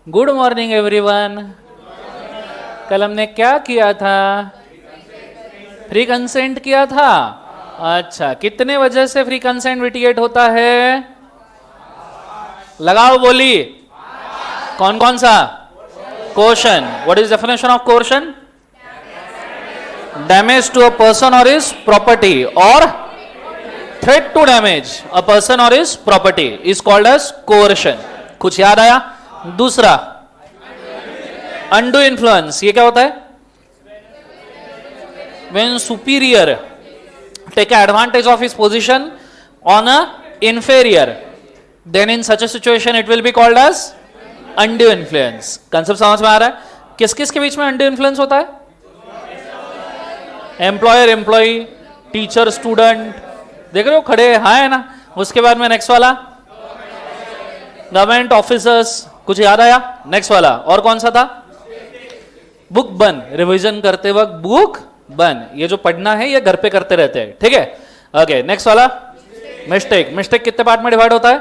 Good morning everyone. कल हमने क्या किया था? फ्री कंसेंट किया था। अच्छा, कितने वजह से फ्री कंसेंट विटिएट होता है? लगाओ बोली। कौन कौन सा? Coercion. What is definition of coercion? Damage to a person और इज प्रॉपर्टी और threat to damage a person और his property is called as coercion. कुछ याद आया? दूसरा अनडू इन्फ्लुएंस। ये क्या होता है? When superior take advantage of his position on a inferior, then in such a situation it will be called as undue influence. Concept समझ में आ रहा है? किस किस के बीच में undue influence होता है? एम्प्लॉयर एम्प्लॉई, टीचर स्टूडेंट, देख रहे हो खड़े हाँ है ना। उसके बाद में नेक्स्ट वाला गवर्नमेंट ऑफिसर्स। कुछ याद आया? नेक्स्ट वाला और कौन सा था? बुक बन, रिवीजन करते वक्त बुक बन। ये जो पढ़ना है ये घर पे करते रहते हैं, ठीक है? ओके, नेक्स्ट वाला मिस्टेक। मिस्टेक कितने पार्ट में डिवाइड होता है?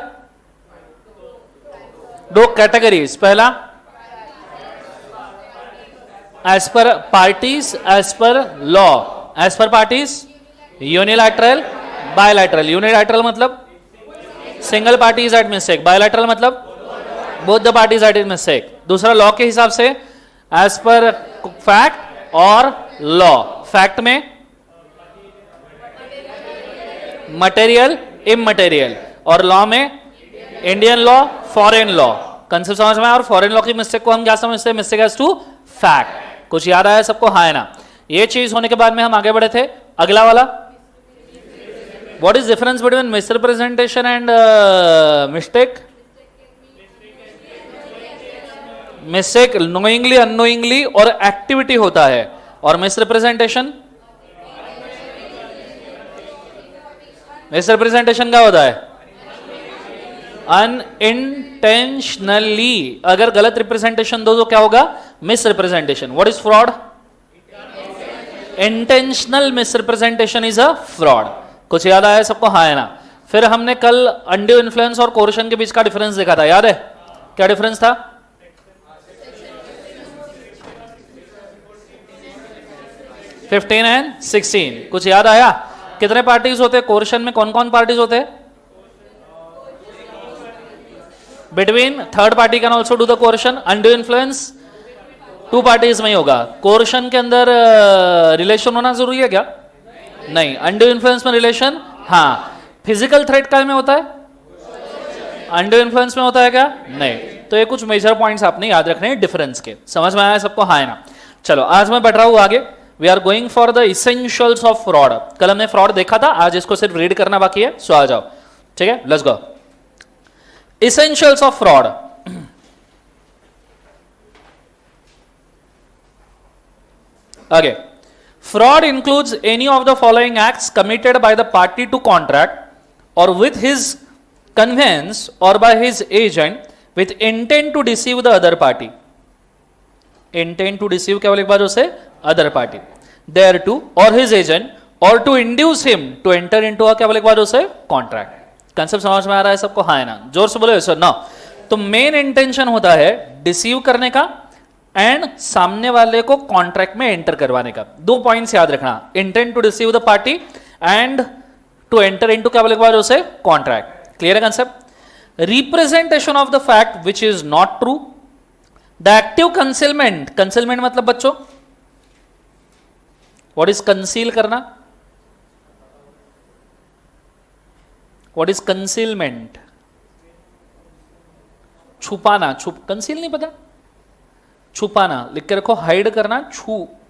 दो कैटेगरीज। पहला as per parties, as per law. As per parties unilateral, bilateral. Unilateral मतलब single party is at mistake, bilateral मतलब both the parties at mistake. दूसरा लॉ के हिसाब से एज पर फैक्ट और लॉ। फैक्ट में मटेरियल, इमटेरियल, और law में Indian law, foreign law. Concept समझ में? और फॉरेन लॉ की मिस्टेक को हम क्या समझते हैं? Mistake as to fact. कुछ याद आया सबको? हाँ है ना। ये चीज होने के बाद में हम आगे बढ़े थे। अगला वाला what is difference between misrepresentation and mistake? Mistake knowingly, unknowingly और एक्टिविटी होता है, और मिसरिप्रेजेंटेशन, मिसरिप्रेजेंटेशन क्या होता है? अनइंटेंशनली। अगर गलत रिप्रेजेंटेशन दो तो क्या होगा? Misrepresentation. What is fraud? Intentional misrepresentation is a fraud. कुछ याद आया सबको? हाँ है ना। फिर हमने कल अनड्यू इन्फ्लुएंस और कोर्शन के बीच का डिफरेंस देखा था, याद है? क्या डिफरेंस था? 15 एंड 16। कुछ याद आया? कितने पार्टीज होते हैं कोर्शन में? कौन कौन पार्टीज होते हैं? Between third party can also do the coercion. Undue influence to parties में ही होगा। कोर्शन के अंदर रिलेशन होना जरूरी है क्या? नहीं। अनड्यू इन्फ्लुएंस में रिलेशन, हाँ। फिजिकल थ्रेट का में होता है? अनड्यू इन्फ्लुएंस में होता है क्या? नहीं। तो ये कुछ मेजर पॉइंट्स आपने याद रखने हैं डिफरेंस के। समझ में आया सबको? हाँ है ना। चलो आज मैं बढ़ रहा हूं आगे। We are going for the essentials of fraud. कल हमने फ्रॉड देखा था, आज इसको सिर्फ रीड करना बाकी है। सो आ जाओ, ठीक है? Let's go. Essentials of fraud. आगे, fraud includes any of the following acts committed by the party to contract or with his conveyance or by his agent with intent to deceive the other party. Intent to deceive क्या बोले एक बार उसे? other party. Thereto or his agent or to induce him to enter into a क्या बोले एक बार उसे? contract. कंसेप्ट समझ में आ रहा है सबको? हाँ है ना। जोर से बोले सर ना। तो मेन इंटेंशन होता है डिसीव करने का एंड सामने वाले को कॉन्ट्रैक्ट में एंटर करवाने का। दो पॉइंट्स याद रखना, intent to deceive the party and to enter into क्या बोले उसे? कॉन्ट्रैक्ट। क्लियर है concept? Representation of the fact which is not true. The active concealment. Concealment मतलब बच्चों व्हाट इज कंसील करना? What is concealment? छुपाना। कंसील नहीं पता? छुपाना। लिख के रखो, हाइड करना, छुपाना।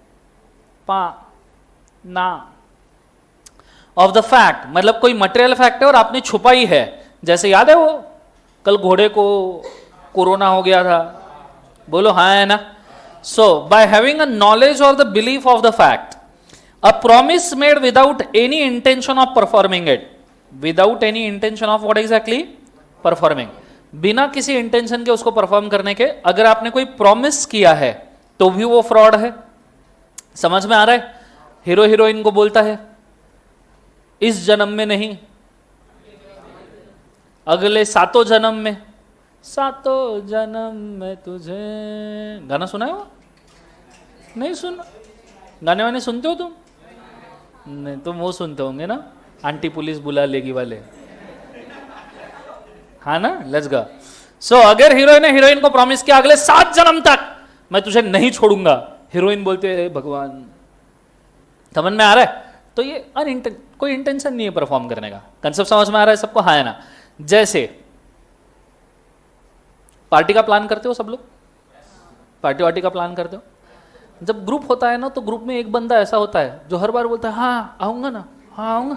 ऑफ द फैक्ट मतलब कोई मटेरियल फैक्ट है और आपने छुपाई है। जैसे याद है वो कल घोड़े को कोरोना हो गया था? बोलो हाँ है ना। सो बाय हैविंग अ नॉलेज और the belief of the fact, a promise made without any intention of performing it. Without any intention of what exactly? Performing. बिना किसी इंटेंशन के उसको परफॉर्म करने के अगर आपने कोई प्रॉमिस किया है तो भी वो फ्रॉड है। समझ में आ रहा है? हीरो हीरोइन को बोलता है इस जन्म में नहीं, अगले 7 जन्म में, सातों जन्म में तुझे। गाना सुना है वो? नहीं सुना? गाने वाने सुनते हो तुम? नहीं, तुम वो सुनते होंगे ना, आंटी पुलिस बुला लेगी वाले, हाँ ना? Let's go. सो अगर हीरोइन ने हीरोइन को प्रॉमिस किया अगले 7 जन्म तक मैं तुझे नहीं छोड़ूंगा, हीरोइन बोलती है भगवान, समझ में आ रहा है? तो ये कोई इंटेंशन नहीं है परफॉर्म करने का। कंसेप्ट समझ में आ रहा है सबको? हाँ है ना? जैसे पार्टी का प्लान करते हो सब लोग, पार्टी वार्टी का प्लान करते हो, जब ग्रुप होता है ना तो ग्रुप में एक बंदा ऐसा होता है जो हर बार बोलता है हाँ आऊंगा ना, हाँ आऊंगा,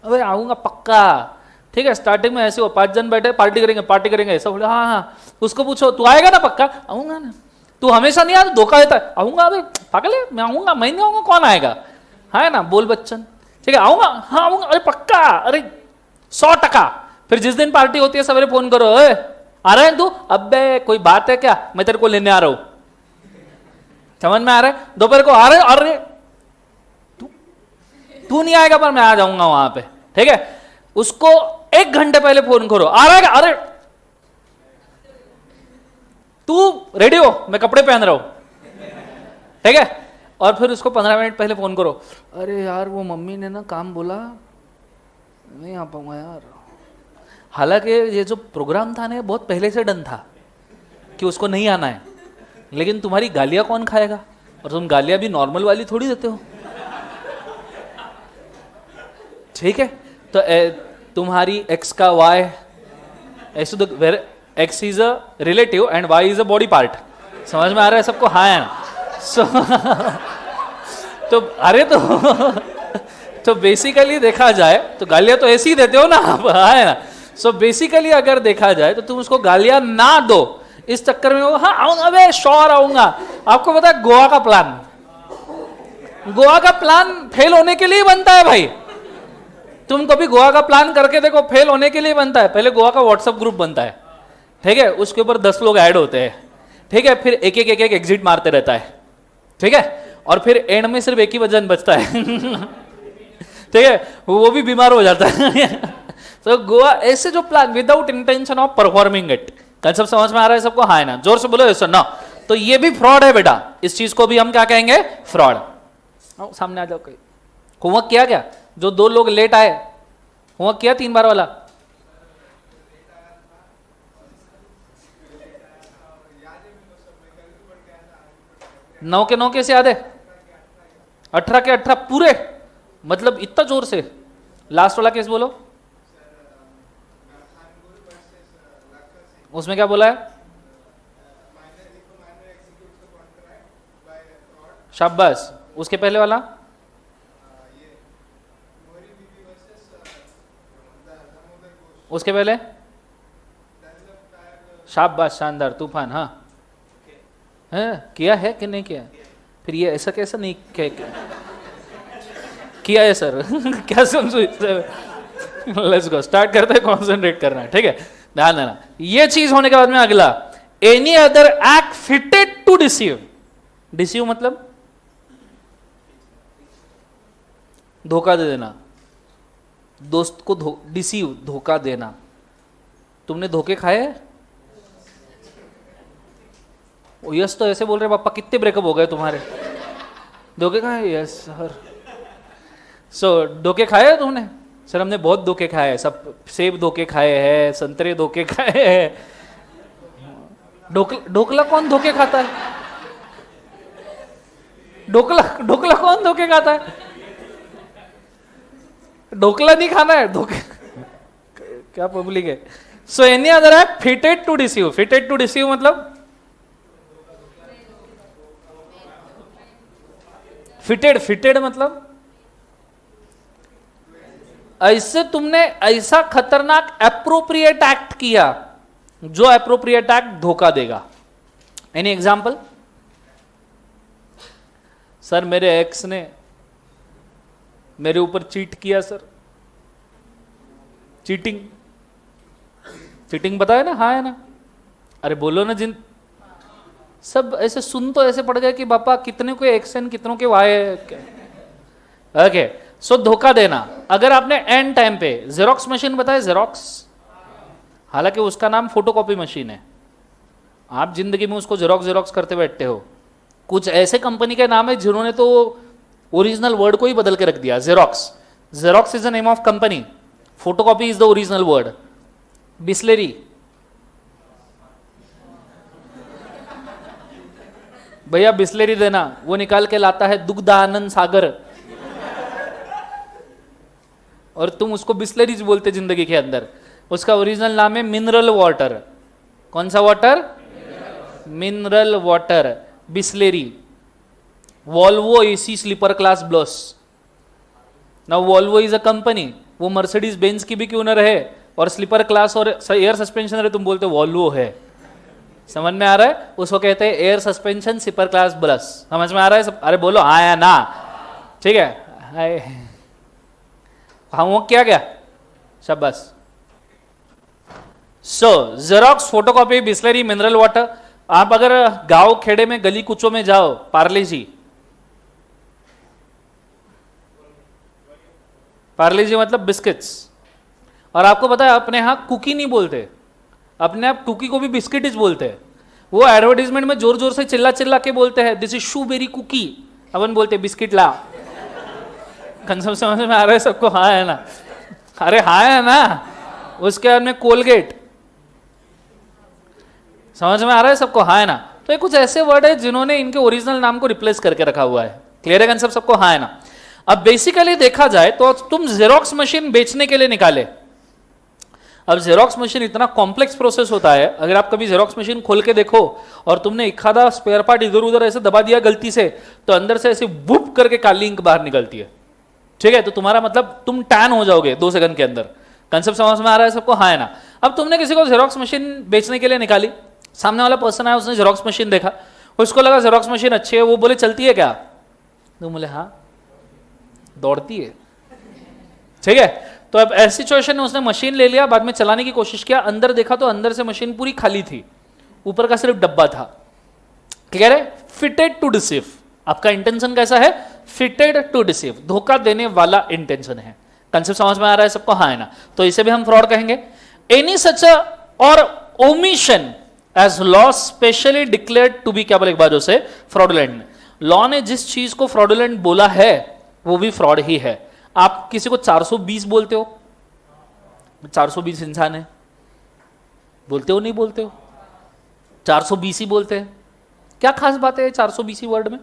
अबे आऊंगा पक्का, ठीक है। स्टार्टिंग में ऐसे हो 5 जन बैठे पार्टी करेंगे ऐसा बोले हाँ हाँ, उसको पूछो तू आएगा ना पक्का? आऊंगा ना। तू हमेशा नहीं आता, धोखा देता है, आऊंगा, अबे पागल है, मैं आऊंगा, मैं नहीं आऊंगा, कौन आएगा, है ना? बोल बच्चन, ठीक है आऊंगा, हाँ आऊंगा, अरे पक्का, अरे 100%। फिर जिस दिन पार्टी होती है सवेरे फोन करो, आ रहा है तू? अबे कोई बात है क्या, मैं तेरे को लेने आ रहा हूं, समझ में आ रहा है? दोपहर को आ रहे, अरे तू नहीं आएगा पर मैं आ जाऊंगा वहां पे, ठीक है। उसको 1 घंटे पहले फोन करो, आ रहा है? अरे तू रेडी हो, मैं कपड़े पहन रहा हूं, ठीक है। और फिर उसको 15 मिनट पहले फोन करो, अरे यार वो मम्मी ने ना काम बोला, नहीं आ पाऊंगा यार। हालांकि ये जो प्रोग्राम था ना बहुत पहले से डन था कि उसको नहीं आना है, लेकिन तुम्हारी गालियां कौन खाएगा? और तुम गालियां भी नॉर्मल वाली थोड़ी देते हो, ठीक है। तो तुम्हारी एक्स का वाई, ऐसे तो X is a relative and Y is a body part, समझ में आ रहा है सबको? हाँ है ना? सो तो अरे तो बेसिकली देखा जाए तो गालियां तो ऐसी ही देते हो ना आप, है ना? सो बेसिकली अगर देखा जाए तो तुम उसको गालियां ना दो, इस चक्कर में वो हाँ आऊंगा, अबे श्योर आऊंगा। आपको पता है गोवा का प्लान फेल होने के लिए बनता है भाई। तुम कभी गोवा का प्लान करके देखो, फेल होने के लिए बनता है। पहले गोवा का व्हाट्सएप ग्रुप बनता है, ठीक है, उसके ऊपर 10 लोग ऐड होते हैं, ठीक है, फिर एक एक एग्जिट मारते रहता है, ठीक है, और फिर एंड में सिर्फ एक ही वजन बचता है ठीक है, वो भी बीमार हो जाता है तो गोवा ऐसे जो plan without intention of performing it, concept समझ में आ रहा है सबको? हाँ है ना? जोर से बोलो यस ना। तो ये भी फ्रॉड है बेटा, इस चीज को भी हम क्या कहेंगे? फ्रॉड। आओ सामने आ जाओ। कोई होमवर्क किया क्या? जो 2 लोग लेट आए, होमवर्क किया 3 बार वाला? नौ के 9 कैसे याद है? 18 के 18 पूरे, मतलब इतना जोर से। लास्ट वाला केस बोलो, उसमें क्या बोला है? शाबाश। उसके पहले वाला? उसके पहले? शाबाश, शानदार, तूफान। हाँ है, किया है कि नहीं किया? फिर ये ऐसा कैसा नहीं किया है सर क्या समझो? लेट्स गो, स्टार्ट करते हैं, कॉन्सेंट्रेट करना है, ठीक है, ध्यान देना। ये चीज होने के बाद में अगला, any other act fitted to deceive. Deceive मतलब धोखा दे देना, दोस्त को डिसीव, धोखा देना। तुमने धोखे खाए? यस तो ऐसे बोल रहे पापा, कितने ब्रेकअप हो गए तुम्हारे? धोखे खाए? Yes sir. सो धोखे खाए तुमने? सर हमने बहुत धोखे खाए हैं, सब सेब धोखे खाए हैं, संतरे धोखे खाए हैं। ढोकला कौन धोखे खाता है? ढोकला कौन धोखे खाता है? ढोकला नहीं खाना है, धोखे क्या पब्लिक है। सो एनी अदर है fitted to deceive. Fitted to deceive मतलब फिटेड मतलब ऐसे तुमने ऐसा खतरनाक एप्रोप्रिएट एक्ट किया जो एप्रोप्रिएट एक्ट धोखा देगा। Any example? सर मेरे एक्स ने मेरे ऊपर चीट किया सर। चीटिंग पता है ना? हाँ है ना? अरे बोलो ना। जिन सब ऐसे सुन तो ऐसे पड़ गए कि पापा कितने के एक्स एंड कितनों के वाई। ओके, सो धोखा देना। अगर आपने एंड टाइम पे जेरोक्स मशीन बताया, जेरोक्स, हालांकि उसका नाम फोटोकॉपी मशीन है, आप जिंदगी में उसको जेरोक्स करते बैठते हो। कुछ ऐसे कंपनी के नाम है जिन्होंने तो ओरिजिनल वर्ड को ही बदल के रख दिया, xerox. Xerox is the name of company, photocopy is the original word. Bisleri, भैया बिस्लेरी देना, वो निकाल के लाता है दुग्धानंद सागर, और तुम उसको बिस्लेरीज बोलते जिंदगी के अंदर। उसका ओरिजिनल नाम है मिनरल वाटर। कौन सा water? Mineral water, Bisleri. Volvo AC sleeper class bus, ना वॉल्वो इज अ कंपनी, वो मर्सिडीज बेंज की भी क्यों न रहे, और स्लीपर क्लास और एयर सस्पेंशन रहे, तुम बोलते वॉल्वो है। समझ में आ रहा है? उसको कहते हैं एयर सस्पेंशन स्लीपर क्लास बस। समझ में आ रहा है सब? अरे बोलो हाँ या ना, ठीक है। हाँ वो क्या गया, शाबाश। So xerox, photocopy, Bisleri, mineral water. आप अगर गांव खेड़े में गली कुचों में जाओ, पार्ले जी, पार्ले जी मतलब बिस्किट्स। और आपको पता है अपने यहां कुकी नहीं बोलते, अपने आप कुकी को भी बिस्किट ही बोलते हैं। वो एडवर्टीजमेंट में जोर जोर से चिल्ला चिल्ला के बोलते हैं दिस इज शूबेरी कुकी, अपन बोलते बिस्किट ला। कंसेप्ट समझ में आ रहा है सबको? हाँ है ना? अरे हाँ है ना? उसके बाद में कोलगेट, समझ में आ रहा है सबको? हाँ है ना? तो ये कुछ ऐसे वर्ड है जिन्होंने इनके ओरिजिनल नाम को रिप्लेस करके रखा हुआ है। क्लियर है कंसेप्ट सबको? हाँ है ना? अब बेसिकली देखा जाए तो तुम जेरोक्स मशीन बेचने के लिए निकाले। अब जेरोक्स मशीन इतना कॉम्प्लेक्स प्रोसेस होता है, अगर आप कभी जेरोक्स मशीन खोल के देखो और तुमने एक आधा स्पेयर पार्ट इधर उधर ऐसे दबा दिया गलती से, तो अंदर से ऐसे वुप करके काली इंक बाहर निकलती है। ठीक है? तो तुम्हारा मतलब तुम टैन हो जाओगे 2 सेकंड के अंदर। कंसेप्ट समझ में आ रहा है सबको? हाँ है ना? अब तुमने किसी को जेरोक्स मशीन बेचने के लिए निकाली, सामने वाला पर्सन आया, उसने जेरोक्स मशीन देखा, उसको लगा जेरोक्स मशीन अच्छी है, वो बोले चलती है क्या? तो बोले हाँ दौड़ती है। ठीक है? तो अब ऐसी सिचुएशन में उसने मशीन ले लिया, बाद में चलाने की कोशिश किया, अंदर देखा तो अंदर से मशीन पूरी खाली थी, ऊपर का सिर्फ डब्बा था। क्लियर है? Fitted to deceive. आपका इंटेंशन कैसा है? फिटेड टू डिसीव, धोखा देने वाला इंटेंशन है। कंसेप्ट समझ में आ रहा है सबको? हाँ है ना? तो इसे भी हम फ्रॉड कहेंगे। एनी सच और omission as law specially declared to be, क्या बोले एक बार उसे, फ्रॉडुलेंट। लॉ ने जिस चीज को फ्रॉडुलेंट बोला है वो भी फ्रॉड ही है। आप किसी को 420 बोलते हो, 420 इंसान है, बोलते हो नहीं बोलते हो? 420 ही बोलते हैं। क्या खास बात है 420 वर्ड में?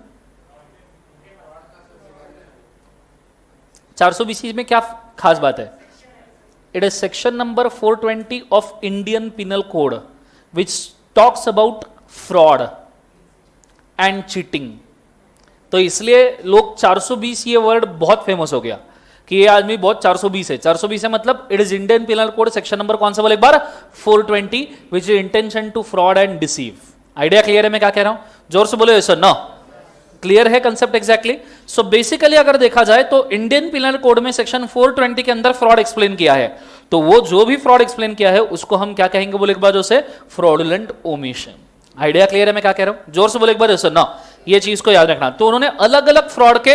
420 में क्या खास बात है? It is section number 420 of Indian penal code which talks about fraud and cheating. तो इसलिए लोग 420 ये वर्ड बहुत फेमस हो गया कि ये आदमी बहुत 420 है। 420 है मतलब it is Indian penal code section number कौन सा बोले एक बार? 420, which is intention to fraud and deceive. Idea clear है मैं क्या कह रहा हूं? जोर से बोलो सर। नो क्लियर है कंसेप्ट? एग्जैक्टली। सो बेसिकली अगर देखा जाए तो इंडियन पिनल कोड में सेक्शन 420 के अंदर फ्रॉड एक्सप्लेन किया है, तो वो जो भी फ्रॉड एक्सप्लेन किया है उसको हम क्या कहेंगे बोले एक बार? उसे फ्रॉडुलेंट ओमिशन। आइडिया क्लियर है मैं क्या कह रहा हूं? जोर से बोले एक बार सर। नो, ये चीज को याद रखना। तो उन्होंने अलग अलग फ्रॉड के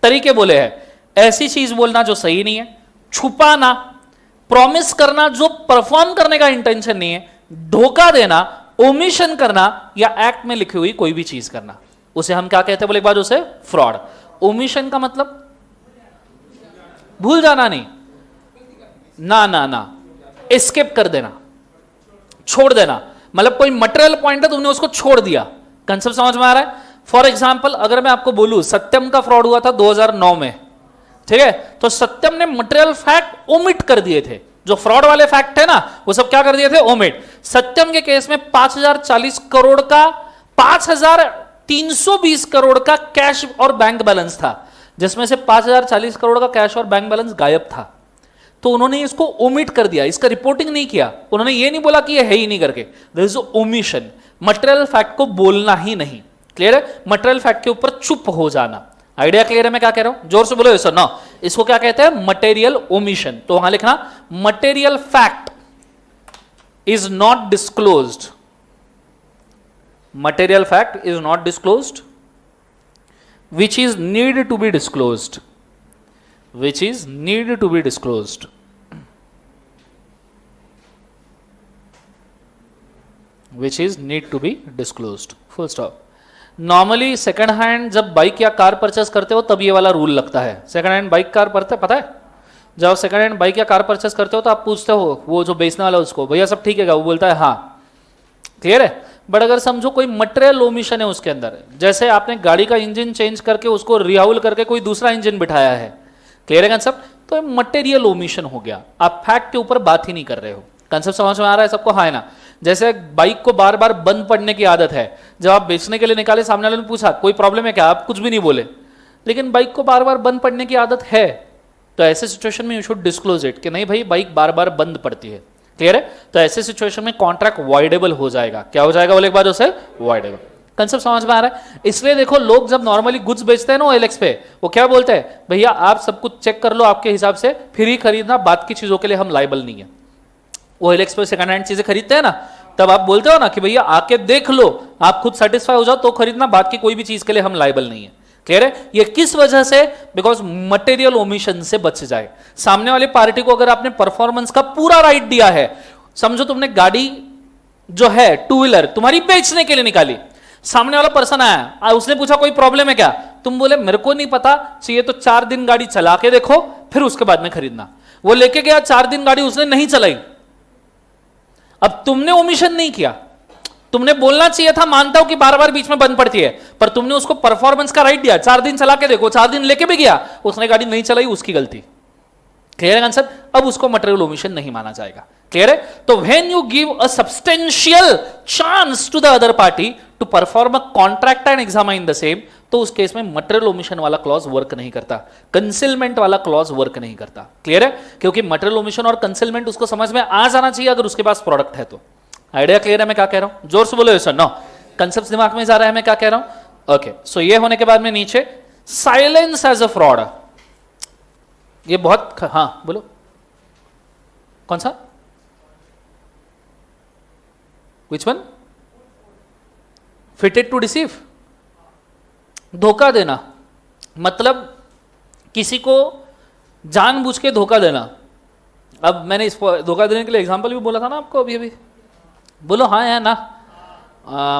तरीके बोले हैं। ऐसी चीज बोलना जो सही नहीं है, छुपाना, प्रॉमिस करना जो परफॉर्म करने का इंटेंशन नहीं है, धोखा देना, ओमिशन करना, या एक्ट में लिखी हुई कोई भी चीज करना, उसे हम क्या कहते हैं बोले एक बार? उसे फ्रॉड। ओमिशन का मतलब भूल जाना नहीं, ना ना ना, एस्केप कर देना, छोड़ देना। मतलब कोई मटेरियल पॉइंट है तुमने उसको छोड़ दिया। कंसेप्ट समझ में आ रहा है? फॉर एग्जाम्पल अगर मैं आपको बोलूं सत्यम का फ्रॉड हुआ था 2009 में, ठीक है? तो सत्यम ने मटेरियल फैक्ट ओमिट कर दिए थे। जो फ्रॉड वाले फैक्ट है ना वो सब क्या कर दिए थे? ओमिट। सत्यम के केस में 5040 करोड़ का 5320 करोड़ का कैश और बैंक बैलेंस था, जिसमें से 5040 करोड़ का कैश और बैंक बैलेंस गायब था। तो उन्होंने इसको ओमिट कर दिया, इसका रिपोर्टिंग नहीं किया। उन्होंने ये नहीं बोला कि ये है ही नहीं करके। There is omission, material fact को बोलना ही नहीं। क्लियर है? मटेरियल फैक्ट के ऊपर चुप हो जाना। आइडिया क्लियर है मैं क्या कह रहा हूं? जोर से बोलो सर। नो, इसको क्या कहते हैं? Material omission. तो वहां लिखना material fact is not disclosed, material fact is not disclosed which is need to be disclosed, which is need to be disclosed। which is need to be disclosed, full stop. Normally second hand जब bike या car purchase करते हो तब ये वाला rule लगता है. Second hand bike car पता है, जब सेकंड हैंड बाइक या कार परचेस करते हो तो आप पूछते हो वो जो बेचने वाला उसको, भैया सब ठीक है, वो बोलता है हाँ, क्लियर है. बट अगर समझो कोई मटेरियल ओमिशन है उसके अंदर, जैसे आपने गाड़ी का इंजन चेंज करके उसको रिहाउल करके कोई दूसरा इंजन बिठाया है, क्लियर है कंसेप्ट, तो मटेरियल ओमिशन हो गया. आप फैक्ट के ऊपर बात ही नहीं कर रहे हो. कंसेप्ट समझ में आ रहा है सबको? हाँ है ना. जैसे बाइक को बार बार बंद पड़ने की आदत है, जब आप बेचने के लिए निकाले सामने वाले ने पूछा कोई प्रॉब्लम है क्या, आप कुछ भी नहीं बोले, लेकिन बाइक को बार बार बंद पड़ने की आदत है, तो ऐसे सिचुएशन में यू शुड डिस्क्लोज इट कि नहीं भाई बाइक बार बार बंद पड़ती है, क्लियर है. तो ऐसे सिचुएशन में कॉन्ट्रैक्ट वॉइडेबल हो जाएगा. क्या हो जाएगा बोले एक बार उसे? वॉइडेबल. कंसेप्ट समझ में आ रहा है? इसलिए देखो लोग जब नॉर्मली गुड्स बेचते हैं ना OLX पे, वो क्या बोलते हैं, भैया आप सब कुछ चेक कर लो आपके हिसाब से, फिर ही खरीदना, बात की चीजों के लिए हम लाइबल नहीं है. OLX पे सेकंड हैंड चीजें खरीदते हैं ना, तब आप बोलते हो ना कि भैया आके देख लो, आप खुद सेटिस्फाई हो जाओ तो खरीदना, बात की कोई भी चीज के लिए हम लाइबल नहीं है. क्लियर है? ये किस वजह से? बिकॉज मटेरियल ओमिशन से बच जाए. सामने वाली पार्टी को अगर आपने परफॉर्मेंस का पूरा राइट दिया है, समझो तुमने गाड़ी जो है टू व्हीलर तुम्हारी बेचने के लिए निकाली, सामने वाला पर्सन आया, उसने पूछा कोई प्रॉब्लम है क्या, तुम बोले मेरे को नहीं पता, चाहिए तो 4 दिन गाड़ी चला के देखो फिर उसके बाद में खरीदना. वो लेके गया, 4 दिन गाड़ी उसने नहीं चलाई. अब तुमने ओमिशन नहीं किया, तुमने बोलना चाहिए था मानता हूं कि बार बार बीच में बंद पड़ती है, पर तुमने उसको परफॉर्मेंस का राइट दिया, 4 दिन चला के देखो, 4 दिन लेके भी गया, उसने गाड़ी नहीं चलाई, उसकी गलती. क्लियर है आंसर? अब उसको मटेरियल ओमिशन नहीं माना जाएगा. क्लियर है? तो when you give a substantial chance to the other party to perform a contract and examine the same, तो उस केस में मटेरियल ओमिशन वाला क्लॉज वर्क नहीं करता, कंसीलमेंट वाला क्लॉज वर्क नहीं करता. क्लियर है? क्योंकि मटेरियल ओमिशन और कंसीलमेंट उसको समझ में आ जाना चाहिए अगर उसके पास प्रोडक्ट है तो. आइडिया क्लियर है मैं क्या कह रहा हूं? जोर से बोलो सर. नो कंसेप्ट दिमाग में जा रहा है मैं क्या कह रहा हूं? ओके. सो ये होने के बाद में नीचे साइलेंस एज अ फ्रॉड, ये बहुत, हाँ बोलो कौन सा, which one? Fitted to deceive, धोखा देना, मतलब किसी को जानबूझ के धोखा देना. अब मैंने इस धोखा देने के लिए एग्जांपल भी बोला था ना आपको अभी अभी, बोलो हाँ है ना.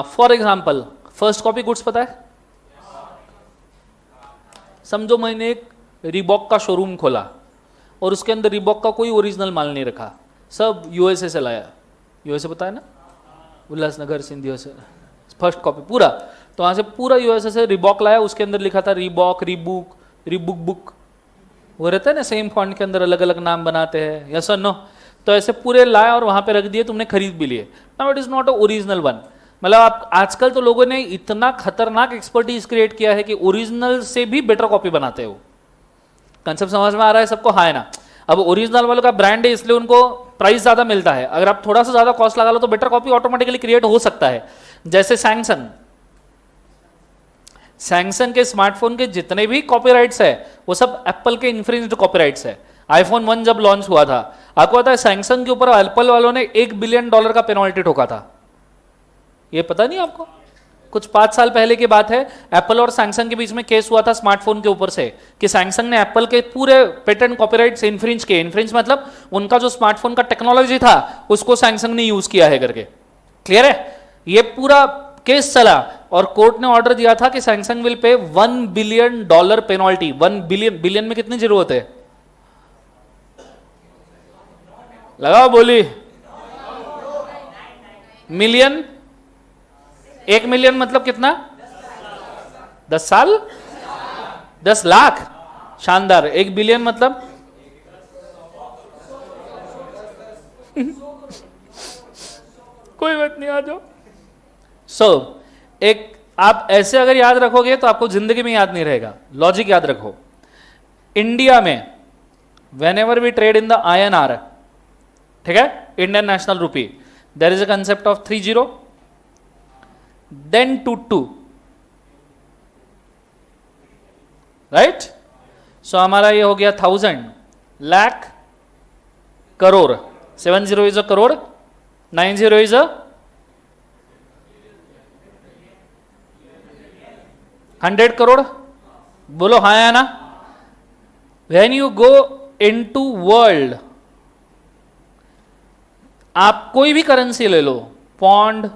For example first copy goods पता है? समझो मैंने एक रिबॉक का शोरूम खोला और उसके अंदर रिबॉक का कोई ओरिजिनल माल नहीं रखा, सब यूएसए से लाया. यूएसए पता है ना, उल्लासनगर सिंधी से फर्स्ट कॉपी पूरा, तो वहां से पूरा यूएसए से रिबॉक लाया, उसके अंदर लिखा था रिबॉक, रिबुक, रिबुक बुक, वो रहता है ना सेम फॉन्ट के अंदर अलग अलग नाम बनाते हैं, यस और नो. तो ऐसे पूरे लाया और वहां पे रख दिए, तुमने खरीद भी लिए. Now it is not a original one. मतलब आप आजकल तो लोगों ने इतना खतरनाक एक्सपर्टीज क्रिएट किया है कि ओरिजिनल से भी बेटर कॉपी बनाते हो. कंसेप्ट समझ में आ रहा है सबको? हाँ है ना. अब ओरिजिनल वालों का ब्रांड है इसलिए उनको प्राइस ज्यादा मिलता है, अगर आप थोड़ा सा ज्यादा कॉस्ट लगा लो तो बेटर कॉपी ऑटोमेटिकली क्रिएट हो सकता है. जैसे सैमसंग के स्मार्टफोन के जितने भी कॉपीराइट्स है वो सब एप्पल के इन्फ्रिंज्ड कॉपीराइट्स है. iPhone 1 जब लॉन्च हुआ था, आपको पता है सैमसंग के ऊपर एप्पल वालों ने $1 बिलियन का पेनल्टी ठोका था. ये पता नहीं आपको? कुछ 5 साल पहले की बात है, एप्पल और सैमसंग के बीच में केस हुआ था स्मार्टफोन के ऊपर से कि सैमसंग ने एप्पल के पूरे पेटेंट कॉपीराइट्स इन्फ्रिंज किए. इन्फ्रिंज मतलब उनका जो स्मार्टफोन का टेक्नोलॉजी था उसको सैमसंग ने यूज किया है करके. क्लियर है? ये पूरा केस चला और कोर्ट ने ऑर्डर दिया था कि Samsung will pay $1 billion penalty. 1 billion में कितनी जरूरत है? लगाओ बोली. मिलियन, 1 मिलियन मतलब कितना? 10 साल, 10 लाख. शानदार. 1 बिलियन मतलब कोई बात नहीं, आ जाओ. एक आप ऐसे अगर याद रखोगे तो आपको जिंदगी में याद नहीं रहेगा. लॉजिक याद रखो. इंडिया में whenever we trade in the INR, ठीक है, Indian national rupee, there is a concept of 30 then 22, right. So हमारा ये हो गया 1000, lakh, crore. 70 is a crore, 90 is a 100 crore. बोलो हाँ या ना. When you go into world, आप कोई भी करेंसी ले लो, pound,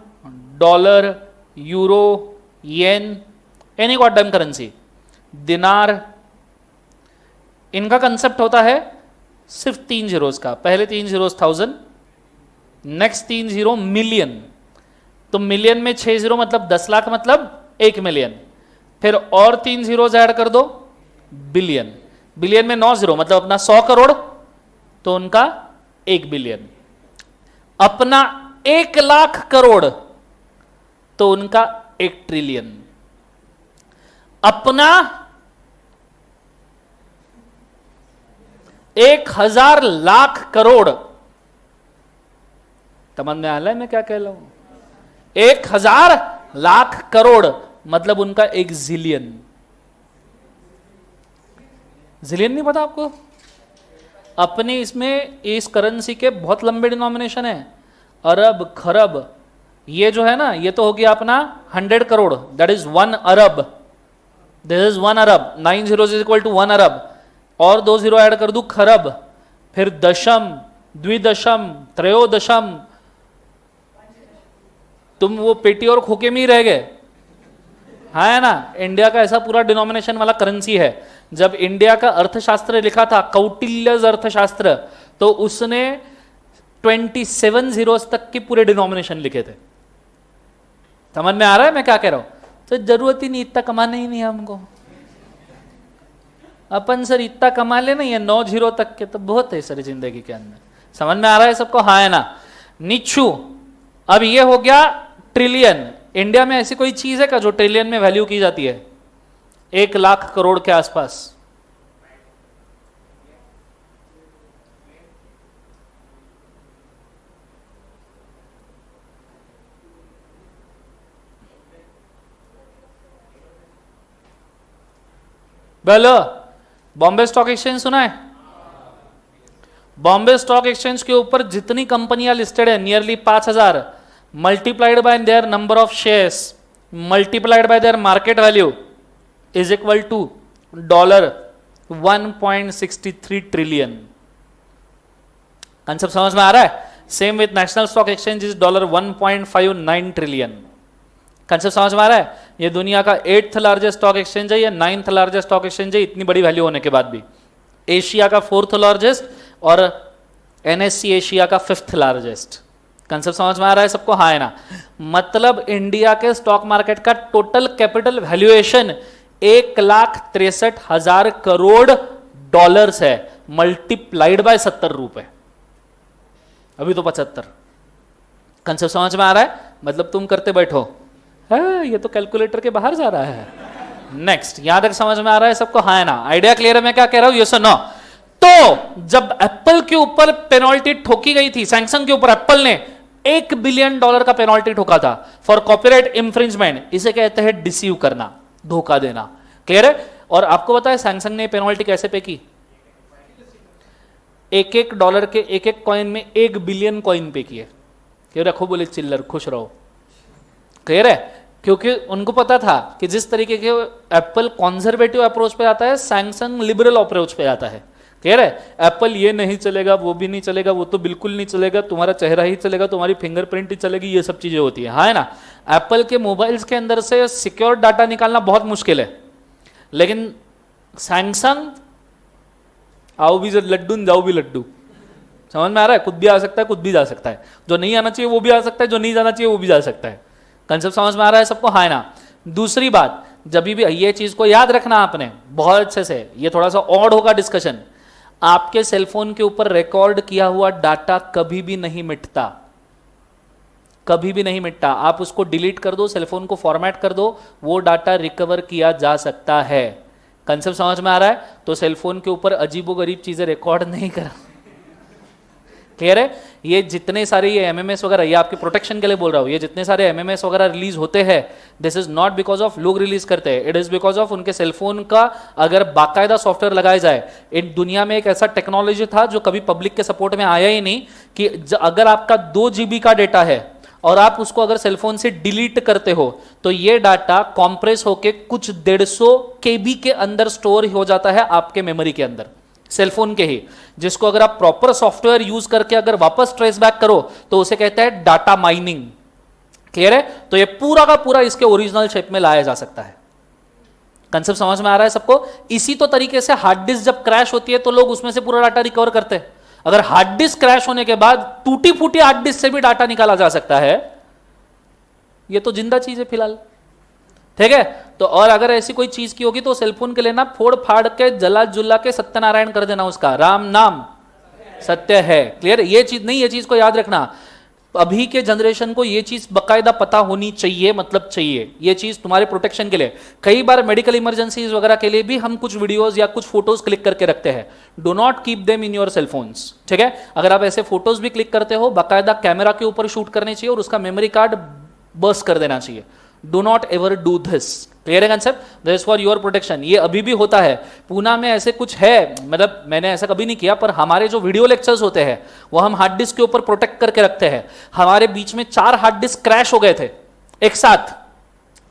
dollar, euro, yen, any god damn currency, dinar, इनका कंसेप्ट होता है सिर्फ 3 जीरोस का। पहले 3 जीरोस 1000, नेक्स्ट 3 जीरो मिलियन, तो मिलियन में 6 जीरो मतलब 10 लाख मतलब 1 मिलियन, फिर और 3 जीरोस ऐड कर दो, बिलियन, बिलियन में 9 जीरो मतलब अपना 100 करोड़, तो उनका 1 बिलियन, अपना 1 लाख करोड़ तो उनका 1 ट्रिलियन, अपना 1000 लाख करोड़, समझ में आ रहा है मैं क्या कह रहा हूं? 1000 लाख करोड़ मतलब उनका 1 जिलियन। जिलियन नहीं पता आपको? अपने इसमें इस करेंसी के बहुत लंबे डिनोमिनेशन है, अरब, खरब, ये जो है ना ये तो हो गया अपना 100 करोड़, दैट इज 1 अरब, दिस इज 1 अरब, 9 जीरो इज इक्वल टू 1 अरब, और 2 जीरो ऐड कर दूं खरब, फिर दशम, द्विदशम, त्रयोदशम, तुम वो पेटी और खोके में ही रह गए, है ना? इंडिया का ऐसा पूरा डिनोमिनेशन वाला करेंसी है। जब इंडिया का अर्थशास्त्र लिखा था, कौटिल्य अर्थशास्त्र, तो उसने 27 जीरोस तक के पूरे डिनोमिनेशन लिखे थे। समझ में आ रहा है मैं क्या कह रहा हूं? तो जरूरत ही नहीं, इतना कमाना ही नहीं है हमको, अपन सर इतना कमा ले नहीं है 9 जीरो तक के तो बहुत है सर जिंदगी के अंदर। समझ में आ रहा है सबको? हाँ है ना? नीचू, अब ये हो गया ट्रिलियन। इंडिया में ऐसी कोई चीज है क्या जो ट्रिलियन में वैल्यू की जाती है? 1 लाख करोड़ के आसपास। बोलो, बॉम्बे स्टॉक एक्सचेंज सुना है? बॉम्बे स्टॉक एक्सचेंज के ऊपर जितनी कंपनियां लिस्टेड है, nearly 5000, multiplied by their number of shares multiplied by their market value is equal to dollar 1.63 trillion. Concept समझ में आ रहा है? Same with national stock exchange is dollar 1.59 trillion. Concept समझ में आ रहा है? ये दुनिया का 8th लार्जेस्ट स्टॉक एक्सचेंज है, या 9th लार्जेस्ट स्टॉक एक्सचेंज है, इतनी बड़ी वैल्यू होने के बाद भी। एशिया का 4th लार्जेस्ट और एनएससी एशिया का 5th लार्जेस्ट। कंसेप्ट समझ में आ रहा है सबको? हाँ है ना? मतलब इंडिया के स्टॉक मार्केट का total capital valuation 1,63,000 crore dollars है, मल्टीप्लाइड बाय 70 रुपए, अभी तो 75। कंसेप्ट समझ में आ रहा है? मतलब तुम करते बैठो, ये तो कैलकुलेटर के बाहर जा रहा है। नेक्स्ट, यहां तक समझ में आ रहा है सबको? हाँ है ना? आइडिया क्लियर है मैं क्या कह रहा हूं? यस और नो? तो जब एप्पल के ऊपर पेनल्टी ठोकी गई थी, सैमसंग के ऊपर एप्पल ने $1 बिलियन का पेनल्टी ठोका था फॉर कॉपीराइट इंफ्रिंजमेंट। इसे कहते हैं डिसीव करना, धोखा देना। क्लियर है? और आपको पता है सैमसंग ने पेनल्टी कैसे पे की? $1 के एक कॉइन में 1 बिलियन कॉइन पे किए। क्लियर? रखो बोले चिल्लर, खुश रहो। क्लियर है? क्योंकि उनको पता था कि जिस तरीके के एप्पल कॉन्जर्वेटिव अप्रोच पे आता है, सैमसंग लिबरल अप्रोच पे आता है। क्लियर है? एप्पल ये नहीं चलेगा, वो भी नहीं चलेगा, वो तो बिल्कुल नहीं चलेगा, तुम्हारा चेहरा ही चलेगा, तुम्हारी फिंगरप्रिंट ही चलेगी, ये सब चीजें होती है। हाँ है ना? एप्पल के मोबाइल्स के अंदर से सिक्योर डाटा निकालना बहुत मुश्किल है, लेकिन सैमसंग आओ भी लड्डू जाओ भी लड्डू। समझ में आ रहा है? कुछ भी आ सकता है, कुछ भी जा सकता है, जो नहीं आना चाहिए वो भी आ सकता है, जो नहीं जाना चाहिए वो भी जा सकता है। कंसेप्ट समझ में आ रहा है सबको? हाँ है ना? दूसरी बात, जब भी ये चीज को याद रखना आपने बहुत अच्छे से, ये थोड़ा सा ऑड होगा डिस्कशन, आपके सेलफोन के ऊपर रिकॉर्ड किया हुआ डाटा कभी भी नहीं मिटता, कभी भी नहीं मिटता। आप उसको डिलीट कर दो, सेलफोन को फॉर्मेट कर दो, वो डाटा रिकवर किया जा सकता है। कंसेप्ट समझ में आ रहा है? तो सेलफोन के ऊपर अजीबोगरीब चीजें रिकॉर्ड नहीं करा। क्लियर है? ये जितने सारे ये एमएमएस वगैरह, ये आपके प्रोटेक्शन के लिए बोल रहा हूं, ये जितने सारे एमएमएस वगैरह रिलीज होते हैं, this is not because of लोग रिलीज करते हैं, इट इज बिकॉज ऑफ उनके सेलफोन का अगर बाकायदा सॉफ्टवेयर लगाया जाए। इन दुनिया में एक ऐसा टेक्नोलॉजी था जो कभी पब्लिक के सपोर्ट में आया ही नहीं, कि अगर आपका 2 GB का डेटा है और आप उसको अगर सेलफोन से डिलीट करते हो तो ये डाटा कॉम्प्रेस होके कुछ 150 KB के अंदर स्टोर हो जाता है आपके मेमोरी के अंदर, सेलफोन के ही, जिसको अगर आप प्रॉपर सॉफ्टवेयर यूज करके अगर वापस ट्रेस बैक करो तो उसे कहते हैं डाटा माइनिंग। क्लियर है? तो ये पूरा का पूरा इसके ओरिजिनल शेप में लाया जा सकता है। कंसेप्ट समझ में आ रहा है सबको? इसी तो तरीके से हार्ड डिस्क जब क्रैश होती है तो लोग उसमें से पूरा डाटा रिकवर करते हैं। अगर हार्ड डिस्क क्रैश होने के बाद टूटी फूटी हार्ड डिस्क से भी डाटा निकाला जा सकता है, ये तो जिंदा चीज है फिलहाल, ठीक है? तो और अगर ऐसी कोई चीज की होगी तो सेलफोन के लेना, फोड़ फाड़ के जला जुला के सत्यनारायण कर देना उसका, राम नाम सत्य है। क्लियर? ये चीज नहीं, ये चीज को याद रखना। अभी के जनरेशन को ये चीज बकायदा पता होनी चाहिए, मतलब चाहिए, ये चीज तुम्हारे प्रोटेक्शन के लिए। कई बार मेडिकल इमरजेंसीज वगैरह के लिए भी हम कुछ वीडियोस या कुछ फोटोज क्लिक करके रखते हैं। Do not keep them in your cellphones, ठीक है? अगर आप ऐसे फोटोज भी क्लिक करते हो, बकायदा कैमरा के ऊपर शूट करने चाहिए और उसका मेमोरी कार्ड बर्स्ट कर देना चाहिए। Do not ever do this. Clear है concept? This for your protection. ये अभी भी होता है। पूना में ऐसे कुछ है, मतलब मैंने ऐसा कभी नहीं किया, पर हमारे जो वीडियो लेक्चर्स होते हैं वो हम हार्ड डिस्क के ऊपर प्रोटेक्ट करके रखते हैं। हमारे बीच में 4 हार्ड डिस्क क्रैश हो गए थे एक साथ।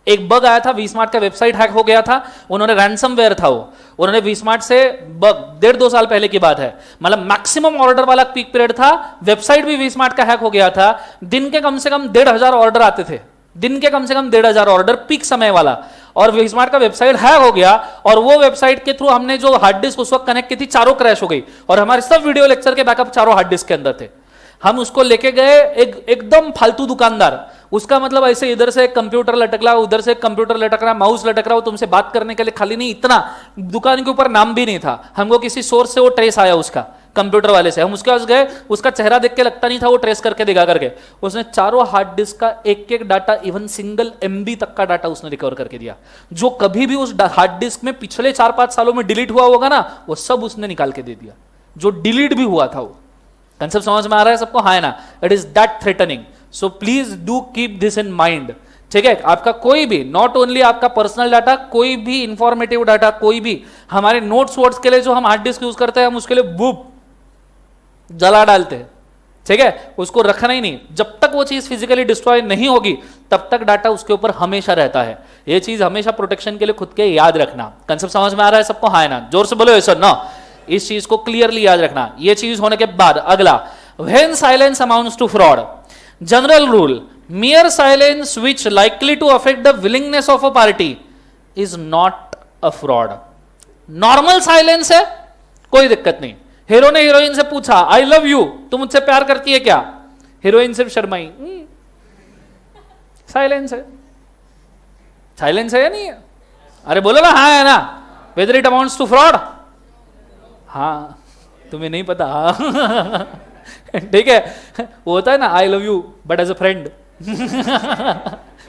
एक बग आया था, वीस्मार्ट का वेबसाइट हैक हो गया था, उन्होंने रैंसमवेयर था वो, उन्होंने वीस्मार्ट से बग 1.5-2 साल पहले की बात है, मतलब मैक्सिमम ऑर्डर वाला पीक पीरियड था, वेबसाइट भी वीस्मार्ट का हैक हो गया था। दिन के कम से कम 1,500 ऑर्डर आते थे, दिन के कम से कम 1,500 ऑर्डर पीक समय वाला, और वीस्मार्ट का वेबसाइट हैक हो गया। और वो वेबसाइट के थ्रू हमने जो हार्ड डिस्क उस वक्त कनेक्ट की थी, चारों क्रैश हो गई, और हमारे सब वीडियो लेक्चर के बैकअप चारों हार्ड डिस्क के अंदर थे। हम उसको लेके गए एकदम फालतू दुकानदार, उसका मतलब ऐसे इधर से एक कंप्यूटर लटक रहा, उधर से एक कंप्यूटर लटक रहा, माउस लटक रहा, वो तुमसे बात करने के लिए खाली नहीं, इतना दुकान के ऊपर नाम भी नहीं था। हमको किसी सोर्स से वो ट्रेस आया उसका, कंप्यूटर वाले से, हम उसके पास गए, उसका चेहरा देख के लगता नहीं था, वो ट्रेस करके दिखा करके उसने चारों हार्ड डिस्क का एक डाटा, इवन सिंगल MB तक का डाटा उसने रिकवर करके दिया। जो कभी भी उस हार्ड डिस्क में पिछले 4-5 सालों में डिलीट हुआ होगा ना, वो सब उसने निकाल के दे दिया, जो डिलीट भी हुआ था वो। कंसेप्ट समझ में आ रहा है सबको? हाँ है ना? It is that threatening. So please do keep this in mind, ठीक है? आपका कोई भी, नॉट ओनली आपका पर्सनल डाटा, कोई भी इंफॉर्मेटिव डाटा, कोई भी हमारे नोट्स वोट्स के लिए जो हम हार्ड डिस्क यूज करते हैं, हम उसके लिए बुप जला डालते हैं, ठीक है? उसको रखना ही नहीं। जब तक वो चीज फिजिकली डिस्ट्रॉय नहीं होगी तब तक डाटा उसके ऊपर हमेशा रहता है। ये चीज हमेशा प्रोटेक्शन के लिए खुद के याद रखना। कंसेप्ट समझ में आ रहा है सबको? हाँ है ना? जोर से बोलो सर ना, इस चीज को क्लियरली याद रखना। ये चीज होने के बाद अगला, when silence amounts to fraud, general rule, mere silence which likely to affect the willingness of a party is not a fraud. Normal silence है, कोई दिक्कत नहीं। हीरो ने हीरोइन से पूछा आई लव यू, तुम मुझसे प्यार करती है क्या? हीरोइन सिर्फ शर्माई, साइलेंस है। साइलेंस है या नहीं है? अरे बोलो ना, हाँ है ना? Whether it amounts to fraud, हाँ तुम्हें नहीं पता, हाँ ठीक है? वो होता है ना I love you but as a friend,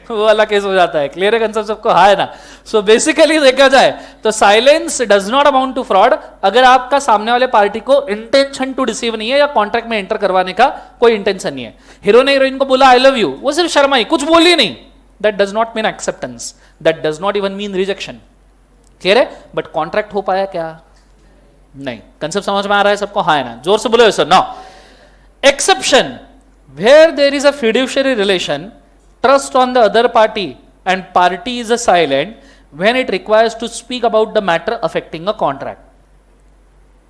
वो वाला केस हो जाता है। क्लियर है कंसेप्ट सबको? हाँ है ना? सो बेसिकली देखा जाए तो silence does not amount to fraud अगर आपका सामने वाले पार्टी को इंटेंशन टू डिसीव नहीं है या कॉन्ट्रैक्ट में एंटर करवाने का कोई इंटेंशन नहीं है। हीरो ने हीरोइन को बोला आई लव यू, वो सिर्फ शर्माई, कुछ बोली नहीं, that does not mean acceptance, that does not even mean rejection. Clear है? बट कॉन्ट्रैक्ट हो पाया क्या? नहीं। कंसेप्ट समझ में आ रहा है सबको? हाँ है ना? जोर से बोलो sir. No exception, where there is a fiduciary relation, trust on the other party and party is a silent when it requires to speak about the matter affecting a contract.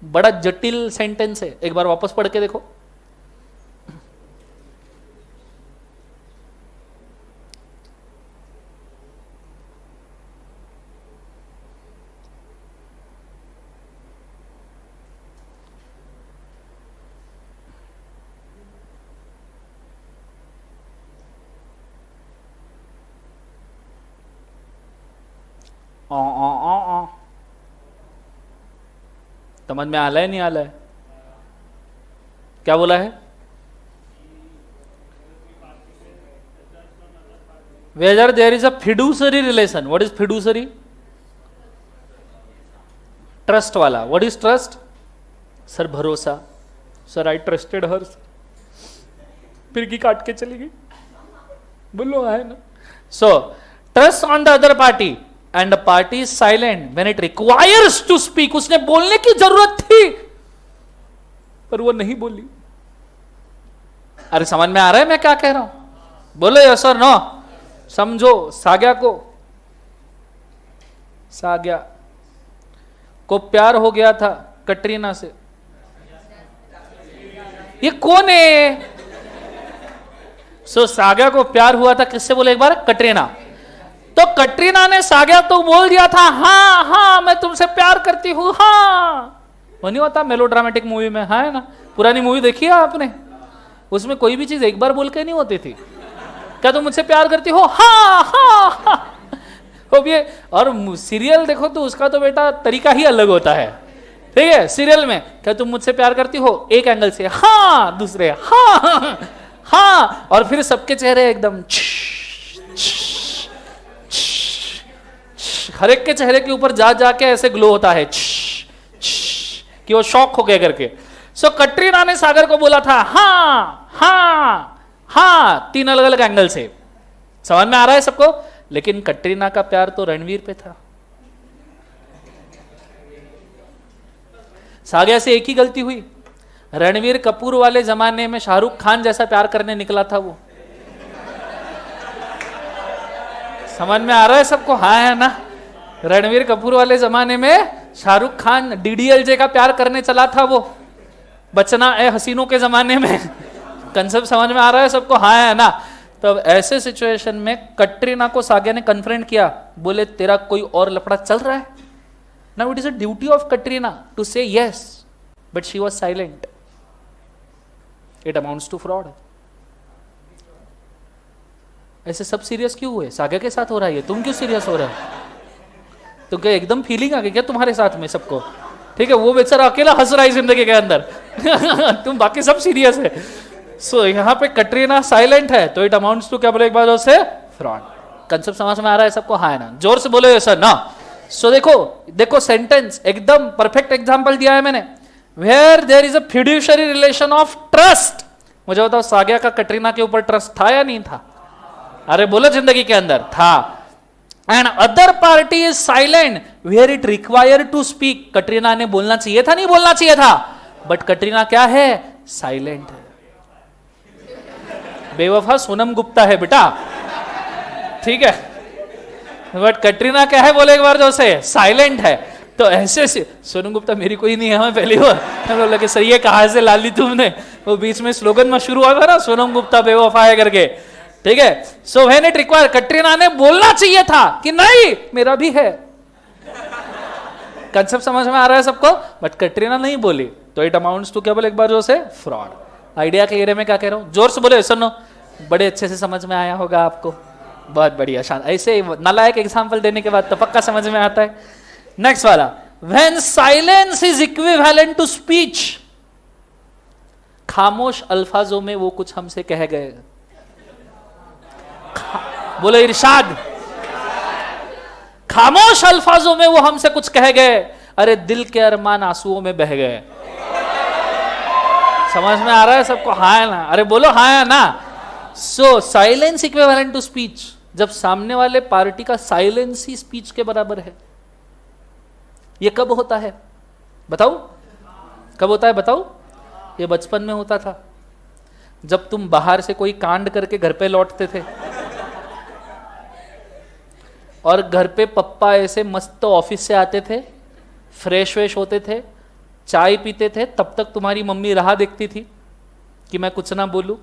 बड़ा जटिल सेंटेंस है, एक बार वापस पढ़ के देखो। समझ में आला है नहीं आला है? क्या बोला है? Whether there is a fiduciary relation. What is fiduciary? Trust वाला। What is trust? सर भरोसा। सर आई ट्रस्टेड हर, फिर की काट के चली गई, बोलो है ना? So trust on the other party and the party is silent when it requires to speak. उसने बोलने की जरूरत थी पर वो नहीं बोली। अरे समझ में आ रहा है मैं क्या कह रहा हूं? बोलो यस और नो। समझो, साग्या को प्यार हो गया था कटरीना से। ये कौन है? सो साग्या को प्यार हुआ था किससे, बोले एक बार, कटरीना। तो कटरीना ने साग्या तो बोल दिया था, हाँ हाँ मैं तुमसे प्यार करती हूं, हाँ। वो नहीं होता मेलोड्रामेटिक मूवी में, हाँ है ना, पुरानी मूवी देखी है आपने, उसमें कोई भी चीज एक बार बोल के नहीं होती थी। क्या तुम मुझसे प्यार करती हो, हाँ हाँ हाँ। ये और सीरियल देखो तो उसका तो बेटा तरीका ही अलग होता है, ठीक है। सीरियल में क्या तुम मुझसे प्यार करती हो, एक एंगल से हाँ, दूसरे हाँ हाँ, और फिर सबके चेहरे एकदम हर एक के चेहरे के ऊपर जा जाके ऐसे ग्लो होता है कि वो शॉक हो गया करके। सो कटरीना ने सागर को बोला था हाँ हाँ हाँ, 3 अलग अलग एंगल से। समझ में आ रहा है सबको? लेकिन कटरीना का प्यार तो रणवीर पे था। साग्या से एक ही गलती हुई, रणवीर कपूर वाले जमाने में शाहरुख खान जैसा प्यार करने निकला था वो। समझ में आ रहा है सबको? हाँ है ना, रणवीर कपूर वाले जमाने में शाहरुख खान डीडीएलजे का प्यार करने चला था वो, बचना ए हसीनों के जमाने में। कंसेप्ट समझ में आ रहा है सबको? हाँ है ना। तब ऐसे सिचुएशन में कटरीना को साग्या ने कन्फ्रंट किया, बोले तेरा कोई और लफड़ा चल रहा है। Now it is a duty of Katrina to say yes, but she was silent. It amounts to fraud. ऐसे सब सीरियस क्यों हुए? साग्या के साथ हो रहा है, तुम क्यों सीरियस हो रहे हो? तो क्या एकदम फीलिंग आ गई क्या तुम्हारे साथ में सबको? ठीक है, वो बेचारा अकेला हंस रहा है जिंदगी के अंदर तुम बाकी सब सीरियस है। सो यहाँ पे कटरीना साइलेंट है, तो इट अमाउंट्स टू क्या बोले एक बार से, फ्रॉड। कंसेप्ट समझ में आ रहा है सबको? हाँ है ना, जोर से बोलो सर ना। सो देखो सेंटेंस एकदम परफेक्ट एग्जांपल दिया है मैंने। Where there is a fiduciary relation of trust. मुझे बताओ साग्या का कटरीना के ऊपर ट्रस्ट था या नहीं था? अरे बोलो, जिंदगी के अंदर था। And other party is silent where it require to speak. Katrina ने बोलना चाहिए था, नहीं बोलना चाहिए था, बट कटरीना क्या है? साइलेंट है। बेवफा सोनम गुप्ता है बेटा, ठीक है, बट कटरीना क्या है बोले एक बार जो से, साइलेंट है। तो ऐसे से सोनम गुप्ता मेरी कोई नहीं है, हमें पहली बार हम लोग लगे सर ये कहां से ला ली तुमने? वो बीच में स्लोगन में शुरू हुआ था ना, सोनम गुप्ता बेवफा है करके, ठीक है। So when it require, Katrina ने बोलना चाहिए था कि नहीं मेरा भी है। कंसेप्ट समझ में आ रहा है सबको? बट कटरीना नहीं बोली, तो इट अमाउंट्स टू क्या बोले एक बार जो से, फ्रॉड। आइडिया क्लियर है मैं क्या कह रहा हूं? जोर से बोले, सुनो, बड़े अच्छे से समझ में आया होगा आपको। बहुत बढ़िया, शान। ऐसे नालायक एग्जांपल देने के बाद तो पक्का समझ में आता है। नेक्स्ट वाला, when silence is equivalent to speech. खामोश अल्फाजों में वो कुछ हमसे कह गए। बोले इरशाद। खामोश अल्फाजों में वो हमसे कुछ कह गए, अरे दिल के अरमान आंसुओं में बह गए। समझ में आ रहा है सबको? हाँ है ना? अरे बोलो हाँ है ना। सो साइलेंस इक्विवेलेंट टू स्पीच, जब सामने वाले पार्टी का साइलेंस ही स्पीच के बराबर है। ये कब होता है बताओ? कब होता है बताओ? ये बचपन में होता था, जब तुम बाहर से कोई कांड करके घर पे लौटते थे और घर पे पप्पा ऐसे मस्त ऑफिस से आते थे, फ्रेश वेश होते थे, चाय पीते थे, तब तक तुम्हारी मम्मी राह देखती थी कि मैं कुछ ना बोलूं,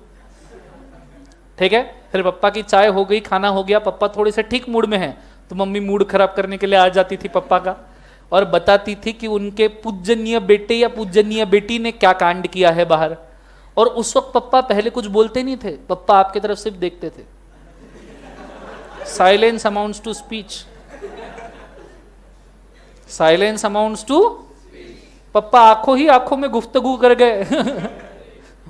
ठीक है। फिर पप्पा की चाय हो गई, खाना हो गया, पप्पा थोड़े से ठीक मूड में हैं, तो मम्मी मूड खराब करने के लिए आ जाती थी पप्पा का, और बताती थी कि उनके पूजनीय बेटे या पूजनीय बेटी ने क्या कांड किया है बाहर। और उस वक्त पप्पा पहले कुछ बोलते नहीं थे, पप्पा आपकी तरफ सिर्फ देखते थे। Silence amounts to speech. Silence amounts to, पप्पा आंखों ही आंखों में गुफ्तगू कर गए।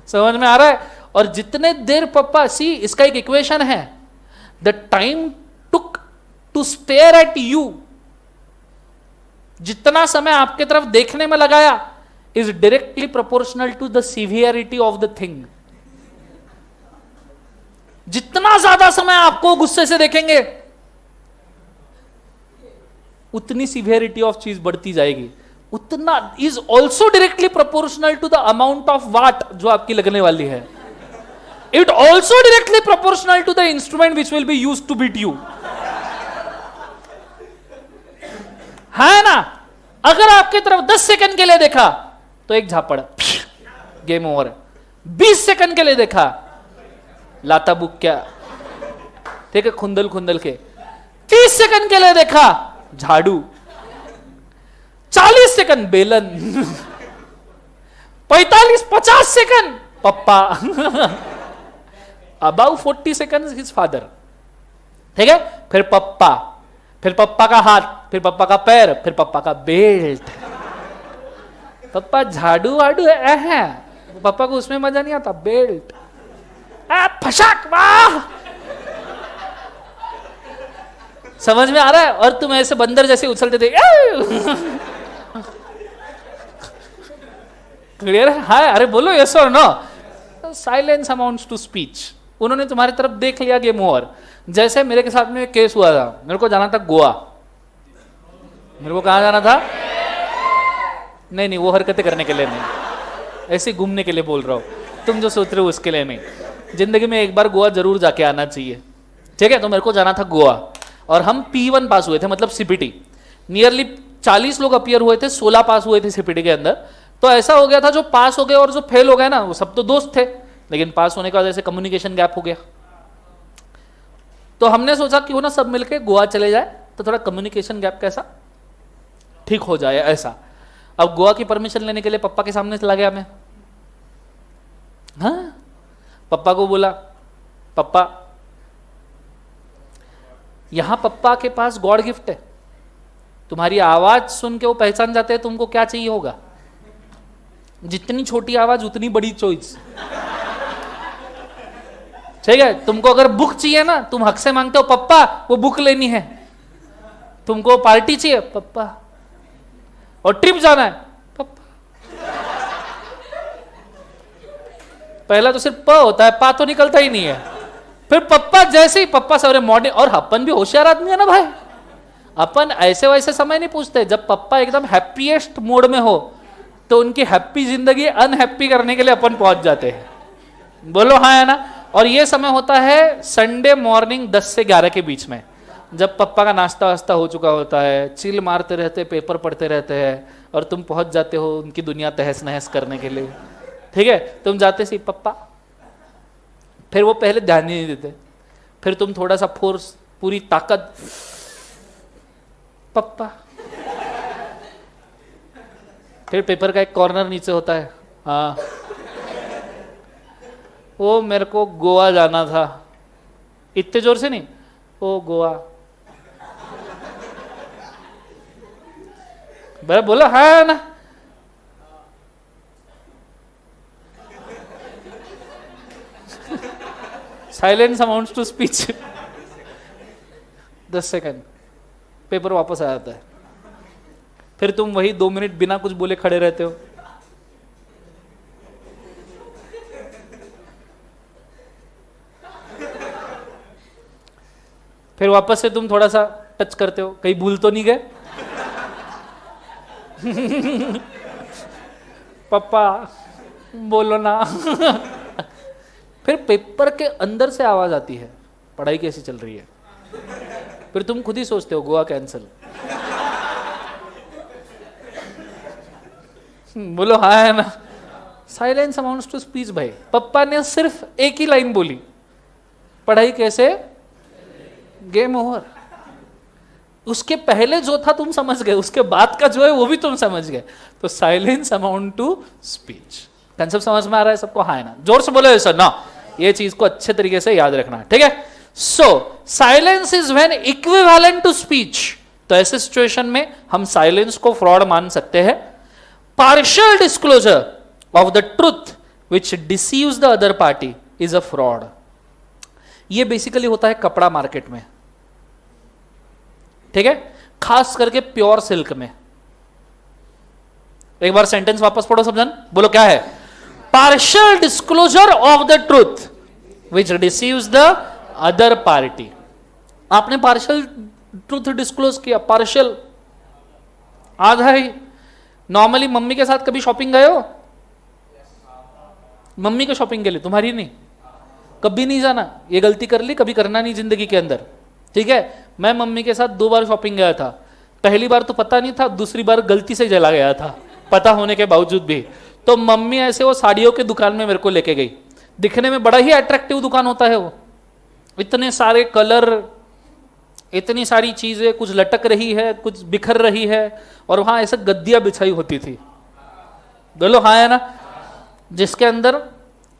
समझ में आ रहा है? और जितने देर पप्पा, सी इसका एक इक्वेशन है, the time took to stare at you, जितना समय आपके तरफ देखने में लगाया, is directly proportional to the severity of the thing. जितना ज्यादा समय आपको गुस्से से देखेंगे, उतनी सीवियरिटी ऑफ चीज बढ़ती जाएगी। उतना is also directly proportional to the amount of what जो आपकी लगने वाली है। It also directly proportional to the instrument which will be used to beat you. है ना? अगर आपकी तरफ 10 सेकंड के लिए देखा तो एक झापड़, गेम ओवर। 20 सेकंड के लिए देखा लाता बुक क्या, ठीक है, खुंदल खुंदल के। 30 सेकंड के लिए देखा, झाड़ू। 40 सेकंड बेलन। 45-50 सेकंड पप्पा। अबाउ 40 सेकंड हिज फादर, ठीक है। फिर पप्पा, फिर पप्पा का हाथ, फिर पप्पा का पैर, फिर पप्पा का बेल्ट। पप्पा झाड़ू वाड़ू है, पप्पा को उसमें मजा नहीं आता, बेल्ट फशाक, वाह। समझ में आ रहा है? और तुम ऐसे बंदर जैसे उछलते थे। क्लियर है? हाँ, अरे बोलो यस और no. Silence amounts to speech. उन्होंने तुम्हारी तरफ देख लिया, गेम ओवर। जैसे मेरे के साथ में एक केस हुआ था, मेरे को जाना था गोवा। मेरे को कहाँ जाना था? नहीं, वो हरकतें करने के लिए नहीं, ऐसे घूमने के लिए बोल रहा हूँ। तुम जो सोच रहे हो उसके लिए नहीं। जिंदगी में एक बार गोवा जरूर जाके आना चाहिए, ठीक है। तो मेरे को जाना था गोवा, और हम P1 पास हुए थे, मतलब CPT। नियरली 40 लोग अपियर हुए थे, 16 पास हुए थे CPT के अंदर। तो ऐसा हो गया था, जो पास हो गए और जो फेल हो गए ना, वो सब तो दोस्त थे, लेकिन पास होने का वजह से कम्युनिकेशन गैप हो गया। तो हमने सोचा क्यों ना सब मिलके गोवा चले जाए, तो थोड़ा कम्युनिकेशन गैप कैसा ठीक हो जाए, ऐसा। अब गोवा की परमिशन लेने के लिए पप्पा के सामने चला गया मैं। हाँ, पप्पा को बोला, पप्पा यहां पप्पा के पास गॉड गिफ्ट है, तुम्हारी आवाज सुन के वो पहचान जाते हैं तुमको क्या चाहिए होगा। जितनी छोटी आवाज उतनी बड़ी चॉइस, ठीक है। तुमको अगर बुक चाहिए ना, तुम हक से मांगते हो, पप्पा वो बुक लेनी है। तुमको पार्टी चाहिए, पप्पा। और ट्रिप जाना है, पप्पा। पहला तो सिर्फ प होता है, पा तो निकलता ही नहीं है। फिर पप्पा जैसे ही पप्पा सवेरे मॉर्निंग, और अपन भी होशियार आदमी है ना भाई, अपन ऐसे वैसे समय नहीं पूछते। जब पप्पा एकदम हैप्पीएस्ट मूड में हो, तो उनकी हैप्पी जिंदगी अनहैप्पी करने के लिए अपन पहुंच जाते हैं। बोलो हाँ है ना। और ये समय होता है संडे मॉर्निंग 10 से 11 के बीच में, जब पप्पा का नाश्ता वास्ता हो चुका होता है, चिल मारते रहते, पेपर पढ़ते रहते हैं, और तुम पहुंच जाते हो उनकी दुनिया तहस नहस करने के लिए, ठीक है। तुम जाते सी पप्पा, फिर वो पहले ध्यान ही नहीं देते, फिर तुम थोड़ा सा फोर्स, पूरी ताकत, पप्पा। फिर पेपर का एक कॉर्नर नीचे होता है, हाँ वो मेरे को गोवा जाना था। इतने जोर से नहीं, ओ गोवा। बोला हाँ ना। Silence amounts to speech. 10 second, paper वापस आ जाता है। फिर तुम वही 2 मिनट बिना कुछ बोले खड़े रहते हो। फिर वापस से तुम थोड़ा सा टच करते हो, कहीं भूल तो नहीं गए। पापा बोलो ना। फिर पेपर के अंदर से आवाज आती है, पढ़ाई कैसी चल रही है। फिर तुम खुद ही सोचते हो गोवा कैंसिल। बोलो हाँ है ना। साइलेंस अमाउंट्स टू स्पीच भाई। पप्पा ने सिर्फ एक ही लाइन बोली, पढ़ाई कैसे, गेम ओवर। उसके पहले जो था तुम समझ गए, उसके बाद का जो है वो भी तुम समझ गए। तो silence amount to speech. Concept समझ में आ रहा है सबको? हाँ है ना। जोर से बोलो सर ना, ये चीज को अच्छे तरीके से याद रखना, ठीक है। So silence is when equivalent to speech. तो ऐसे सिचुएशन में हम साइलेंस को फ्रॉड मान सकते हैं। Partial disclosure of the truth which deceives the other party is a fraud. ये बेसिकली होता है कपड़ा मार्केट में, ठीक है, खास करके प्योर सिल्क में। एक बार सेंटेंस वापस पढ़ो सब जन, बोलो क्या है। Partial disclosure of the truth which deceives the other party. आपने पार्शियल ट्रुथ डिस्क्लोज किया, पार्शियल आधा ही। नॉर्मली मम्मी के साथ कभी शॉपिंग गए हो? मम्मी के शॉपिंग के लिए, तुम्हारी नहीं। कभी नहीं जाना, ये गलती कर ली, कभी करना नहीं जिंदगी के अंदर, ठीक है। मैं मम्मी के साथ 2 बार शॉपिंग गया था। पहली बार तो पता नहीं था, दूसरी बार गलती से चला गया था, पता होने के बावजूद भी। तो मम्मी ऐसे वो साड़ियों के दुकान में मेरे को लेके गई। दिखने में बड़ा ही अट्रैक्टिव दुकान होता है वो, इतने सारे कलर, इतनी सारी चीजें, कुछ लटक रही है, कुछ बिखर रही है, और वहां ऐसे गद्दियां बिछाई होती थी। बोलो हाँ है ना, जिसके अंदर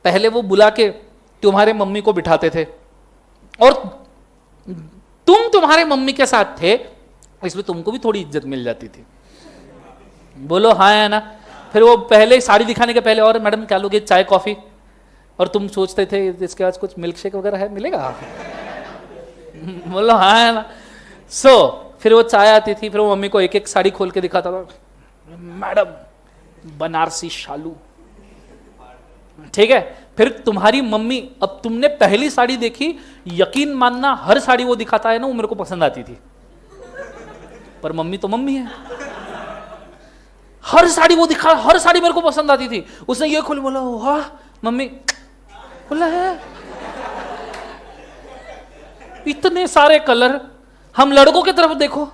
पहले वो बुला के तुम्हारे मम्मी को बिठाते थे और तुम तुम्हारे मम्मी के साथ थे, इसमें तुमको भी थोड़ी इज्जत मिल जाती थी। बोलो हाँ है ना। फिर वो पहले साड़ी दिखाने के पहले, और मैडम क्या लोगे, चाय कॉफी, और तुम सोचते थे इसके बाद कुछ मिल्क शेक वगैरह है मिलेगा। बोलो हाँ है ना। फिर वो चाय आती थी, फिर वो मम्मी को एक एक साड़ी खोल के दिखाता था, मैडम बनारसी शालू, ठीक है। फिर तुम्हारी मम्मी, अब तुमने पहली साड़ी देखी, यकीन मानना हर साड़ी वो दिखाता है ना, वो मेरे को पसंद आती थी, पर मम्मी तो मम्मी है, हर साड़ी वो दिखा, हर साड़ी मेरे को पसंद आती थी। उसने ये खोली, बोला वाह मम्मी, बोला है इतने सारे कलर। हम लड़कों की तरफ देखो,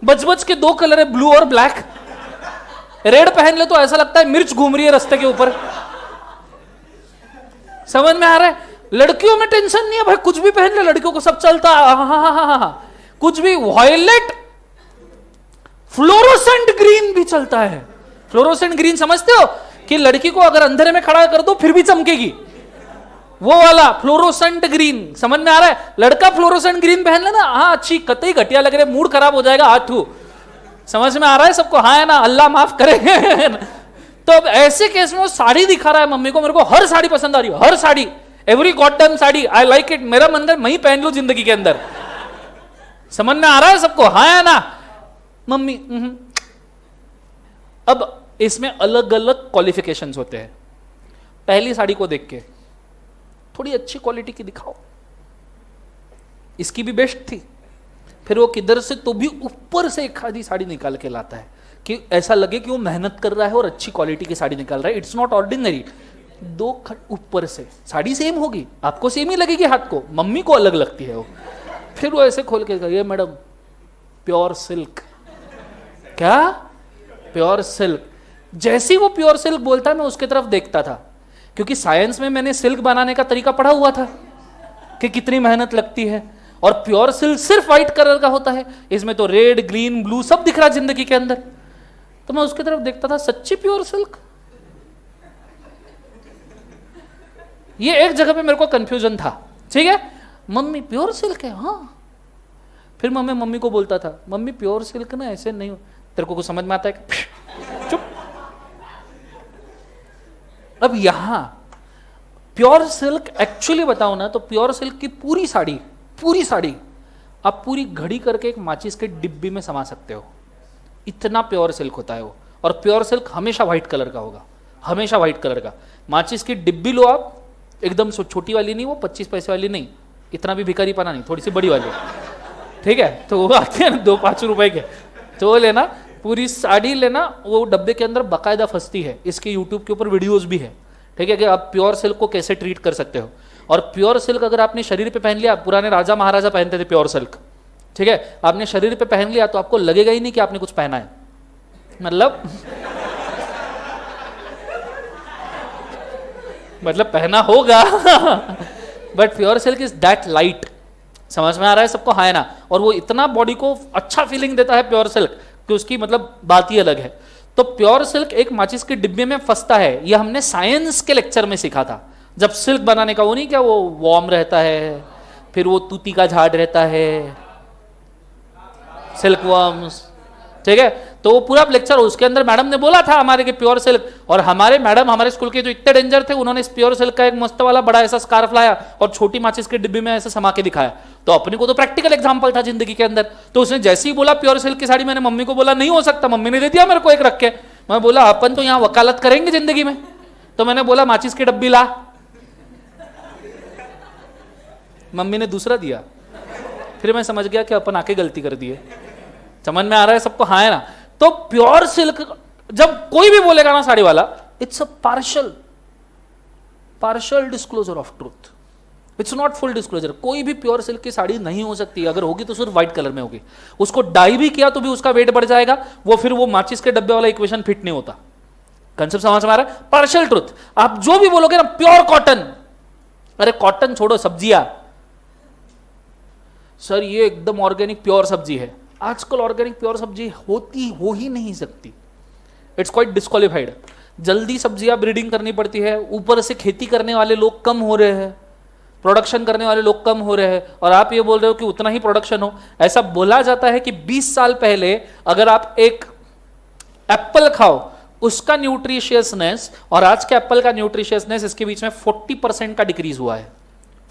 बच बच के दो कलर है, ब्लू और ब्लैक। रेड पहन ले तो ऐसा लगता है मिर्च घूम रही है रास्ते के ऊपर। समझ में आ रहा है? लड़कियों में टेंशन नहीं है भाई, कुछ भी पहन ले, लड़कियों को सब चलता है। हाँ, कुछ भी, वॉयलेट, फ्लोरोसेंट ग्रीन भी चलता है। फ्लोरोसेंट ग्रीन समझते हो कि लड़की को अगर अंधेरे में खड़ा कर दो फिर भी चमकेगी, वो वाला फ्लोरोसेंट ग्रीन। समझ में आ रहा है? लड़का फ्लोरोसेंट ग्रीन पहन लेना, हाँ अच्छी, कतई घटिया लग रहे, मूड खराब हो जाएगा, हाथू। समझ में आ रहा है सबको? हाँ है ना, अल्लाह माफ करे। तो अब ऐसे केस में वो साड़ी दिखा रहा है मम्मी को, मेरे को हर साड़ी पसंद आ रही है, हर sari, every goddamn sari, I like it. मेरा मन है मैं ही पहन लूं जिंदगी के अंदर। समझ में आ रहा है सबको? हाँ है ना मम्मी। अब इसमें अलग अलग क्वालिफिकेशंस होते हैं। पहली साड़ी को देख के थोड़ी अच्छी क्वालिटी की दिखाओ, इसकी भी बेस्ट थी, फिर वो किधर से तो भी ऊपर से एक आधी साड़ी निकाल के लाता है कि ऐसा लगे कि वो मेहनत कर रहा है और अच्छी क्वालिटी की साड़ी निकाल रहा है। It's not ordinary. दो खट ऊपर से, साड़ी सेम होगी, आपको सेम ही लगेगी हाथ को, मम्मी को अलग लगती है वो। फिर वो ऐसे खोल के, ये मैडम प्योर सिल्क। क्या? Pure silk. जैसे ही वो प्योर सिल्क बोलता मैं उसके तरफ देखता था, क्योंकि साइंस में मैंने सिल्क बनाने का तरीका पढ़ा हुआ था कि कितनी मेहनत लगती है, और प्योर सिल्क सिर्फ व्हाइट कलर का होता है, इसमें तो रेड, ग्रीन, ब्लू सब दिख रहा जिंदगी के अंदर। तो मैं उसके तरफ देखता था, सच्ची प्योर सिल्क। ये एक जगह पे मेरे को कंफ्यूजन था, ठीक है। मम्मी प्योर सिल्क है, हाँ। फिर मैं मम्मी को बोलता था, मम्मी प्योर सिल्क ना ऐसे नहीं, तेरे को कुछ समझ में आता है? चुप। अब यहां प्योर सिल्क एक्चुअली बताओ ना, तो प्योर सिल्क की पूरी साड़ी आप पूरी घड़ी करके एक माचिस के डिब्बी में समा सकते हो, इतना प्योर सिल्क होता है वो। और प्योर सिल्क हमेशा व्हाइट कलर का होगा, हमेशा व्हाइट कलर का। माचिस की डिब्बी लो आप, एकदम छोटी वाली नहीं, वो 25 पैसे वाली नहीं, इतना भी भिखारी पना नहीं, थोड़ी सी बड़ी वाली, ठीक है। तो वो आती है ना 2-5 रुपए के, तो वो लेना, पूरी साड़ी लेना, वो डब्बे के अंदर बाकायदा फंसती है, इसके यूट्यूब के ऊपर वीडियोस भी है, ठीक है, कि आप प्योर सिल्क को कैसे ट्रीट कर सकते हो। और प्योर सिल्क अगर आपने शरीर पे पहन लिया, पुराने राजा महाराजा पहनते थे प्योर सिल्क, ठीक है, आपने शरीर पे पहन लिया तो आपको लगेगा ही नहीं कि आपने कुछ पहना है, मतलब पहना होगा but pure silk is that light. समझ में आ रहा है सबको? हाँ है ना। और वो इतना बॉडी को अच्छा फीलिंग देता है प्योर सिल्क कि उसकी मतलब बात ही अलग है। तो प्योर सिल्क एक माचिस के डिब्बे में फंसता है, ये हमने साइंस के लेक्चर में सीखा था, जब सिल्क बनाने का वो नहीं क्या, वो वार्म रहता है, फिर वो तूती का झाड़ रहता है, सिल्क वर्म्स, ठीक है। तो वो पूरा लेक्चर, उसके अंदर मैडम ने बोला था हमारे के प्योर सिल्क, और हमारे मैडम हमारे स्कूल के जो इतने डेंजर थे, उन्होंने इस प्योर सिल्क का एक मस्त वाला बड़ा ऐसा स्कार्फ लाया और छोटी माचिस के डिब्बे में ऐसे समा के दिखाया। तो अपने को तो प्रैक्टिकल एग्जांपल था जिंदगी के अंदर। तो उसने जैसे ही बोला प्योर सिल्क की साड़ी, मैंने मम्मी को बोला नहीं हो सकता, मम्मी ने दे दिया मेरे को एक रख के। मैं बोला अपन तो यहाँ वकालत करेंगे जिंदगी में, तो मैंने बोला माचिस की डब्बी ला, मम्मी ने दूसरा दिया। फिर मैं समझ गया कि अपन आके गलती कर दी है। समझ में आ रहा है सबको? हाँ है ना। तो प्योर सिल्क जब कोई भी बोलेगा ना साड़ी वाला, it's a partial disclosure of truth, it's not full disclosure. कोई भी प्योर सिल्क की साड़ी नहीं हो सकती, अगर होगी तो सिर्फ व्हाइट कलर में होगी। उसको डाई भी किया तो भी उसका वेट बढ़ जाएगा, वो फिर वो माचिस के डब्बे वाला इक्वेशन फिट नहीं होता। कंसेप्ट समझ में आ रहा है? पार्शियल ट्रूथ, आप जो भी बोलोगे ना प्योर कॉटन, अरे कॉटन छोड़ो, सब्जियां, सर ये एकदम ऑर्गेनिक प्योर सब्जी है, आजकल ऑर्गेनिक प्योर सब्जी हो ही नहीं सकती, इट्स क्वाइट डिस्क्वालिफाइड। जल्दी सब्जियां ब्रीडिंग करनी पड़ती है, ऊपर से खेती करने वाले लोग कम हो रहे हैं, प्रोडक्शन करने वाले लोग कम हो रहे हैं, और आप ये बोल रहे हो कि उतना ही प्रोडक्शन हो। ऐसा बोला जाता है कि 20 साल पहले अगर आप एक एप्पल खाओ, उसका न्यूट्रिशियसनेस और आज के एप्पल का न्यूट्रिशियसनेस, इसके बीच में 40% का डिक्रीज हुआ है।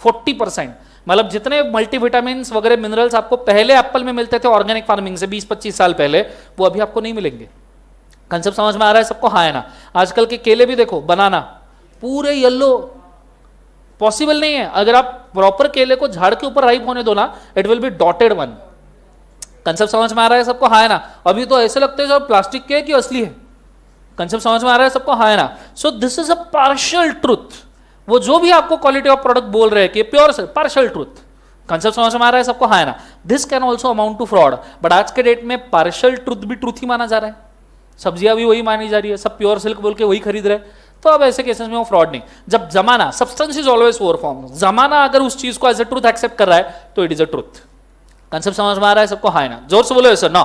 40%, मतलब जितने मल्टीविटामिन वगैरह मिनरल्स आपको पहले एप्पल में मिलते थे ऑर्गेनिक फार्मिंग से 20-25 साल पहले, वो अभी आपको नहीं मिलेंगे। कंसेप्ट समझ में आ रहा है सबको? हाँ है ना? आजकल के केले भी देखो, बनाना पूरे येलो, पॉसिबल नहीं है। अगर आप प्रॉपर केले को झाड़ के ऊपर राइप होने दो ना, it will be dotted one. Concept समझ में आ रहा है सबको? हाँ है ना? अभी तो ऐसे लगते हैं जब प्लास्टिक के कि असली है। कंसेप्ट समझ में आ रहा है सबको? हाँ है ना? So this is a partial truth. वो जो भी आपको क्वालिटी ऑफ प्रोडक्ट बोल रहे हैं कि प्योर से, पार्शियल ट्रूथ। कंसेप्ट समझ में आ रहा है सबको? हाँ है ना? This can also amount to fraud, but आज के डेट में पार्शियल ट्रूथ भी ट्रूथ ही माना जा रहा है। सब्जियां भी वही मानी जा रही है, सब प्योर सिल्क बोल के वही खरीद रहे हैं, तो अब ऐसे केसेस में वो फ्रॉड नहीं। जब जमाना, substance is always over form, जमाना अगर उस चीज को एज ए ट्रूथ एक्सेप्ट कर रहा है तो it is a truth. Concept समझ में आ रहा है सबको? हाँ है ना? जोर से बोलो सर। नो,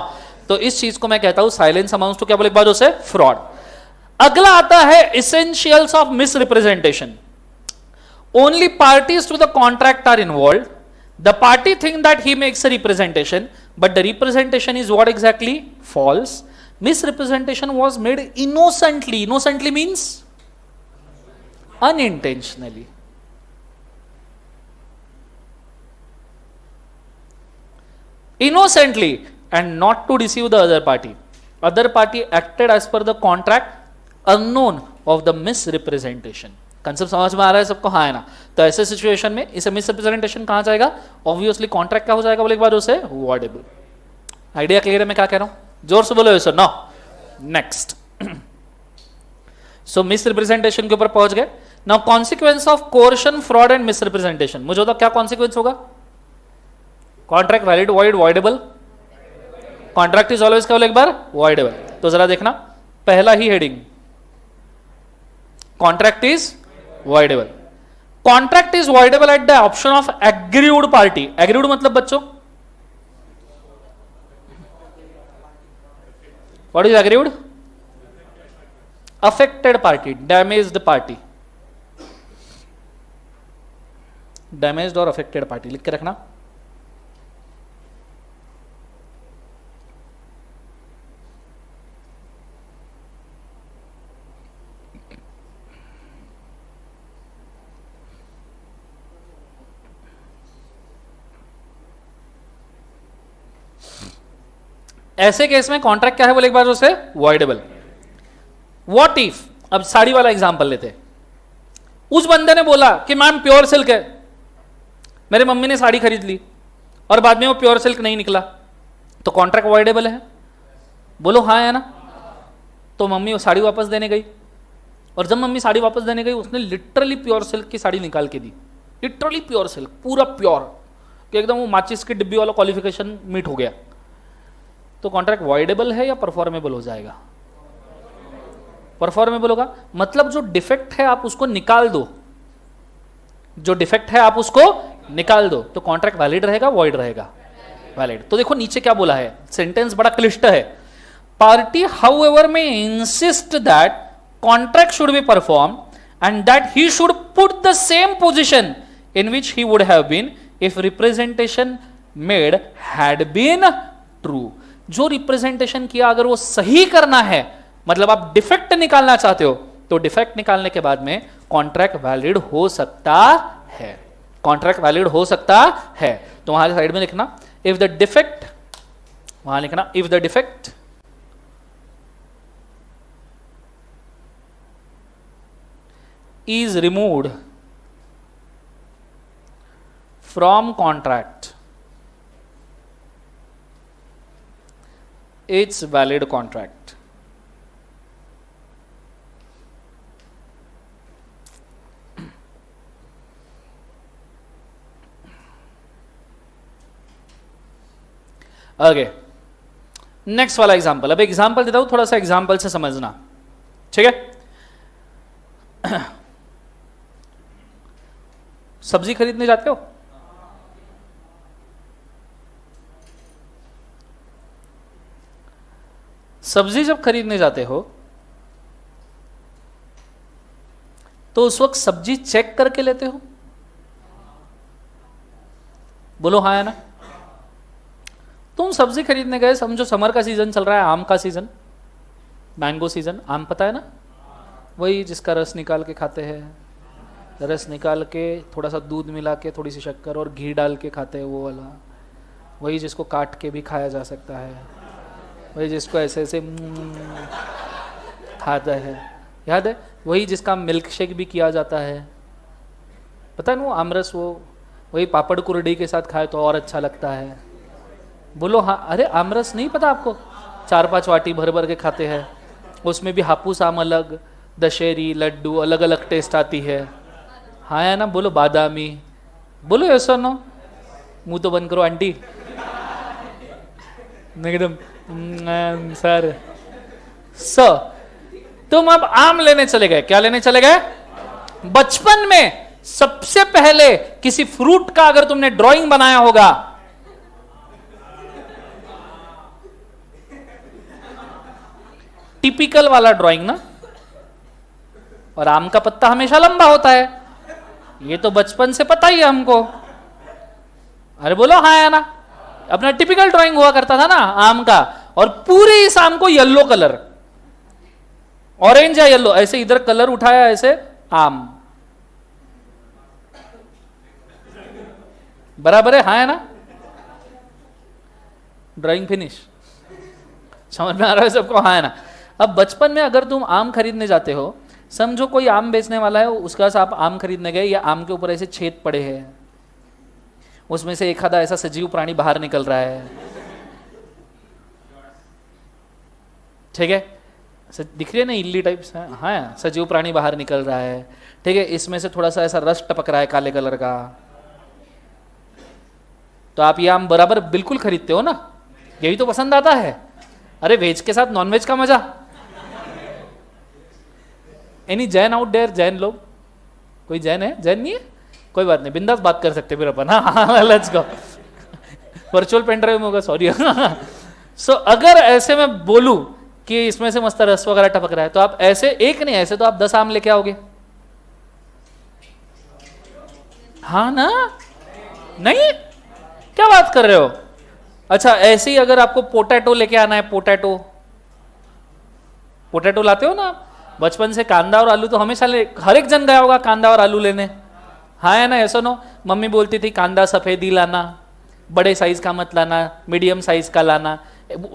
तो इस चीज को मैं कहता हूं साइलेंस अमाउंट्स टू क्या बोले एक बार उसे? फ्रॉड। अगला आता है essentials of misrepresentation. Only parties to the contract are involve, the party think that he makes a representation, but the representation is what exactly? False. Misrepresentation was made innocently. Innocently means unintentionally. Innocently, and not to deceive the other party. Other party acted as per the contract, unknown of the misrepresentation. Concept समझ में आ रहा है सबको? हाँ है ना? तो ऐसे सिचुएशन में इसे मिसरिप्रेजेंटेशन कहां जाएगा? ऑब्वियसली कॉन्ट्रैक्ट क्या हो जाएगा बोले एक बार उसे? वॉइडेबल। आइडिया क्लियर है मैं क्या कह रहा हूं? जोर से बोलो sir. No, next. So misrepresentation के ऊपर पहुंच गए। Now consequence of coercion, fraud and misrepresentation. मुझे बताओ क्या कॉन्सिक्वेंस होगा? Contract valid, void, voidable. Contract is always क्या बोले एक बार? वॉइडेबल। तो जरा देखना, पहला ही heading, contract is voidable. Contract is voidable at the option of aggrieved party. Aggrieved मतलब बच्चों, what is aggrieved? Affected party, damaged party, damaged और affected party लिख के रखना। ऐसे केस में कॉन्ट्रैक्ट क्या है बोले एक बार उसे? वॉइडेबल। व्हाट इफ, अब साड़ी वाला एग्जांपल लेते हैं। उस बंदे ने बोला कि मैम प्योर सिल्क है, मेरे मम्मी ने साड़ी खरीद ली और बाद में वो प्योर सिल्क नहीं निकला, तो कॉन्ट्रैक्ट वॉइडेबल है? बोलो हाँ है ना? तो मम्मी वो साड़ी वापस देने गई, और जब मम्मी साड़ी वापस देने गई उसने लिटरली प्योर सिल्क की साड़ी निकाल के दी। लिटरली प्योर सिल्क, पूरा प्योर, कि एकदम वो माचिस की डिब्बी वाला क्वालिफिकेशन मीट हो गया। तो कॉन्ट्रैक्ट वॉइडेबल है या परफॉर्मेबल हो जाएगा? परफॉर्मेबल होगा। मतलब जो डिफेक्ट है आप उसको निकाल दो, जो डिफेक्ट है आप उसको निकाल दो, तो कॉन्ट्रैक्ट वैलिड रहेगा, वॉइड रहेगा? वैलिड। तो देखो नीचे क्या बोला है, सेंटेंस बड़ा क्लिष्ट है। Party however may insist that contract should be perform and that he should put the same position in which he would have been if representation made had been true. जो रिप्रेजेंटेशन किया अगर वो सही करना है, मतलब आप डिफेक्ट निकालना चाहते हो, तो डिफेक्ट निकालने के बाद में कॉन्ट्रैक्ट वैलिड हो सकता है। कॉन्ट्रैक्ट वैलिड हो सकता है। तो वहां साइड में लिखना इफ द डिफेक्ट, वहां लिखना if the defect is removed from contract, it's valid contract. Okay, next वाला एग्जांपल। अब एग्जांपल देता हूं, थोड़ा सा एग्जांपल से समझना, ठीक है। सब्जी खरीदने जाते हो? सब्जी जब खरीदने जाते हो तो उस वक्त सब्जी चेक करके लेते हो? बोलो हाँ है ना? तुम सब्जी खरीदने गए, समझो समर का सीजन चल रहा है, आम का सीजन, मैंगो सीजन, आम पता है ना, वही जिसका रस निकाल के खाते हैं, रस निकाल के थोड़ा सा दूध मिला के थोड़ी सी शक्कर और घी डाल के खाते हैं, वो वाला, वही जिसको काट के भी खाया जा सकता है, वही जिसको ऐसे ऐसे खाता है, याद है, वही जिसका मिल्क शेक भी किया जाता है, पता है ना, वो आमरस, वो वही पापड़ कुरडी के साथ खाए तो और अच्छा लगता है। बोलो हाँ। अरे आमरस नहीं पता आपको? 4-5 वाटी भर भर के खाते हैं, उसमें भी हापूस आम अलग, दशहरी, लड्डू, अलग अलग टेस्ट आती है, हाँ है ना? बोलो बादामी, बोलो ऐसा नो, मुंह तो बंद करो आंटी, एकदम सर। तुम अब आम लेने चले गए, क्या लेने चले गए? बचपन में सबसे पहले किसी फ्रूट का अगर तुमने ड्राइंग बनाया होगा, टिपिकल वाला ड्राइंग ना, और आम का पत्ता हमेशा लंबा होता है, ये तो बचपन से पता ही है हमको। अरे बोलो हाँ है ना? अपना टिपिकल ड्राइंग हुआ करता था ना आम का, और पूरे इस आम को येलो कलर, ऑरेंज या येलो, ऐसे इधर कलर उठाया, ऐसे आम, बराबर है, हाँ है ना? ड्राइंग फिनिश, समझ में आ रहा है सबको? हाँ है ना? अब बचपन में अगर तुम आम खरीदने जाते हो, समझो कोई आम बेचने वाला है, उसके पास आप आम खरीदने गए, या आम के ऊपर ऐसे छेद पड़े हैं, उसमें से एक आधा ऐसा सजीव प्राणी बाहर निकल रहा है, ठीक है, दिख रही है ना इल्ली टाइप, हाँ सजीव प्राणी बाहर निकल रहा है, ठीक है, इसमें से थोड़ा सा ऐसा रस टपक रहा है काले कलर का, तो आप ये आम बराबर बिल्कुल खरीदते हो ना? यही तो पसंद आता है। अरे वेज के साथ नॉनवेज का मजा। Any Jain out there? Jain लोग, कोई जैन है? जैन नहीं है? कोई बात नहीं, बिंदास बात कर सकते फिर अपन, हाँ let's go, virtual pen drive में होगा, सॉरी। सो अगर ऐसे मैं बोलूं कि इसमें से मस्त रस वगैरह टपक रहा है, तो आप ऐसे एक नहीं, ऐसे तो आप 10 आम लेके आओगे, हाँ ना? नहीं, क्या बात कर रहे हो? अच्छा ऐसे ही अगर आपको पोटैटो लेके आना है, पोटैटो, पोटैटो लाते हो ना बचपन से, कांदा और आलू तो हमेशा हर एक जन गया होगा कांदा और आलू लेने, हाँ है ना? ऐसा नो, मम्मी बोलती थी कांदा सफेदी लाना, बड़े साइज का मत लाना, मीडियम साइज का लाना,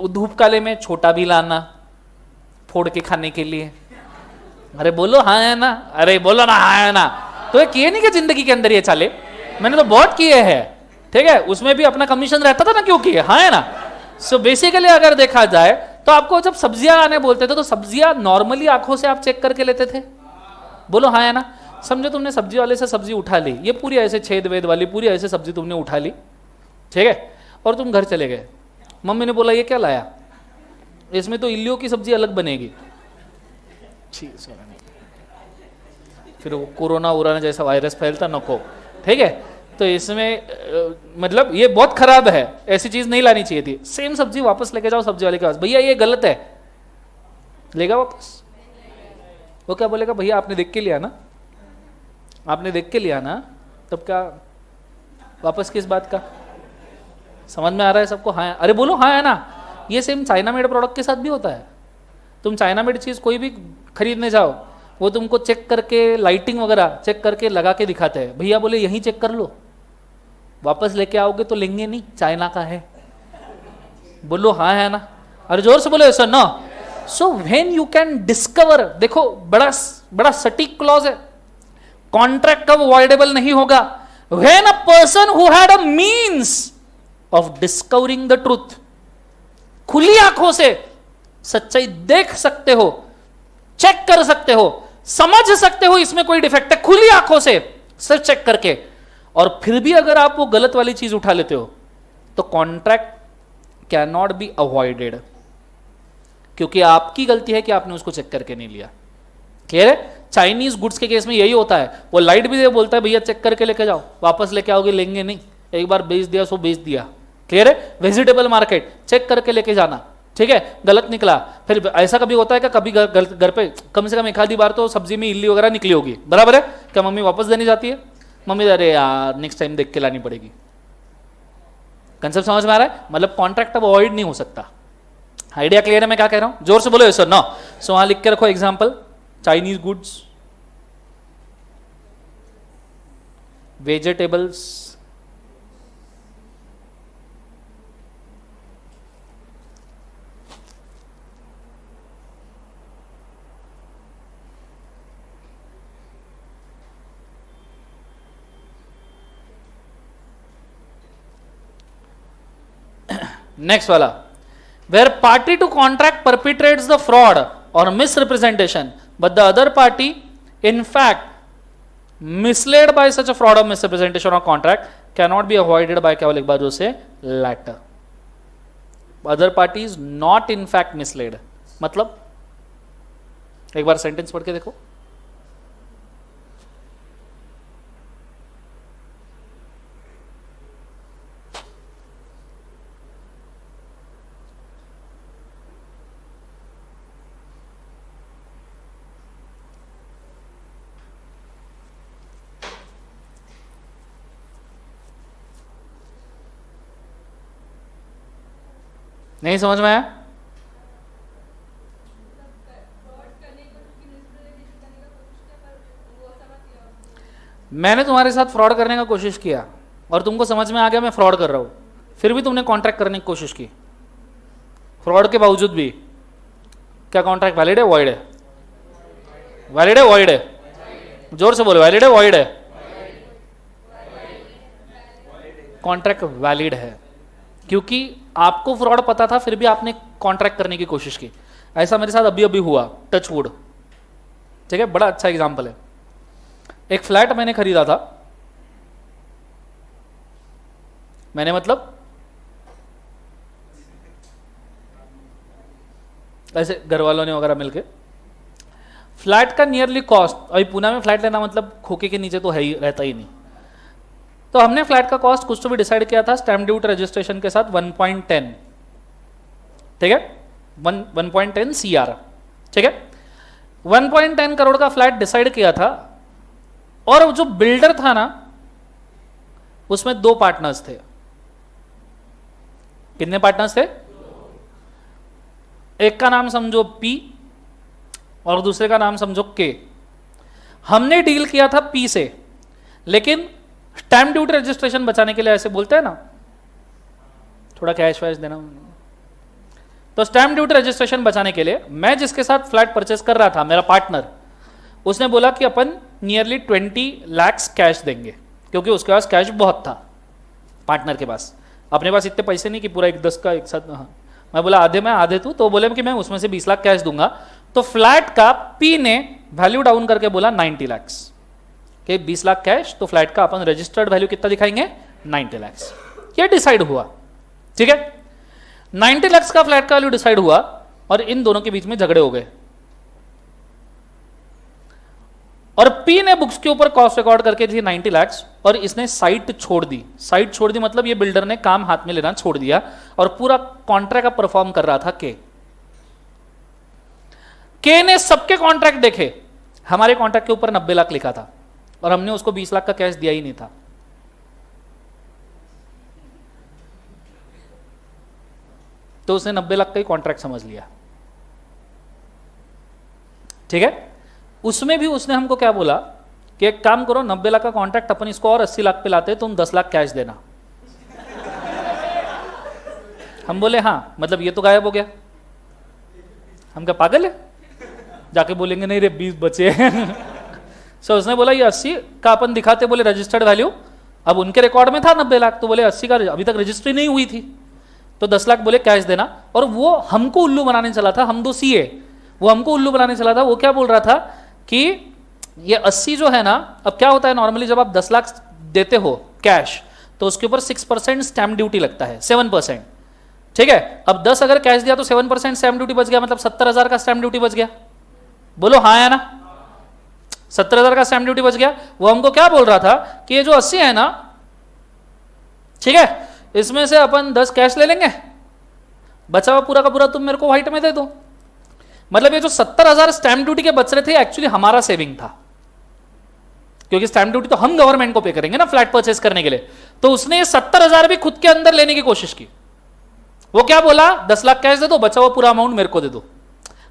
धूप काले में छोटा भी लाना फोड़ के खाने के लिए। अरे बोलो हाँ है ना? अरे बोलो ना हाँ है ना? तो ये किए नहीं कि जिंदगी के अंदर ये चाले, मैंने तो बहुत किए हैं, ठीक है, उसमें भी अपना कमीशन रहता था ना, क्यों किए, हाँ है ना? सो बेसिकली अगर देखा जाए तो आपको जब सब्जियां आने बोलते थे तो सब्जियां नॉर्मली आंखों से आप चेक करके लेते थे, बोलो हाँ है ना? समझो तुमने सब्जी वाले से सब्जी उठा ली, ये पूरी ऐसे छेद वेद वाली पूरी ऐसे सब्जी तुमने उठा ली, ठीक है, और तुम घर चले गए, मम्मी ने बोला ये क्या लाया, इसमें तो इल्लियों की सब्जी अलग बनेगी, फिर वो कोरोना वोरोना जैसा वायरस फैलता नको, ठीक है, तो इसमें मतलब ये बहुत खराब है, ऐसी चीज नहीं लानी चाहिए थी। सेम सब्जी वापस लेके जाओ सब्जी वाले के पास, भैया ये गलत है, लेगा वापस? वो क्या बोलेगा, भैया आपने देख के लिया ना, आपने देख के लिया ना, तब क्या वापस किस बात का? समझ में आ रहा है सबको? हाँ, अरे बोलो हाँ है ना? ये सेम चाइना मेड प्रोडक्ट के साथ भी होता है। तुम चाइना मेड चीज कोई भी खरीदने जाओ, वो तुमको चेक करके लाइटिंग वगैरह चेक करके लगा के दिखाते हैं, भैया बोले यहीं चेक कर लो, वापस लेके आओगे तो लेंगे नहीं, चाइना का है। बोलो हाँ है ना? अरे जोर से बोलो ऐसा ना। So when you can discover, देखो बड़ा बड़ा सटीक क्लॉज है, कॉन्ट्रैक्ट कब अवॉइडेबल नहीं होगा, when a person who had a means of discovering the truth, खुली आंखों से सच्चाई देख सकते हो, चेक कर सकते हो, समझ सकते हो इसमें कोई डिफेक्ट है, खुली आंखों से सिर्फ चेक करके, और फिर भी अगर आप वो गलत वाली चीज उठा लेते हो तो contract can not be avoided, क्योंकि आपकी गलती है कि आपने उसको चेक करके नहीं लिया। क्लियर है? चाइनीज गुड्स के केस में यही होता है, वो लाइट भी दे बोलता है भैया चेक करके लेके जाओ, वापस लेके आओगे लेंगे नहीं, एक बार बेच दिया सो बेच दिया। क्लियर है? वेजिटेबल मार्केट चेक करके लेके जाना, ठीक है, गलत निकला फिर ऐसा कभी होता है कि कभी घर पे कम से कम एक आधी बार तो सब्जी में इल्ली वगैरह निकली होगी, बराबर है, क्या मम्मी वापस देने जाती है? मम्मी अरे यार नेक्स्ट टाइम देख के लानी पड़ेगी। कंसेप्ट समझ में आ रहा है? मतलब कॉन्ट्रैक्ट अब अवॉइड नहीं हो सकता। आइडिया क्लियर है मैं क्या कह रहा हूं? जोर से बोलो सर। नो, सो वहां लिख के रखो example, Chinese goods, vegetables, next वाला, where party to contract perpetrates the fraud or misrepresentation but the other party in fact misled by such a fraud or misrepresentation or contract cannot be avoided by क्या लिख बाजू से latter, other party is not in fact misled, मतलब एक बार sentence पढ़ के देखो। नहीं समझ में आया? मैंने तुम्हारे साथ फ्रॉड करने का कोशिश किया और तुमको समझ में आ गया मैं फ्रॉड कर रहा हूं, फिर भी तुमने कॉन्ट्रैक्ट करने की कोशिश की, फ्रॉड के बावजूद भी, क्या कॉन्ट्रैक्ट वैलिड है वॉइड है? वैलिड है वॉइड है? जोर से बोलो, वैलिड है वॉइड है? कॉन्ट्रैक्ट वैलिड है, क्योंकि आपको फ्रॉड पता था फिर भी आपने कॉन्ट्रैक्ट करने की कोशिश की। ऐसा मेरे साथ अभी अभी हुआ, टच वुड, ठीक है, बड़ा अच्छा एग्जांपल है। एक फ्लैट मैंने खरीदा था, मैंने मतलब ऐसे घर वालों ने वगैरह मिलके, फ्लैट का नियरली कॉस्ट, अभी पुणे में फ्लैट लेना मतलब खोखे के नीचे तो है ही, रहता ही नहीं, तो हमने फ्लैट का कॉस्ट कुछ तो भी डिसाइड किया था स्टैम्प ड्यूटी रजिस्ट्रेशन के साथ 1.10, ठीक है, 1.10 CR, ठीक है, 1.10 करोड़ का फ्लैट डिसाइड किया था। और जो बिल्डर था ना उसमें 2 पार्टनर्स थे। कितने पार्टनर्स थे? एक का नाम समझो P और दूसरे का नाम समझो K। हमने डील किया था P से, लेकिन स्टैम्प ड्यूटी रजिस्ट्रेशन बचाने के लिए, ऐसे बोलते हैं ना थोड़ा कैश वैश देना, तो स्टैम्प ड्यूटी रजिस्ट्रेशन बचाने के लिए मैं जिसके साथ फ्लैट परचेस कर रहा था, मेरा पार्टनर, उसने बोला कि अपन नियरली 20 लाख कैश देंगे, क्योंकि उसके पास कैश बहुत था पार्टनर के पास, अपने पास इतने पैसे नहीं कि पूरा 1/10 का एक साथ। हाँ, मैं बोला आधे मैं आधे तू, तो बोले कि मैं उसमें से 20 लाख कैश दूंगा। तो फ्लैट का P ने वैल्यू डाउन करके बोला 90 लाख कि 20 लाख कैश, तो फ्लैट का अपन रजिस्टर्ड वैल्यू कितना दिखाएंगे? 90 लाख। ये डिसाइड हुआ, ठीक है, 90 लाख का फ्लैट का वैल्यू डिसाइड हुआ और इन दोनों के बीच में झगड़े हो गए और P ने बुक्स के ऊपर कॉस्ट रिकॉर्ड करके थी 90 लाख और इसने साइट छोड़ दी। साइट छोड़ दी मतलब ये बिल्डर ने काम हाथ में लेना छोड़ दिया और पूरा कॉन्ट्रैक्ट का परफॉर्म कर रहा था के ने सबके कॉन्ट्रैक्ट देखे, हमारे कॉन्ट्रैक्ट के ऊपर 90 लाख लिखा था और हमने उसको 20 लाख का कैश दिया ही नहीं था। तो उसने 90 लाख का ही कॉन्ट्रैक्ट समझ लिया, ठीक है। उसमें भी उसने हमको क्या बोला कि एक काम करो, 90 लाख का कॉन्ट्रैक्ट अपन इसको और 80 लाख पे लाते, तुम 10 लाख कैश देना। हम बोले हाँ, मतलब ये तो गायब हो गया। हम क्या पागल है, जाके बोलेंगे नहीं रे 20 बचे। सो उसने बोला ये 80 का अपन दिखाते, बोले रजिस्टर्ड वैल्यू, अब उनके रिकॉर्ड में था 90 लाख, तो बोले 80 का अभी तक रजिस्ट्री नहीं हुई थी, तो 10 लाख बोले कैश देना। और वो हमको उल्लू बनाने चला था, हम दो CA, वो हमको उल्लू बनाने चला था। वो क्या बोल रहा था कि ये 80 जो है ना, अब क्या होता है नॉर्मली जब आप 10 लाख देते हो कैश तो उसके ऊपर 6% स्टैम्प ड्यूटी लगता है, 7%, ठीक है। अब 10 अगर कैश दिया तो 7% स्टैम्प ड्यूटी बच गया, मतलब 70,000 का स्टैम्प ड्यूटी बच गया। बोलो हाँ या ना। 70,000 का स्टैंप ड्यूटी बच गया। वो हमको क्या बोल रहा था कि ये जो 80 है ना, ठीक है, इसमें से अपन 10 कैश ले लेंगे, बचा हुआ पूरा का पूरा तुम मेरे को व्हाइट में दे दो। मतलब ये जो 70,000 स्टैंप ड्यूटी के बच रहे थे एक्चुअली हमारा सेविंग था, क्योंकि स्टैंप ड्यूटी तो हम गवर्नमेंट को पे करेंगे ना फ्लैट परचेस करने के लिए। तो उसने ये 70,000 भी खुद के अंदर लेने की कोशिश की। वो क्या बोला, 10 लाख कैश दे दो, बचा हुआ पूरा अमाउंट मेरे को दे दो।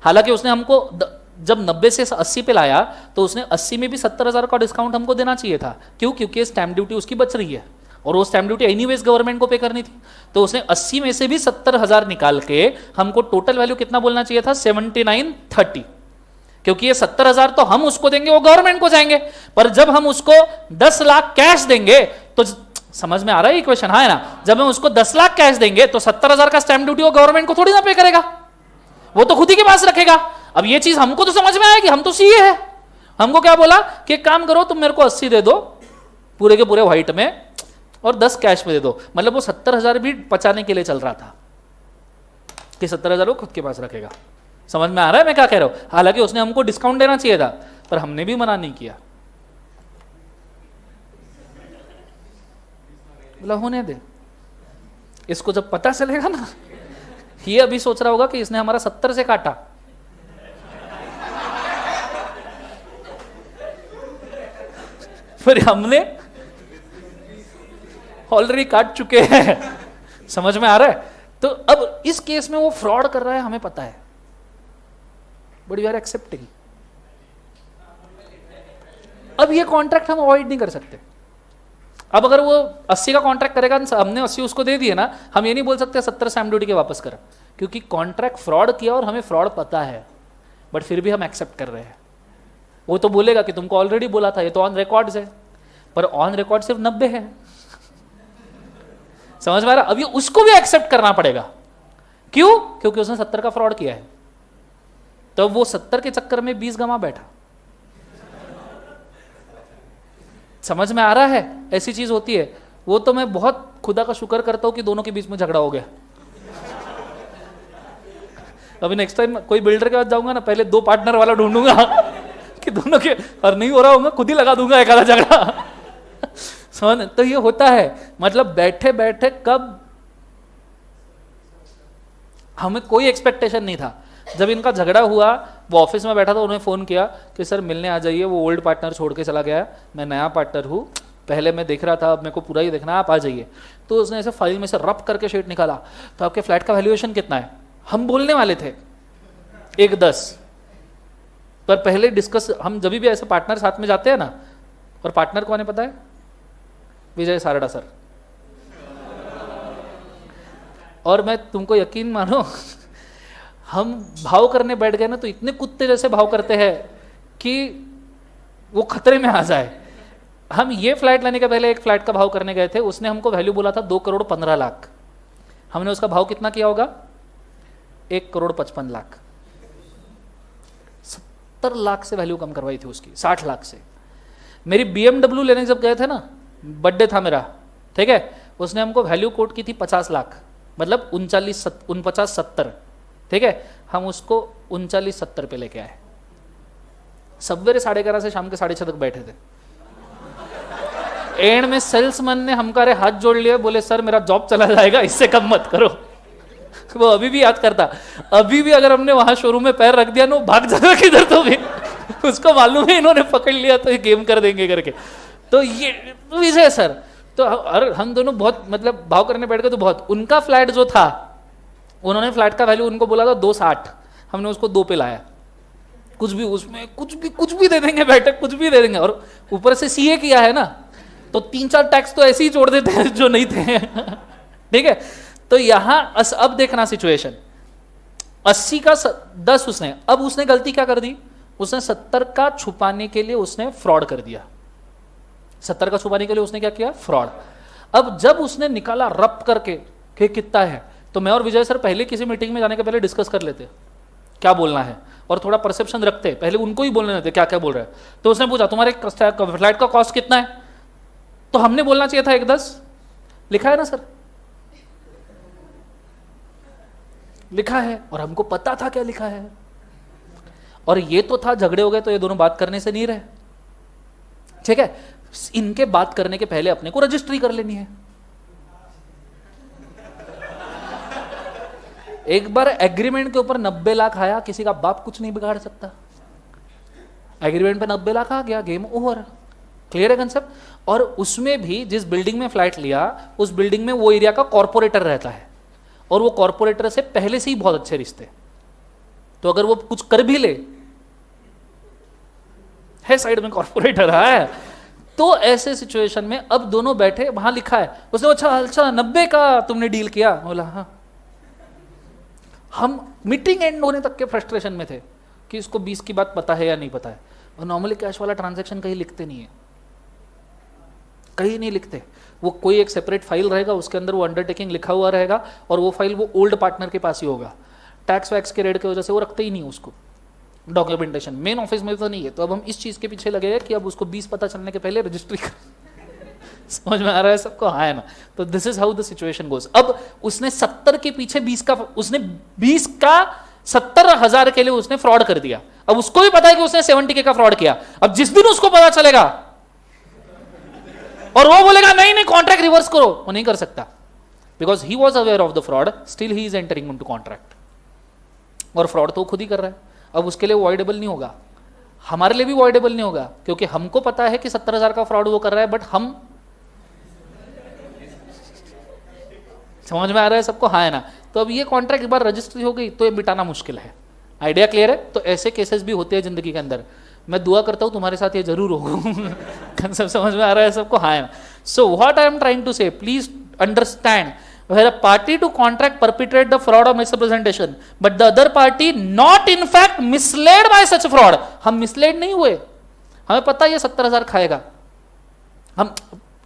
हालांकि उसने हमको जब 90 से 80 पे लाया तो उसने 80 में भी 70,000 का डिस्काउंट हमको देना चाहिए था। क्यों? क्योंकि स्टैंप ड्यूटी उसकी बच रही है और वो स्टैंप ड्यूटी एनीवेज गवर्नमेंट को पे करनी थी। तो उसने 80 में से भी 70,000 निकाल के हमको टोटल वैल्यू कितना बोलना चाहिए था, 7930। क्योंकि ये 70,000 तो हम उसको देंगे, वो गवर्नमेंट को जाएंगे। पर जब हम उसको 10 लाख कैश देंगे तो समझ में आ रहा है इक्वेशन? हाँ है ना? जब हम उसको 10 लाख कैश देंगे तो 70,000 का स्टैंप ड्यूटी वो गवर्नमेंट को थोड़ी ना पे करेगा, वो तो खुद ही के पास रखेगा। अब ये चीज हमको तो समझ में आएगी, हम तो सीए है। हमको क्या बोला कि एक काम करो, तुम मेरे को 80 दे दो पूरे के पूरे व्हाइट में और 10 कैश में दे दो। मतलब वो 70,000 भी बचाने के लिए चल रहा था कि 70,000 वो खुद के पास रखेगा। समझ में आ रहा है मैं क्या कह रहा हूं? हालांकि उसने हमको डिस्काउंट देना चाहिए था, पर हमने भी मना नहीं किया, बोला होने दे। इसको जब पता चलेगा ना, ये अभी सोच रहा होगा कि इसने हमारा 70 से काटा। फिर हमने ऑलरेडी काट चुके हैं। समझ में आ रहा है? तो अब इस केस में वो फ्रॉड कर रहा है, हमें पता है, बट वी आर एक्सेप्टिंग। अब ये कॉन्ट्रैक्ट हम अवॉइड नहीं कर सकते। अब अगर वो 80 का कॉन्ट्रैक्ट करेगा, हमने 80 उसको दे दिए ना, हम ये नहीं बोल सकते 70 स्टैंप ड्यूटी के वापस कर, क्योंकि कॉन्ट्रैक्ट फ्रॉड किया और हमें फ्रॉड पता है, बट फिर भी हम एक्सेप्ट कर रहे हैं। वो तो बोलेगा कि तुमको ऑलरेडी बोला था, ये तो ऑन रिकॉर्ड्स है, पर ऑन रिकॉर्ड सिर्फ 90 है। समझ में आ रहा? अब ये उसको भी एक्सेप्ट करना पड़ेगा। क्यों? क्योंकि उसने 70 का फ्रॉड किया है। तो वो 70 के चक्कर में 20 गंवा बैठा। समझ में आ रहा है? ऐसी चीज होती है। वो तो मैं बहुत खुदा का शुक्र करता हूं कि दोनों के बीच में झगड़ा हो गया। अभी नेक्स्ट टाइम कोई बिल्डर के पास जाऊंगा ना, पहले 2 पार्टनर वाला ढूंढूंगा कि दोनों के, और नहीं हो रहा होगा खुद ही लगा दूंगा एक आधा झगड़ा। समझ? तो ये होता है। मतलब बैठे बैठे कब, हमें कोई एक्सपेक्टेशन नहीं था। जब इनका झगड़ा हुआ, वो ऑफिस में बैठा था, उन्होंने फोन किया कि सर मिलने आ जाइए, वो ओल्ड पार्टनर छोड़ के चला गया है, मैं नया पार्टनर हूँ, पहले मैं देख रहा था, अब मेरे को पूरा ही देखना है, आप आ जाइए। तो उसने ऐसे फाइल में से रब करके शीट निकाला, तो आपके फ्लैट का वैल्यूएशन कितना है? हम बोलने वाले थे 1.10, पर पहले डिस्कस, हम जब भी ऐसे पार्टनर साथ में जाते हैं ना, और पार्टनर कौन है पता है? विजय सारडा सर। और मैं तुमको यकीन मानो, हम भाव करने बैठ गए ना तो इतने कुत्ते जैसे भाव करते हैं कि वो खतरे में आ जाए। हम ये फ्लैट लेने के पहले एक फ्लैट का भाव करने गए थे, उसने हमको वैल्यू बोला था 2,15,00,000। हमने उसका भाव कितना किया होगा? 1,55,00,000। 70 लाख से वैल्यू कम करवाई थी उसकी, 60 लाख से। मेरी BMW लेने जब गए थे ना, बर्थडे था मेरा, ठीक है, उसने हमको वैल्यू कोट की थी 50 लाख, मतलब 49-70, ठीक है, हम उसको 39-70 पे लेके आए। सवेरे 11:30 से शाम के 6:30 तक बैठे थे। एंड में सेल्समैन ने हमकारे हाथ जोड़ लिया, बोले सर मेरा जॉब चला जाएगा, इससे कम मत करो। वो अभी भी याद करता, अभी भी अगर हमने वहां शोरूम में पैर रख दिया ना, भाग जाएगा किधर तो भी। उसको मालूम है इन्होंने पकड़ लिया तो ये गेम कर देंगे करके। तो ये विजय सर, तो हम दोनों बहुत मतलब भाव करने बैठ गए। तो बहुत, उनका फ्लैट जो था, उन्होंने फ्लैट का वैल्यू उनको बोला था 260, हमने उसको 2 पे लाया। कुछ भी उसमें कुछ भी दे देंगे, बैठक कुछ भी दे देंगे, और ऊपर से सीए किया है ना, तो 3-4 टैक्स तो ऐसे ही छोड़ देते हैं जो नहीं थे। ठीक है, तो यहां अब देखना सिचुएशन, 80 का 10 उसने, अब उसने गलती क्या कर दी? उसने 70 का छुपाने के लिए उसने फ्रॉड कर दिया। 70 का छुपाने के लिए उसने क्या किया? फ्रॉड। अब जब उसने निकाला रप करके कि कितना है, तो मैं और विजय सर पहले किसी मीटिंग में जाने के पहले डिस्कस कर लेते क्या बोलना है, और थोड़ा परसेप्शन रखते, पहले उनको ही बोलने देते क्या क्या बोल रहे हैं। तो उसने पूछा तुम्हारे फ्लैट का कॉस्ट कितना है, तो हमने बोलना चाहिए था 1.10। लिखा है ना सर? लिखा है, और हमको पता था क्या लिखा है। और ये तो था, झगड़े हो गए तो ये दोनों बात करने से नहीं रहे, ठीक है, इनके बात करने के पहले अपने को रजिस्ट्री कर लेनी है। एक बार एग्रीमेंट के ऊपर 90 लाख आया, किसी का बाप कुछ नहीं बिगाड़ सकता। एग्रीमेंट पे 90 लाख आ गया, गेम ओवर। क्लियर है कंसेप्ट? और उसमें भी जिस बिल्डिंग में फ्लैट लिया, उस बिल्डिंग में वो एरिया का कॉर्पोरेटर रहता है, और वो कॉर्पोरेटर से पहले से ही बहुत अच्छे रिश्ते। तो अगर वो कुछ कर भी ले, है साइड में कॉर्पोरेटर है, तो ऐसे सिचुएशन में अब दोनों बैठे, वहां लिखा है, उसने अच्छा 90 का तुमने डील किया, बोला हाँ। हम मीटिंग एंड होने तक के फ्रस्ट्रेशन में थे कि इसको 20 की बात पता है या नहीं पता है। और नॉर्मली कैश वाला ट्रांजैक्शन कहीं लिखते नहीं है, कहीं नहीं लिखते। वो कोई एक सेपरेट फाइल रहेगा, उसके अंदर वो अंडरटेकिंग लिखा हुआ रहेगा, और वो फाइल वो ओल्ड पार्टनर के पास ही होगा। टैक्स वैक्स के रेट की वजह से वो रखते ही नहीं उसको डॉक्यूमेंटेशन, मेन ऑफिस में तो नहीं है। तो अब हम इस चीज के पीछे लगे हैं कि अब उसको 20 पता चलने के पहले रजिस्ट्री कर। समझ में आ रहा है सबको? हाँ है ना? तो this is how the situation goes. अब उसने 70 के पीछे 20 का, उसने 20 का 70,000 के लिए उसने फ्रॉड कर दिया। अब उसको भी पता है कि उसने 70K का फ्रॉड किया। अब जिस दिन उसको पता चलेगा और वो बोलेगा नहीं नहीं कॉन्ट्रैक्ट रिवर्स करो, वो नहीं कर सकता, because he was aware of the fraud, still he is entering into contract. और फ्रॉड तो खुद ही कर रहा है, अब उसके लिए वॉइडेबल नहीं होगा, हमारे लिए भी वॉइडेबल नहीं होगा, क्योंकि हमको पता है कि 70,000 का फ्रॉड वो कर रहा है, बट हम, समझ में आ रहा है सबको? हाँ है ना? तो अब ये कॉन्ट्रैक्ट एक बार रजिस्ट्री हो गई तो ये मिटाना मुश्किल है। आइडिया क्लियर है? तो ऐसे केसेस भी होते हैं जिंदगी के अंदर। मैं दुआ करता हूं तुम्हारे साथ ये जरूर हो। कंसेप्ट समझ में आ रहा है सबको? हाँ है ना? So what I am trying to say, please understand, where a party to contract perpetrate the fraud or misrepresentation but the other party not in fact misled by such fraud। हम मिसलेड नहीं हुए, हमें पता है ये 70,000 खाएगा, हम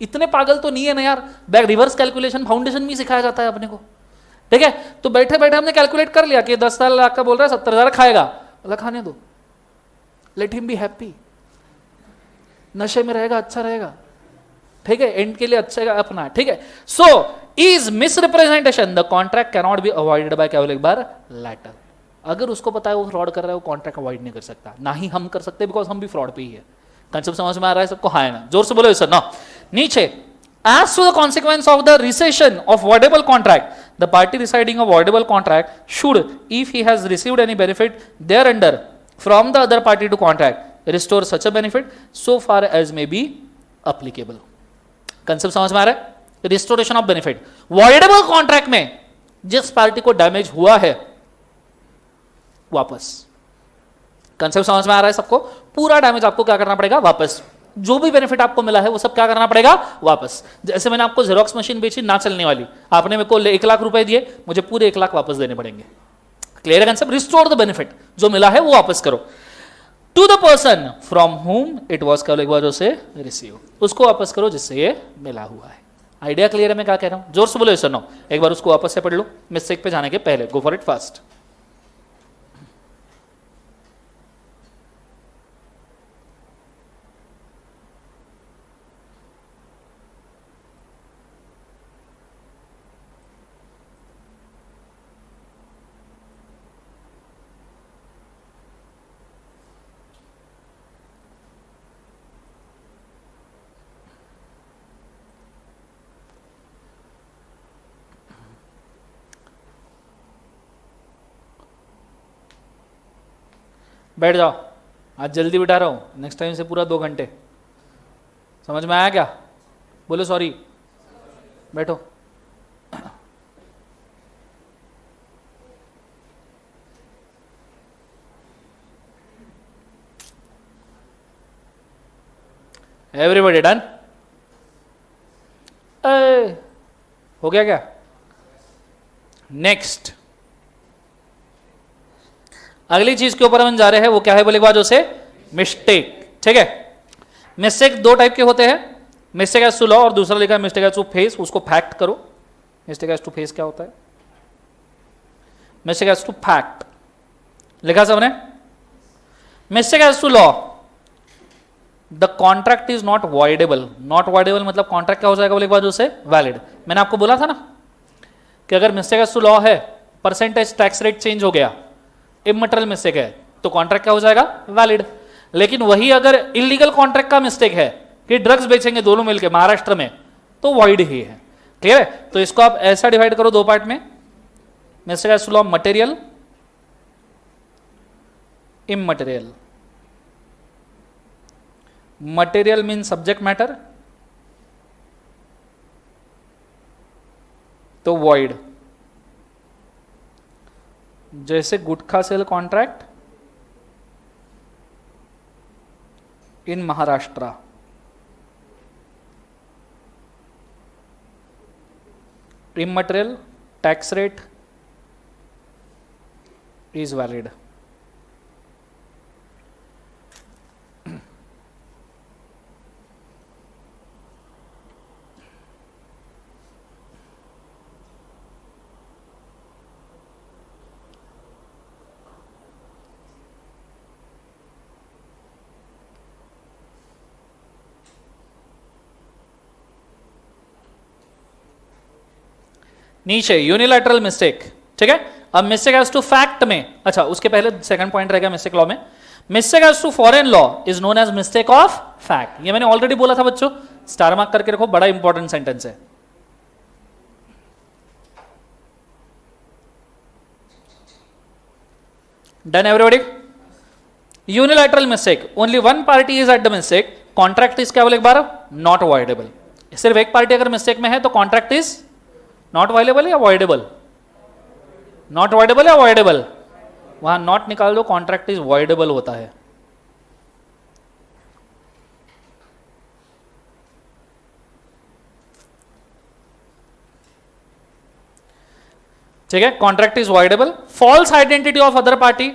इतने पागल तो नहीं है ना यार। बैक रिवर्स कैलकुलेशन फाउंडेशन में सिखाया जाता है अपने को, ठीक है? तो बैठे बैठे हमने कैलकुलेट कर लिया कि 10 लाख का बोल रहा है, 70,000 खाएगा, बोला खाने दो, लेट हिम बी हैप्पी, नशे में रहेगा अच्छा रहेगा, ठीक है? एंड के लिए अच्छा अपना, ठीक है? So is misrepresentation the contract cannot be avoided by, क्या बोले एक बार, लेटर। अगर उसको पता है वो फ्रॉड कर रहा है, वो कॉन्ट्रैक्ट अवॉइड नहीं कर सकता, ना ही हम कर सकते, बिकॉज हम भी फ्रॉड पे ही है। कंसेप्ट समझ में आ रहा है सबको? हाँ है ना? जोर से बोलो सर ना। नीचे, as to the consequence of the rescission of voidable contract, the party residing a voidable contract should, if he has received any benefit thereunder from the other party to contract, restore such a benefit so far as may be applicable। Concept समझ में आ रहा है? Restoration of benefit, voidable contract में जिस party को damage हुआ है वापस। कंसेप्ट समझ में आ रहा है सबको? पूरा डैमेज आपको क्या करना पड़ेगा? वापस। जो भी बेनिफिट आपको मिला है वो सब क्या करना पड़ेगा? वापस। जैसे मैंने आपको जेरोक्स मशीन बेची ना चलने वाली, आपने मेरे को 1 लाख रुपए दिए, मुझे पूरे 1 लाख वापस देने पड़ेंगे। क्लियर है कंसेप्ट? रिस्टोर द बेनिफिट, जो मिला है वो वापस करो। To the person from whom it was, एक बार उसे रिसीव, उसको वापस करो जिससे ये मिला हुआ है। आइडिया क्लियर है मैं क्या कह रहा हूं? जोर से बोलो सर नो। एक बार उसको वापस से पढ़ लो मिस्टेक पे जाने के पहले, गो फॉर इट फास्ट। बैठ जाओ, आज जल्दी बिठा रहा हूं, नेक्स्ट टाइम से पूरा 2 घंटे। समझ में आया क्या? बोलो सॉरी। बैठो। Everybody done? हो गया क्या? नेक्स्ट अगली चीज के ऊपर हम जा रहे हैं, वो क्या है बोले एक बार जो से मिस्टेक। ठीक है, मिस्टेक 2 टाइप के होते हैं, मिस्टेक एज टू लॉ और दूसरा लिखा है मिस्टेक एज टू फेस। उसको फैक्ट करो। मिस्टेक एज टू फेस क्या होता है? मिस्टेक एज टू फैक्ट लिखा सबने? Mistake as to law, the contract is not voidable. Not voidable मतलब कॉन्ट्रैक्ट क्या हो जाएगा बोले एक बार जो से वैलिड। मैंने आपको बोला था ना कि अगर मिस्टेक एज टू लॉ है, परसेंटेज टैक्स रेट चेंज हो गया, इमटेरियल मिस्टेक है, तो कॉन्ट्रैक्ट क्या हो जाएगा? वैलिड। लेकिन वही अगर इलीगल कॉन्ट्रैक्ट का मिस्टेक है, कि ड्रग्स बेचेंगे दोनों मिलकर महाराष्ट्र में, तो वॉइड ही है। क्लियर है? तो इसको आप ऐसा डिवाइड करो दो पार्ट में, mistake as to law material immaterial. Material mean subject matter, तो वॉइड। जैसे gutkha sale contract in Maharashtra, immaterial tax rate is valid. नीचे यूनिलैटरल मिस्टेक, ठीक है। अब मिस्टेक एज टू फैक्ट में, अच्छा उसके पहले सेकंड पॉइंट रहेगा मिस्टेक लॉ में, mistake as to foreign law is known as mistake of fact. ये मैंने ऑलरेडी बोला था बच्चों, स्टार मार्क करके रखो, बड़ा इंपॉर्टेंट सेंटेंस है। Done everybody? Unilateral mistake, only one party is at the mistake, contract is क्या बोले एक बार, नॉट अवॉइडेबल। सिर्फ एक पार्टी अगर मिस्टेक में है तो कॉन्ट्रैक्ट इज नॉट अवॉइडेबल या अवॉइडेबल, नॉट अवॉइडेबल या अवॉइडेबल, वहां नॉट निकाल दो, कॉन्ट्रैक्ट इज अवॉइडेबल होता है। ठीक है, contract is avoidable. False identity of other party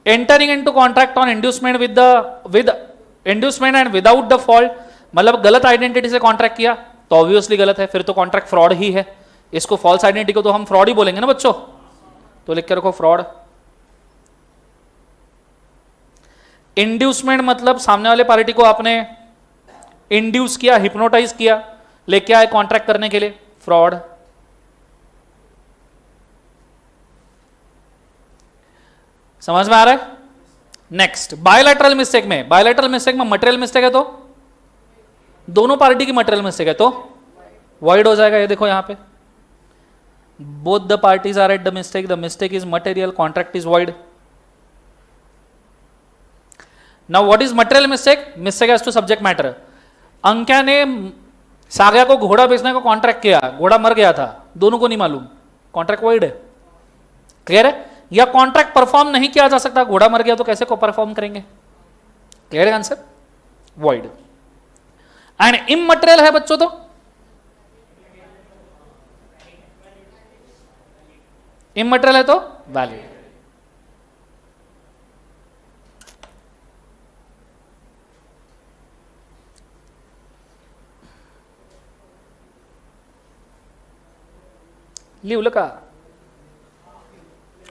entering into contract on inducement with inducement and without the fault, मतलब गलत आइडेंटिटी से कॉन्ट्रैक्ट किया तो ऑब्वियसली गलत है, फिर तो कॉन्ट्रैक्ट फ्रॉड ही है। इसको फॉल्स आइडेंटिटी को तो हम फ्रॉड ही बोलेंगे ना बच्चों, तो लिख के रखो फ्रॉड। इंड्यूसमेंट मतलब सामने वाले पार्टी को आपने इंड्यूस किया, हिप्नोटाइज किया, लेके आए कॉन्ट्रैक्ट करने के लिए, फ्रॉड। समझ में आ रहा है? नेक्स्ट बायलैटरल मिस्टेक में, बायलैटरल मिस्टेक में मटेरियल मिस्टेक है तो दोनों पार्टी की मटेरियल मिस्टेक है तो वॉइड हो जाएगा। ये देखो यहां पे both the parties are at the mistake is material, contract is void. Now what is material mistake? Mistake as to subject matter. अंक्या ने साग्या को घोड़ा बेचने का कॉन्ट्रैक्ट किया, घोड़ा मर गया था, दोनों को नहीं मालूम, कॉन्ट्रैक्ट वॉइड है। क्लियर है? या कॉन्ट्रैक्ट परफॉर्म नहीं किया जा सकता, घोड़ा मर गया तो कैसे को परफॉर्म करेंगे? क्लियर है आंसर? वॉइड। एंड इमटेरियल है बच्चों, तो इमटेरियल है तो वैलिड। लिवल का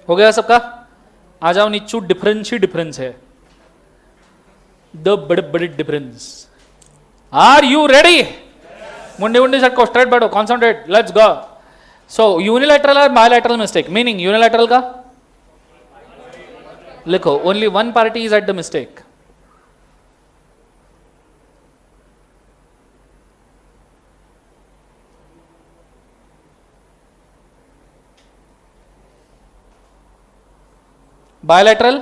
हो गया सबका? आ जाओ नीचू, डिफरेंस ही डिफरेंस है, द बड़े बड़े डिफरेंस। Are you ready? मुंडी मुंडी सट को स्ट्रेट बैठो, concentrate, let's go. So unilateral और बायलैटरल मिस्टेक, मीनिंग यूनिलैटरल का लिखो only one party is at the mistake, bilateral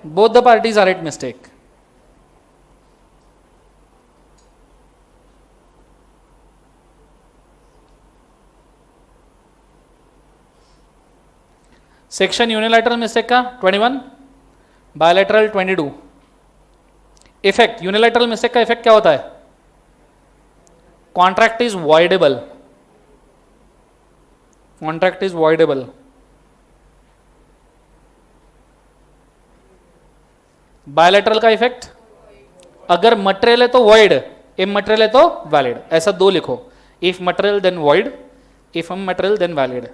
both the parties are at mistake. Section unilateral mistake का 21, bilateral 22। Effect unilateral mistake का effect क्या होता है? Contract is voidable, contract is voidable. Bilateral का effect, अगर material है तो void, immaterial है तो वैलिड। ऐसा दो लिखो, if material then void, if immaterial then valid.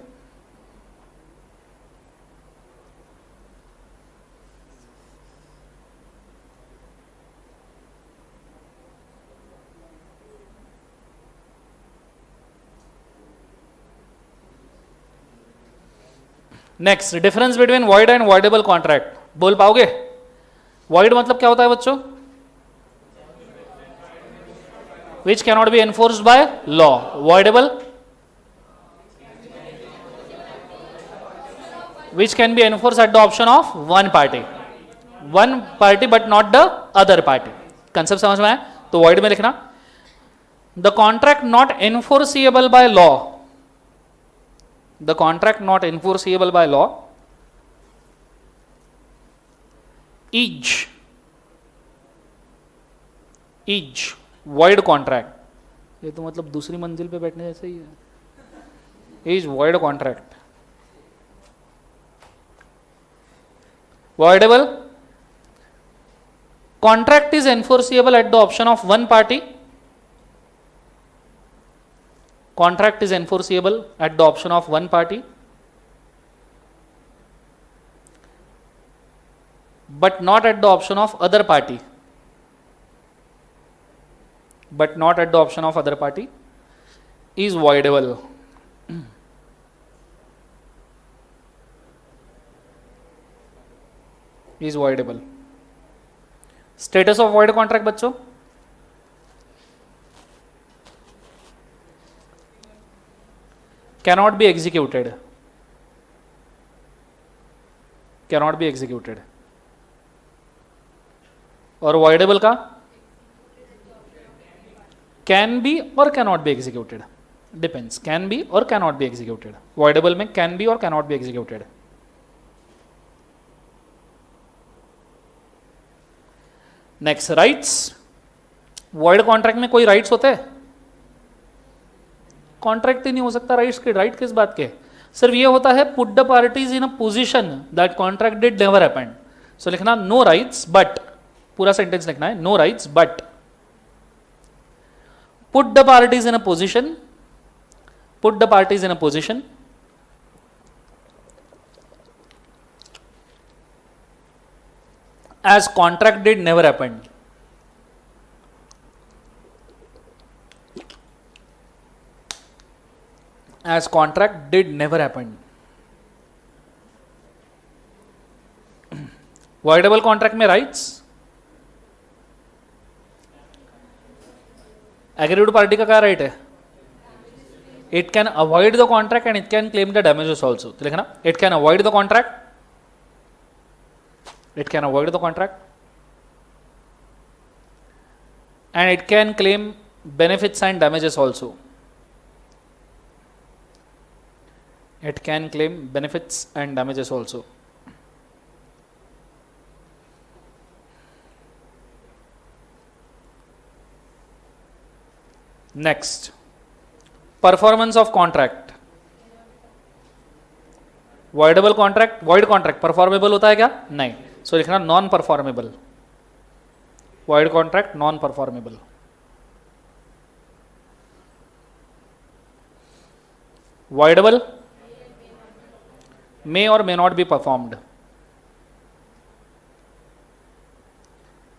Next, difference between void and voidable contract, बोल पाओगे? वॉइड मतलब क्या होता है बच्चों? which cannot be enforced by law. Voidable, which can be enforced at the option of one party but not the other party. Concept समझ में आया? तो void में लिखना the contract not enforceable by law, the contract not enforceable by law is void contract. ये तो मतलब दूसरी मंजिल पे बैठने जैसे ही है. is void contract. Voidable, contract is enforceable at the option of one party. Contract is enforceable at the option of one party, but not at the option of other party. But not at the option of other party is voidable. Is voidable. Status of void contract बच्चों, cannot be executed. Cannot be executed. और voidable का can be or cannot be executed. Depends. Can be or cannot be executed. Voidable में can be or cannot be executed. Next, rights. Void contract में कोई rights होते हैं? Contract ही नहीं हो सकता राइट्स के. राइट किस बात के? सिर्फ ये होता है put the parties in a position that contract did never happened. So लिखना नो राइट्स बट, पूरा सेंटेंस लिखना है no rights but put the parties in a position, put the parties in a position as contract did never happen. As contract did never happen. Voidable contract में rights, aggrieved party का क्या right है? It can avoid the contract and it can claim the damages also. तो लिखना it can avoid the contract. It can avoid the contract and it can claim benefits and damages also. It can claim benefits and damages also. Next, performance of contract. Voidable contract, void contract performable होता है क्या? नहीं. So लिखना non performable. Void contract non performable. voidable may or may not be performed.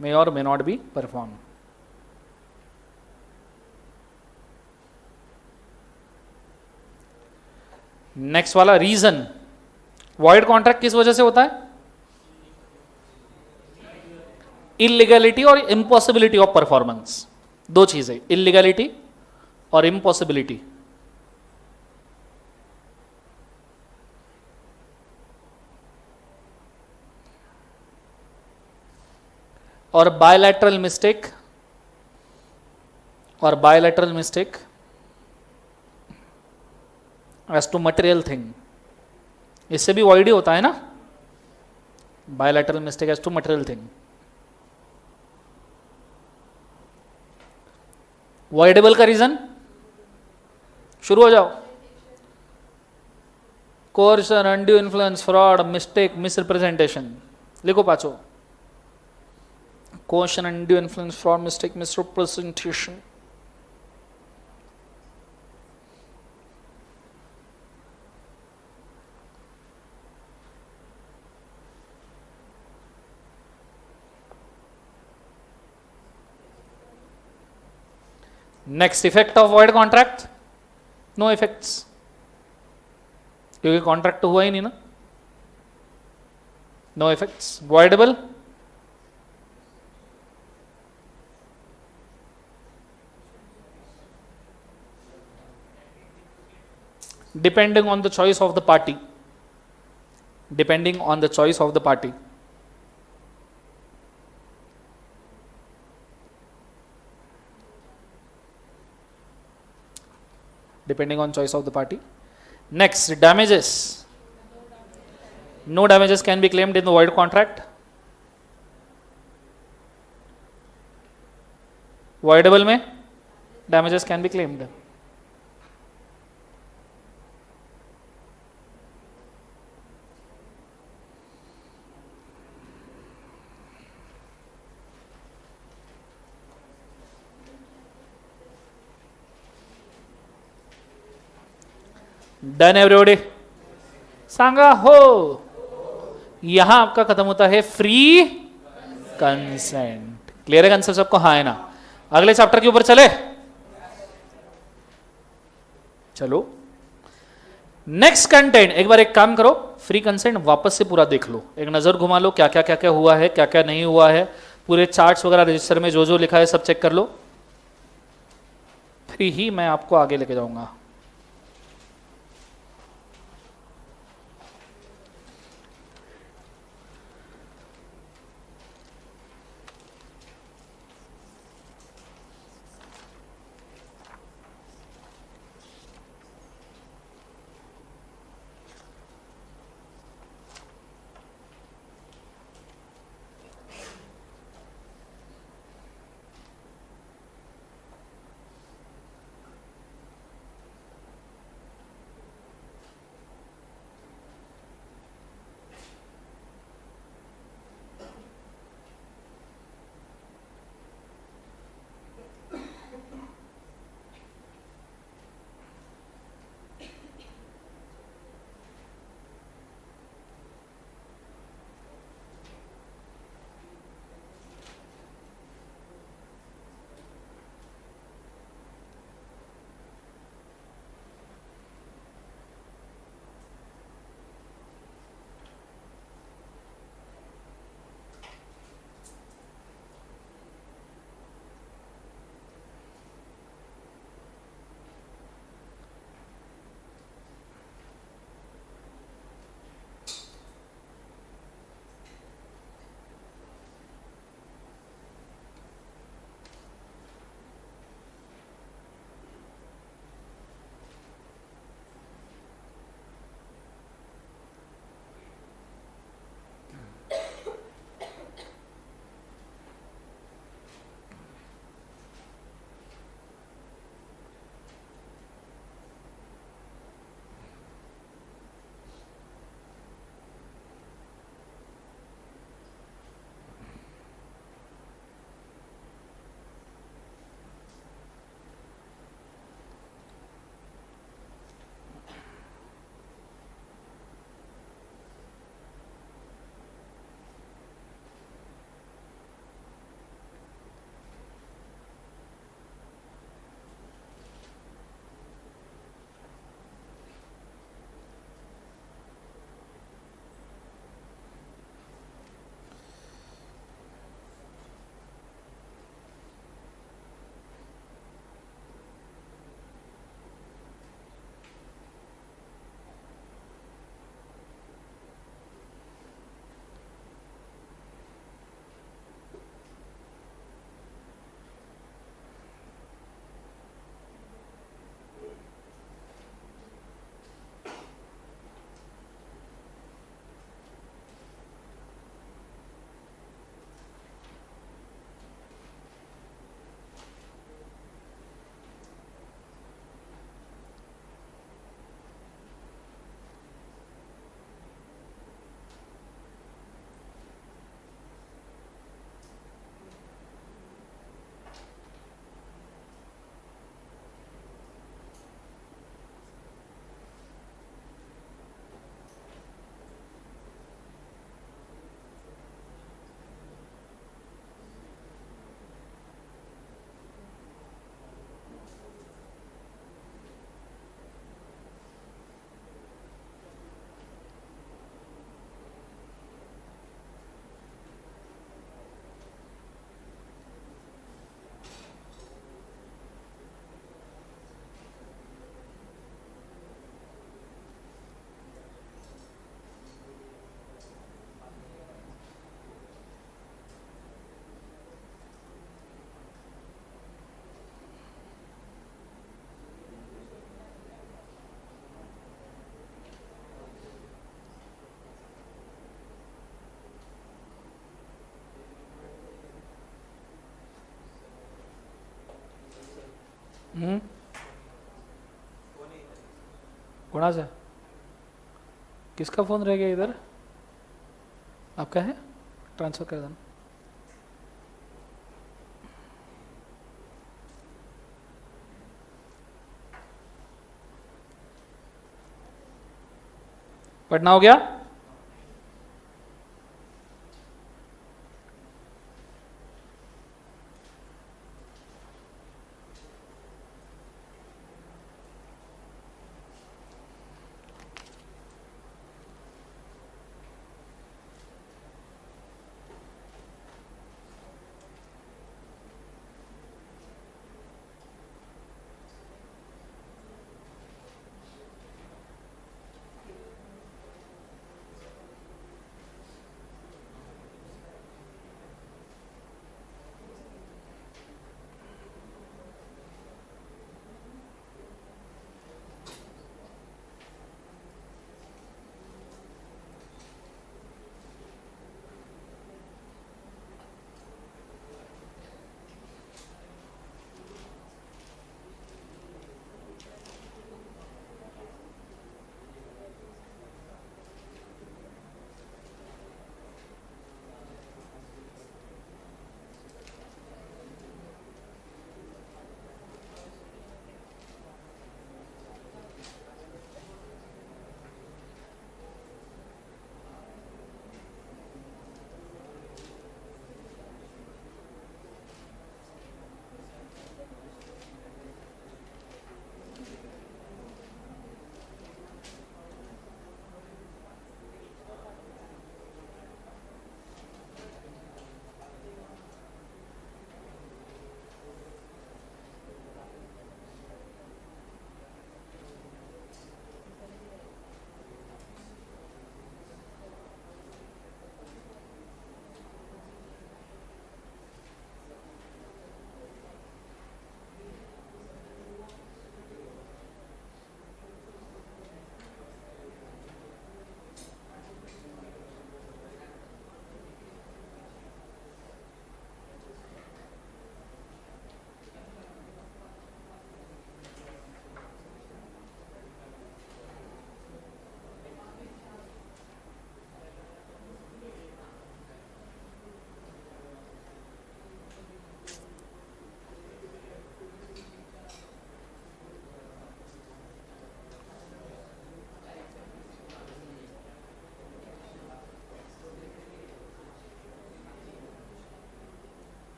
May or may not be performed. Next वाला reason. Void contract किस वजह से होता है? इलीगैलिटी और इम्पॉसिबिलिटी ऑफ परफॉर्मेंस. दो चीजें, इलीगैलिटी और इम्पॉसिबिलिटी. और बायलैटरल मिस्टेक, और bilateral mistake as to material thing. इससे भी वॉइड ही होता है ना, bilateral mistake as to material thing. Voidable का रीजन, शुरू हो जाओ. Coercion, undue influence, fraud, mistake, misrepresentation. लिखो पाचो. Coercion, undue influence, fraud, mistake, misrepresentation. Next, effect of void contract. No effects, क्योंकि कॉन्ट्रैक्ट तो हुआ ही नहीं ना. No effects. Voidable, depending on the choice of the party. Depending on the choice of the party. Depending on choice of the party. Next, damages. No damages can be claimed in the void contract. Voidable में damages can be claimed. Done everybody? सांगा हो. यहां आपका खत्म होता है free consent. Clear है concept सबको? हाँ है ना? अगले चैप्टर के ऊपर चले. चलो नेक्स्ट कंटेंट. एक बार एक काम करो, फ्री कंसेंट वापस से पूरा देख लो, एक नजर घुमा लो, क्या क्या हुआ है, क्या क्या नहीं हुआ है, पूरे चार्ट्स वगैरह रजिस्टर में जो जो लिखा है सब चेक कर लो, फिर ही मैं आपको आगे लेके जाऊंगा. कोणाचा? किसका फोन रह गया इधर? आपका है? ट्रांसफर कर देना. पढ़ना हो गया?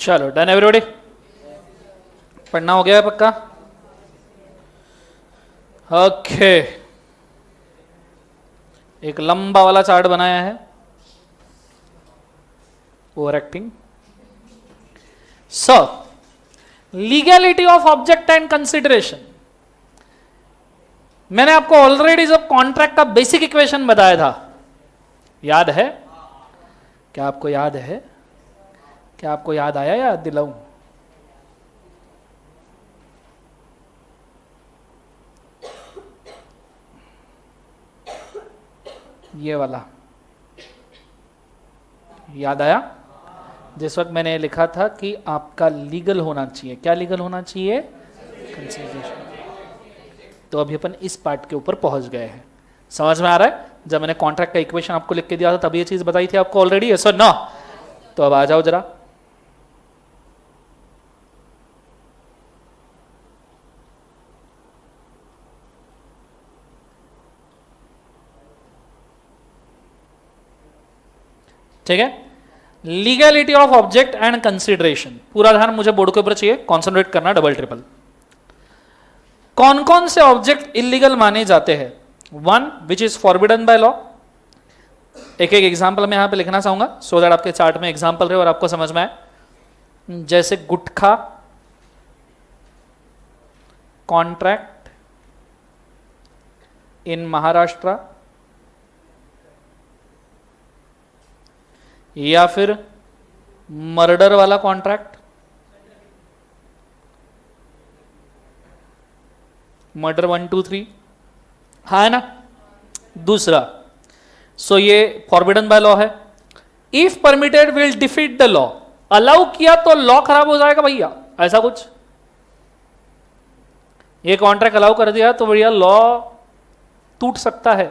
चलो डन एवरीबॉडी. पढ़ना हो गया है पक्का? ओके. एक लंबा वाला चार्ट बनाया है. Over acting. So legality of object and consideration. मैंने आपको ऑलरेडी जब कॉन्ट्रैक्ट का बेसिक इक्वेशन बताया था, याद है? क्या आपको याद है? क्या आपको याद आया या दिलाऊं? ये वाला याद आया? जिस वक्त मैंने लिखा था कि आपका लीगल होना चाहिए. क्या लीगल होना चाहिए? कंसिडरेशन. तो अभी अपन इस पार्ट के ऊपर पहुंच गए हैं. समझ में आ रहा है? जब मैंने कॉन्ट्रैक्ट का इक्वेशन आपको लिख के दिया था तब ये चीज बताई थी आपको ऑलरेडी. यस और नो? तो अब आ जाओ जरा. ठीक है. Legality of object and consideration, पूरा ध्यान मुझे बोर्ड के ऊपर चाहिए, कॉन्सेंट्रेट करना डबल ट्रिपल। कौन कौन से ऑब्जेक्ट इलीगल माने जाते हैं? One which is forbidden by law. एक एक एग्जाम्पल मैं यहां पे लिखना चाहूंगा सो दैट आपके चार्ट में एग्जाम्पल रहे और आपको समझ में आए। जैसे गुटखा, कॉन्ट्रैक्ट इन महाराष्ट्र, या फिर मर्डर वाला कॉन्ट्रैक्ट, मर्डर 1 2 3, हाँ है ना। दूसरा, सो ये फॉरबिडन बाय लॉ है। If permitted will defeat the law, allow किया तो लॉ खराब हो जाएगा भैया, ऐसा कुछ। ये कॉन्ट्रैक्ट अलाउ कर दिया तो भैया लॉ टूट सकता है।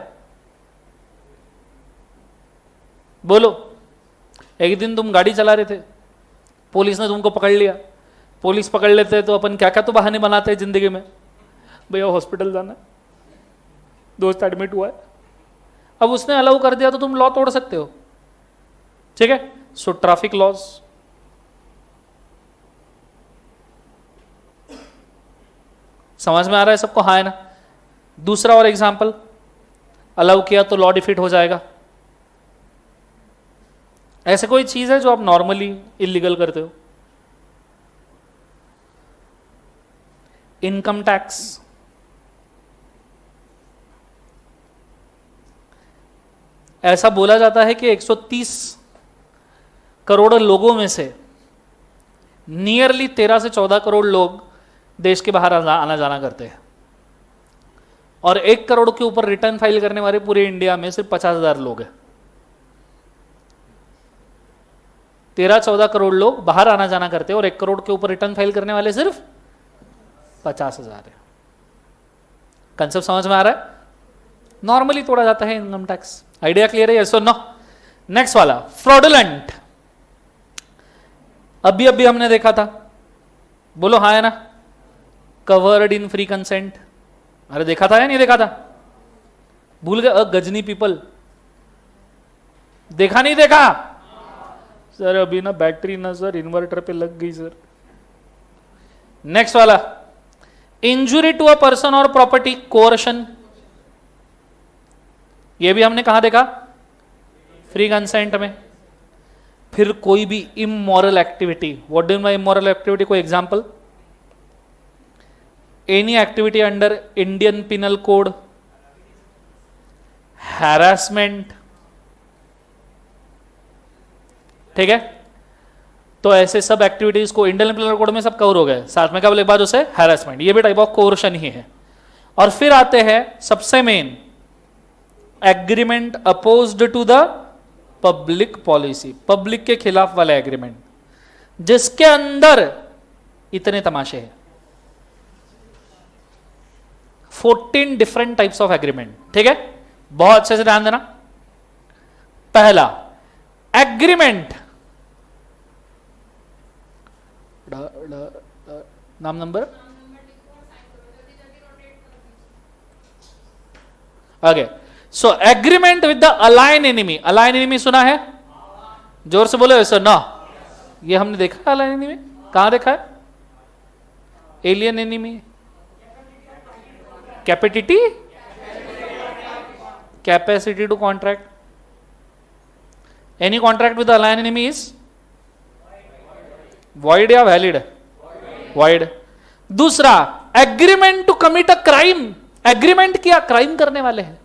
बोलो, एक दिन तुम गाड़ी चला रहे थे, पुलिस ने तुमको पकड़ लिया। पुलिस पकड़ लेते तो अपन क्या क्या तो बहाने बनाते हैं जिंदगी में, भैया हॉस्पिटल जाना है, दोस्त एडमिट हुआ है। अब उसने अलाउ कर दिया तो तुम लॉ तोड़ सकते हो, ठीक है। सो ट्रैफिक लॉज, समझ में आ रहा है सबको, हाँ है ना। दूसरा और एग्जांपल, अलाउ किया तो लॉ डिफीट हो जाएगा। ऐसे कोई चीज है जो आप नॉर्मली इलीगल करते हो? इनकम टैक्स, ऐसा बोला जाता है कि 130 करोड़ लोगों में से नियरली 13 से 14 करोड़ लोग देश के बाहर आना जाना करते हैं, और 1 करोड़ के ऊपर रिटर्न फाइल करने वाले पूरे इंडिया में सिर्फ 50,000 लोग हैं। 13-14 करोड़ लोग बाहर आना जाना करते हैं और 1 करोड़ के ऊपर रिटर्न फाइल करने वाले सिर्फ 50,000 है। कंसेप्ट समझ में आ रहा है? नॉर्मली तोड़ा जाता है इनकम टैक्स। आइडिया क्लियर है? यस और नो? नेक्स्ट वाला, फ्रॉडुलेंट। अभी अभी हमने देखा था, बोलो हाँ है ना, कवर्ड इन फ्री कंसेंट। अरे देखा था या नहीं देखा था? भूल गए? गजनी पीपल, देखा नहीं देखा? सर अभी ना बैटरी ना सर इन्वर्टर पे लग गई सर। नेक्स्ट वाला, इंजुरी टू अ पर्सन और प्रॉपर्टी, कोर्शन। ये भी हमने कहा देखा? फ्री कंसेंट में। फिर कोई भी immoral activity, what do you mean by immoral activity? कोई example? Any activity under Indian penal code, harassment, ठीक है। तो ऐसे सब एक्टिविटीज को इंडियन पिनल कोड में सब कवर हो गए। साथ में क्या बोले बाद उसे? हैरासमेंट। ये भी टाइप ऑफ कोर्शन ही है। और फिर आते हैं सबसे main, agreement opposed to the public policy, public के खिलाफ वाला एग्रीमेंट, जिसके अंदर इतने तमाशे हैं। 14 डिफरेंट टाइप्स ऑफ एग्रीमेंट, ठीक है। बहुत अच्छे से ध्यान देना। पहला एग्रीमेंट, नाम नंबर आगे। So agreement with the alien enemy. Alien enemy सुना है? जोर से बोलो सर ना। ये हमने देखा है अलाइन एनिमी, कहां देखा है? Alien enemy, capacity, capacity to contract. Any contract with alien enemy is void या वैलिड? वॉइड। दूसरा, agreement to commit a crime. Agreement किया, क्राइम करने वाले हैं,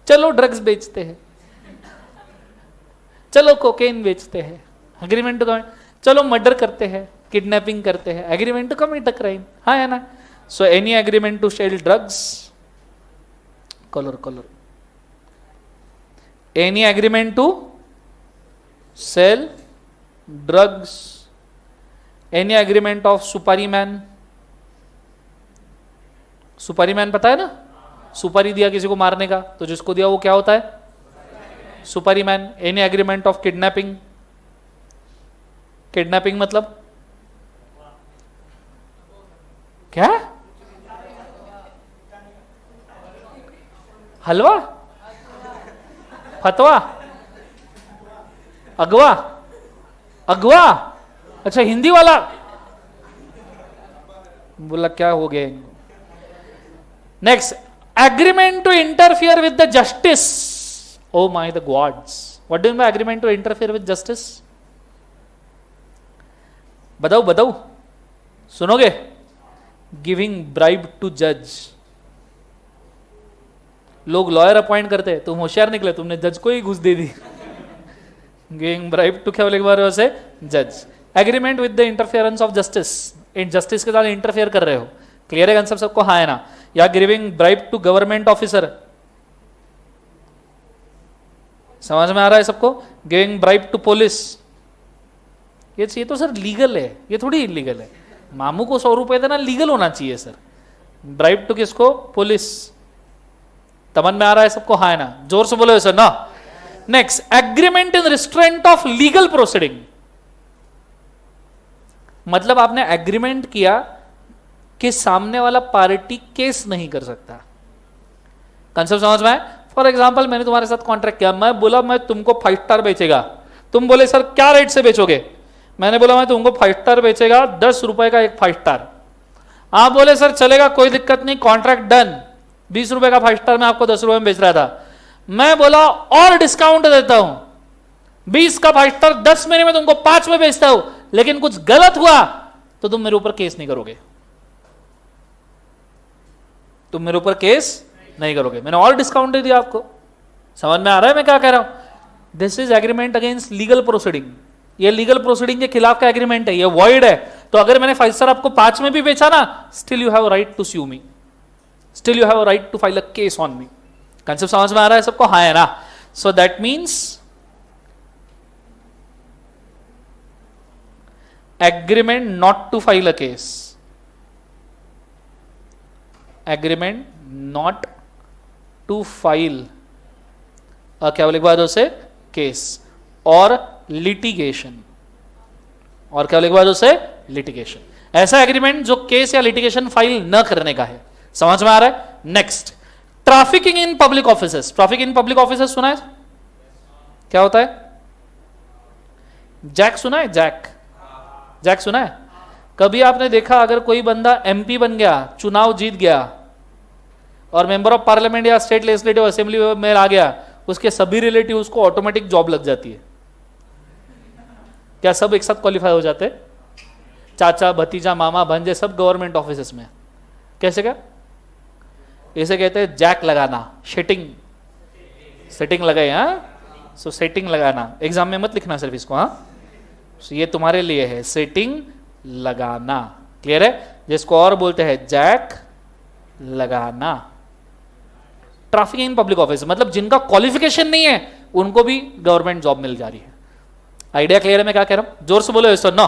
चलो ड्रग्स बेचते हैं, चलो कोकेन बेचते हैं, एग्रीमेंट टू कमिट, चलो मर्डर करते हैं, किडनैपिंग करते हैं, agreement to commit a crime, हाँ है ना। So any agreement to sell drugs, colour, any agreement to sell drugs, any agreement of सुपारी मैन। सुपारी मैन पता है ना? सुपारी दिया किसी को मारने का, तो जिसको दिया वो क्या होता है? सुपारी man. Any agreement of kidnapping, kidnapping मतलब क्या? हलवा, फतवा, अगवा, अगवा, अच्छा हिंदी वाला, बोला क्या हो गया। Next, agreement to interfere with the justice. Oh my the gods, what do you mean by agreement to interfere with justice? बताओ बताओ, सुनोगे? गिविंग ब्राइब टू जज। लोग लॉयर अपॉइंट करते हैं, तुम होशियार निकले, तुमने जज को ही घुस दे दी। गिविंग ब्राइब टू क्या बोले से जज। Agreement with the interference of justice, justice के साथ इंटरफेयर कर रहे हो। क्लियर है कंसेप्ट सबको? हाँ है ना? या giving bribe to government officer, समझ में आ रहा है सबको? गिविंग ब्राइब टू पुलिस, ये तो सर लीगल है, ये थोड़ी इलीगल है। मामू को 100 रुपए देना लीगल होना चाहिए सर। ब्राइब टू किसको? पुलिस। समझ में आ रहा है सबको? हाँ है ना? जोर से बोलो सर ना। Next, agreement in restraint of legal proceeding, मतलब आपने एग्रीमेंट किया कि सामने वाला पार्टी केस नहीं कर सकता। कंसेप्ट समझ में आए? फॉर एग्जांपल, मैंने तुम्हारे साथ कॉन्ट्रैक्ट किया, मैं बोला मैं तुमको 5 स्टार बेचेगा, तुम बोले सर क्या रेट से बेचोगे? मैंने बोला मैं तुमको 5 स्टार बेचेगा, 10 रुपए का एक 5 स्टार। आप बोले सर चलेगा, कोई दिक्कत नहीं, कॉन्ट्रैक्ट डन। 20 रुपए का 5 स्टार मैं आपको 10 रुपए में बेच रहा था, मैं बोला और डिस्काउंट देता हूं, 20 का 5 स्टार 10 महीने में तुमको 5 में बेचता हूं, लेकिन कुछ गलत हुआ तो तुम मेरे ऊपर केस नहीं करोगे, तुम मेरे ऊपर केस नहीं करोगे, मैंने और डिस्काउंट दे दिया आपको। समझ में आ रहा है मैं क्या कह रहा हूं? This is agreement against legal proceeding. ये लीगल प्रोसीडिंग के खिलाफ का एग्रीमेंट है, ये वॉइड है। तो अगर मैंने 5 स्टार आपको 5 में भी बेचा ना, still you have right to sue me, still you have right to file a case on me. Concept समझ में आ रहा है सबको? हाँ है ना? So that means agreement not to file a case, agreement not to file क्या बोले बाद उसे? केस और लिटिगेशन, और क्या बोले बाद उसे? लिटिगेशन। ऐसा एग्रीमेंट जो केस या लिटिगेशन फाइल न करने का है। समझ में आ रहा है? Next, trafficking in public offices. Trafficking in public offices सुना है? क्या होता है? जैक सुना है? जैक, जैक सुना है? कभी आपने देखा अगर कोई बंदा एमपी बन गया, चुनाव जीत गया और मेंबर ऑफ पार्लियामेंट या स्टेट लेजिस्लेटिव असेंबली में आ गया, उसके सभी रिलेटिव उसको ऑटोमेटिक जॉब लग जाती है? क्या सब एक साथ क्वालिफाई हो जाते? चाचा, भतीजा, मामा, भांजे सब गवर्नमेंट ऑफिसेस में। कैसे? क्या इसे कहते हैं? जैक लगाना, सेटिंग, सेटिंग लगाए। हाँ, सो सेटिंग लगाना। एग्जाम में मत लिखना सिर्फ इसको। हाँ, ये तुम्हारे लिए है, सेटिंग लगाना। क्लियर है? जिसको और बोलते हैं जैक लगाना। ट्रैफिकिंग इन पब्लिक ऑफिस मतलब जिनका क्वालिफिकेशन नहीं है उनको भी गवर्नमेंट जॉब मिल जा रही है। आइडिया क्लियर है मैं क्या कह रहा हूं? जोर से बोलो सर। नो,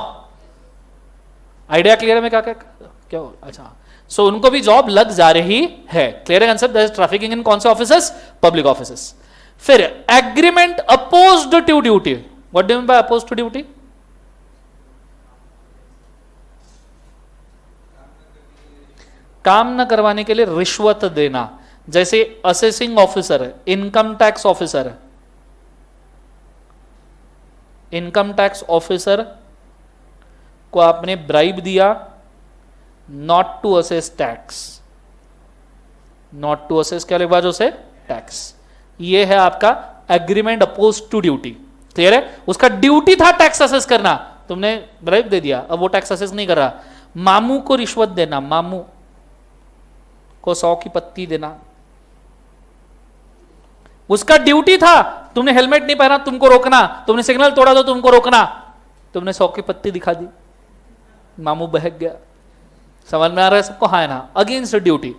आइडिया क्लियर है मैं क्या क्या? अच्छा, सो उनको भी जॉब लग जा रही है। क्लियर है कंसेप्ट? ट्रैफिकिंग इन कौन से ऑफिसेस? Public offices. फिर agreement opposed to duty. What do you mean by opposed to duty? काम न करवाने के लिए रिश्वत देना। जैसे असेसिंग ऑफिसर है, इनकम टैक्स ऑफिसर है, इनकम टैक्स ऑफिसर को आपने ब्राइब दिया not to assess tax, not to assess क्या लिखा जो से? टैक्स। ये है आपका agreement oppose to duty. Clear है? उसका ड्यूटी था टैक्स असेस करना, तुमने ब्राइब दे दिया, अब वो टैक्स असेस नहीं कर रहा। मामू को रिश्वत देना, मामू को 100 की पत्ती देना, उसका ड्यूटी था। तुमने हेलमेट नहीं पहना, तुमको रोकना, तुमने सिग्नल तोड़ा तो तुमको रोकना, तुमने 100 की पत्ती दिखा दी, मामू बहक गया। समझ में आ रहा है सबको? हाँ है ना? Against duty.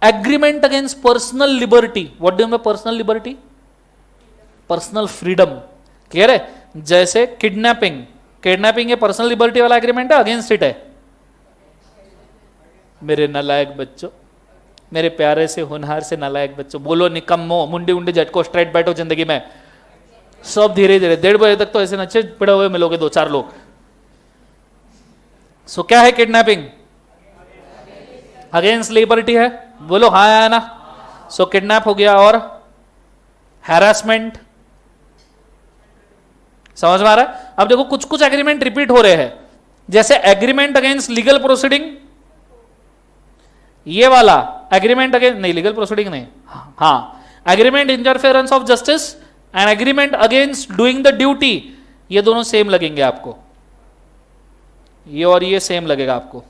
Agreement against personal liberty. What do you mean personal liberty? Personal freedom. Clear है? जैसे किडनैपिंग, किडनैपिंग ये पर्सनल लिबर्टी वाला एग्रीमेंट है, अगेंस्ट इट है। मेरे नालायक बच्चों, मेरे प्यारे से होनहार से नालायक बच्चों, बोलो निकम्मो, मुंडी उंडी झटको, स्ट्रेट बैठो जिंदगी में। सब धीरे धीरे 1:30 बजे तक तो ऐसे नचे पड़े हुए मिलोगे 2-4 लोग। सो क्या है किडनैपिंग? अगेंस्ट लिबर्टी है। बोलो हाँ है ना? सो किडनैप हो गया। और हैरासमेंट, समझ में आ रहा है? अब देखो कुछ कुछ एग्रीमेंट रिपीट हो रहे हैं, जैसे एग्रीमेंट अगेंस्ट लीगल प्रोसीडिंग, ये वाला एग्रीमेंट अगेंस्ट नहीं, लीगल प्रोसीडिंग नहीं, हाँ, agreement interference of justice and agreement against doing the duty, ये दोनों सेम लगेंगे आपको, ये और ये सेम लगेगा आपको,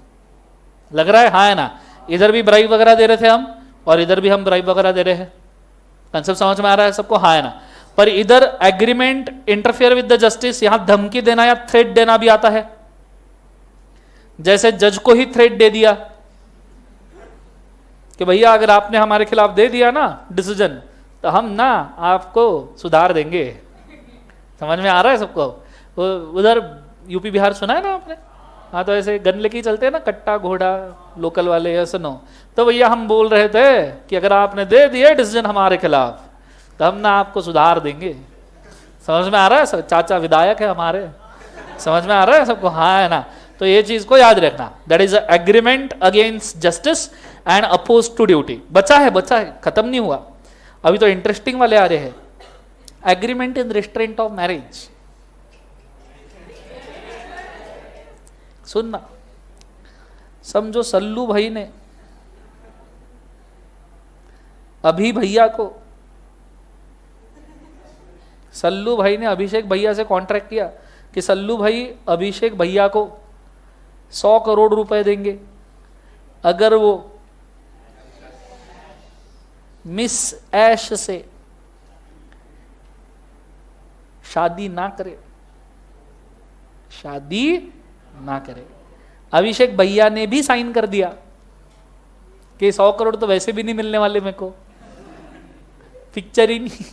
लग रहा है? हाँ है ना? इधर भी ब्राइब वगैरह दे रहे थे हम और इधर भी हम ब्राइब वगैरह दे रहे हैं, कंसेप्ट समझ में आ रहा है सबको? हाँ है ना? पर इधर agreement interfere with the justice, यहां धमकी देना या थ्रेट देना भी आता है, जैसे जज को ही थ्रेट दे दिया कि भैया अगर आपने हमारे खिलाफ दे दिया ना डिसीजन तो हम ना आपको सुधार देंगे। समझ में आ रहा है सबको? उधर यूपी बिहार सुना है ना आपने? हाँ, तो ऐसे गन लेके चलते हैं ना, कट्टा घोड़ा लोकल वाले, या सुनो, तो भैया हम बोल रहे थे कि अगर आपने दे दिए डिसीजन हमारे खिलाफ तो हम ना आपको सुधार देंगे। समझ में आ रहा है? चाचा विधायक है हमारे, समझ में आ रहा है सबको? हाँ है ना? तो ये चीज को याद रखना, that is agreement against justice and oppose to duty. बचा है, खत्म नहीं हुआ, अभी तो इंटरेस्टिंग वाले आ रहे हैं। Agreement in restraint of marriage, सुनना, समझो सल्लू भाई ने सल्लू भाई ने अभिषेक भैया से कॉन्ट्रैक्ट किया कि सल्लू भाई अभिषेक भैया को 100 करोड़ रुपए देंगे अगर वो मिस ऐश से शादी ना करे। अभिषेक भैया ने भी साइन कर दिया कि 100 करोड़ तो वैसे भी नहीं मिलने वाले मेरे को, पिक्चर ही नहीं।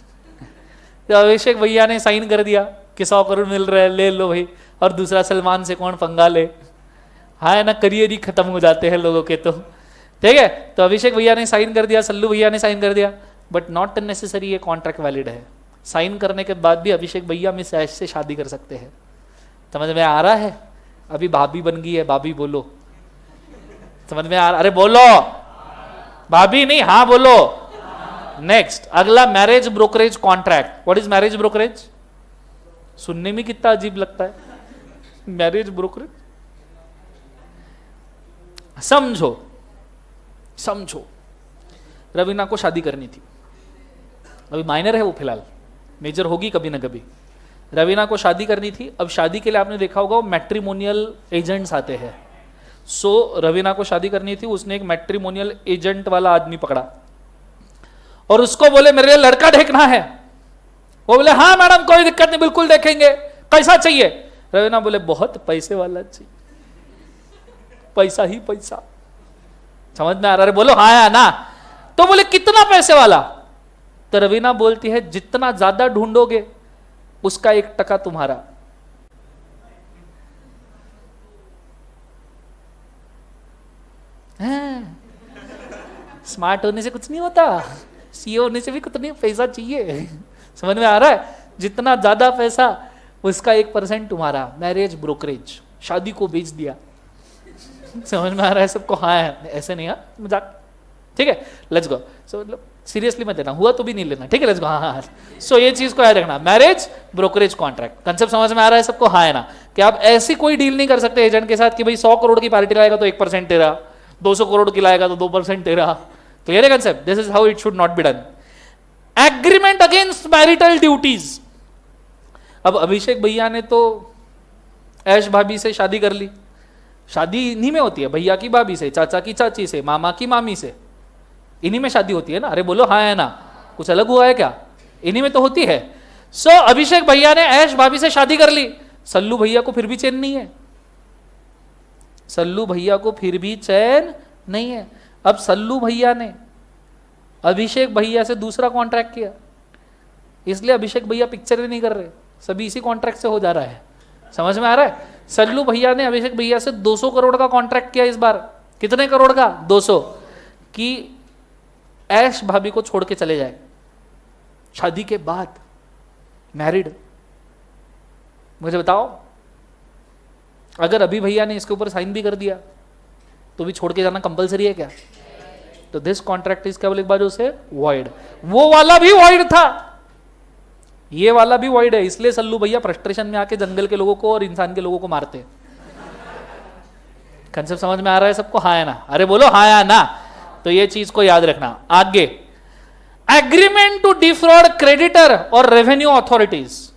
तो अभिषेक भैया ने साइन कर दिया कि 100 करोड़ मिल रहा है, ले लो भाई, और दूसरा सलमान से कौन पंगा ले। हाँ ना, करियर ही खत्म हो जाते हैं लोगों के। तो ठीक है, तो अभिषेक भैया ने साइन कर दिया, सल्लू भैया ने साइन कर दिया, बट नॉट नेसेसरी ये कॉन्ट्रैक्ट वैलिड है। साइन करने के बाद भी अभिषेक भैया मिस ऐश से शादी कर सकते हैं। समझ में आ रहा है? अभी भाभी बन गई है, भाभी बोलो, समझ में आ रहा? अरे बोलो, भाभी नहीं, हाँ बोलो। नेक्स्ट, अगला marriage brokerage contract. What is marriage brokerage? सुनने में कितना अजीब लगता है, मैरिज ब्रोकरेज। समझो रवीना को शादी करनी थी, अभी माइनर है वो फिलहाल, मेजर होगी कभी ना कभी। रवीना को शादी करनी थी। अब शादी के लिए आपने देखा होगा मैट्रिमोनियल एजेंट्स आते हैं। सो रवीना को शादी करनी थी, उसने एक मैट्रिमोनियल एजेंट वाला आदमी पकड़ा और उसको बोले मेरे लिए लड़का देखना है। वो बोले हाँ मैडम कोई दिक्कत नहीं, बिल्कुल देखेंगे, कैसा चाहिए? रवीना बोले बहुत पैसे वाला चाहिए, पैसा ही पैसा। समझ में आ रहा है? बोलो हाँ या ना। तो बोले कितना पैसे वाला? तो रवीना बोलती है जितना ज्यादा ढूंढोगे उसका 1% तुम्हारा। स्मार्ट होने से कुछ नहीं होता, सीए होने से भी कुछ नहीं, पैसा चाहिए। समझ में आ रहा है? जितना ज्यादा पैसा उसका 1% तुम्हारा। मैरिज ब्रोकरेज, शादी को बेच दिया। समझ में आ रहा है सबको? हाँ है, ऐसे नहीं, हाँ मजाक, ठीक है, लेट्स गो। सो मतलब सीरियसली मत लेना, हुआ तो भी नहीं लेना, ठीक है, लेट्स गो। हाँ। सो ये चीज को याद रखना, मैरिज ब्रोकरेज कॉन्ट्रैक्ट। कंसेप्ट समझ में आ रहा है सबको? हाँ है ना? कि आप ऐसी कोई डील नहीं कर सकते एजेंट के साथ कि भाई 100 करोड़ की पार्टी लाएगा तो 1% तेरा, 200 करोड़ की लाएगा तो 2% तेरा। क्लियर है concept? This is how it should not be done. Agreement against marital duties. अब अभिषेक भैया ने तो ऐश भाभी से शादी कर ली। शादी इन्हीं में होती है, भैया की भाभी से, चाचा की चाची से, मामा की मामी से, इन्हीं में शादी होती है ना। अरे बोलो हाँ है ना? कुछ अलग हुआ है क्या? इन्हीं में तो होती है। सो अभिषेक भैया ने ऐश भाभी से शादी कर ली। सल्लू भैया को फिर भी चैन नहीं है। सल्लू भैया को फिर भी चैन नहीं है। अब सल्लू भैया ने अभिषेक भैया से दूसरा कॉन्ट्रैक्ट किया, इसलिए अभिषेक भैया पिक्चर ही नहीं कर रहे, सभी इसी कॉन्ट्रैक्ट से हो जा रहा है। समझ में आ रहा है? सल्लू भैया ने अभिषेक भैया से 200 करोड़ का कॉन्ट्रैक्ट किया इस बार। कितने करोड़ का? 200, कि ऐश भाभी को छोड़ के चले जाए शादी के बाद, मैरिड। मुझे बताओ, अगर अभी भैया ने इसके ऊपर साइन भी कर दिया तो भी छोड़ के जाना कंपलसरी है क्या? तो दिस कॉन्ट्रैक्ट इज क्या बोले एक बार उसे वॉइड। वो वाला भी वॉइड था, ये वाला भी वॉइड है, इसलिए सल्लू भैया फ्रस्ट्रेशन में आके जंगल के लोगों को और इंसान के लोगों को मारते। कंसेप्ट समझ में आ रहा है सबको? हाँ या ना? अरे बोलो हाँ या ना। तो ये चीज को याद रखना। आगे, एग्रीमेंट टू डिफ्रॉड क्रेडिटर और रेवेन्यू अथॉरिटीज।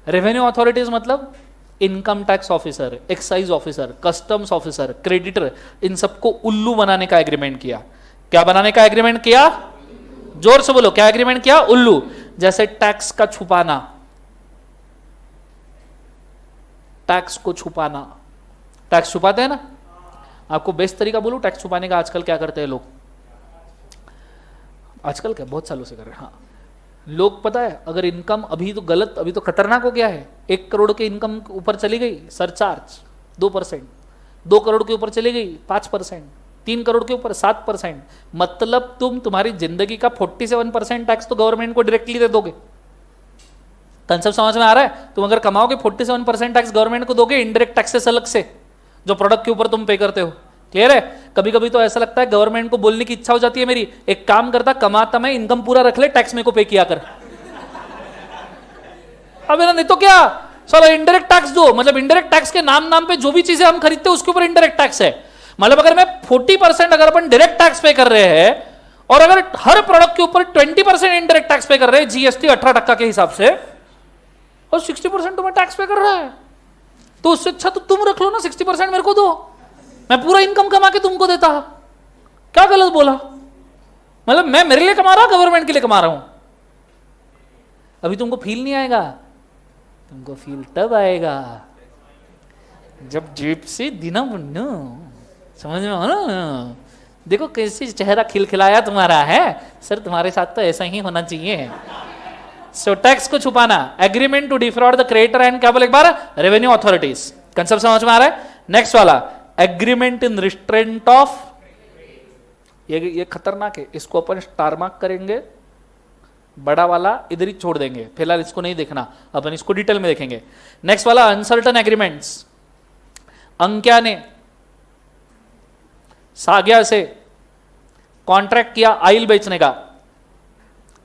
रेवेन्यू अथॉरिटीज मतलब income tax officer, excise officer, customs officer, creditor, इन सबको उल्लू बनाने का एग्रीमेंट किया। क्या बनाने का एग्रीमेंट किया? जोर से बोलो, क्या एग्रीमेंट किया? उल्लू। जैसे टैक्स का छुपाना, टैक्स को छुपाना, टैक्स छुपाते हैं ना। आपको बेस्ट तरीका बोलूं टैक्स छुपाने का, आजकल क्या करते हैं लोग, आजकल क्या बहुत सालों से कर रहे हैं। हाँ, लोग पता है, अगर इनकम अभी तो गलत, अभी तो खतरनाक हो गया है, 1 करोड़ के इनकम ऊपर चली गई सरचार्ज 2%, 2 करोड़ के ऊपर चली गई 5%, 3 करोड़ के ऊपर 7%, मतलब तुम तुम्हारी जिंदगी का 47% टैक्स तो गवर्नमेंट को डायरेक्टली दे दोगे। कंसेप्ट समझ में आ रहा है? तुम अगर कमाओगे 47% टैक्स गवर्नमेंट को दोगे, इनडायरेक्ट टैक्सेस अलग से, जो प्रोडक्ट के ऊपर तुम पे करते हो। क्लियर है? कभी कभी तो ऐसा लगता है गवर्नमेंट को बोलने की इच्छा हो जाती है मेरी, एक काम करता, कमाता मैं, इनकम पूरा रख ले, टैक्स मेरे को पे किया कर। अब नहीं तो क्या, चलो इंडायरेक्ट टैक्स दो, मतलब इंडायरेक्ट टैक्स के नाम पे जो भी चीजें हम खरीदते हैं उसके ऊपर इंडायरेक्ट टैक्स है। मतलब अगर मैं 40% अगर अपन डायरेक्ट टैक्स पे कर रहे हैं, और अगर हर प्रोडक्ट के ऊपर 20% इंडायरेक्ट टैक्स पे कर रहे हैं, जीएसटी 18% के हिसाब से, और 60% तुम्हें टैक्स पे कर रहा है, तो उससे अच्छा तो तुम रख लो ना, 60% मेरे को दो, मैं पूरा इनकम कमा के तुमको देता। क्या गलत बोला? मतलब मैं मेरे लिए कमा रहा हूं, गवर्नमेंट के लिए कमा रहा हूं। अभी तुमको फील नहीं आएगा, तुमको फील तब आएगा जब जेब से दिना मुन्नू, समझ में आ ना? देखो कैसे चेहरा खिलखिलाया तुम्हारा है, सर तुम्हारे साथ तो ऐसा ही होना चाहिए। सो टैक्स को छुपाना, agreement to defraud the creditor and क्या बोले एक बार, रेवेन्यू अथॉरिटीज। कंसेप्ट समझ में आ रहा है? नेक्स्ट वाला, एग्रीमेंट इन रिस्ट्रेंट ऑफ, ये खतरनाक है, इसको अपन स्टार मार्क करेंगे, बड़ा वाला इधर ही छोड़ देंगे, फिलहाल इसको नहीं देखना, अपन इसको डिटेल में देखेंगे। नेक्स्ट वाला, अनसर्टन एग्रीमेंट्स। अंक्या ने साग्या से कॉन्ट्रैक्ट किया ऑयल बेचने का।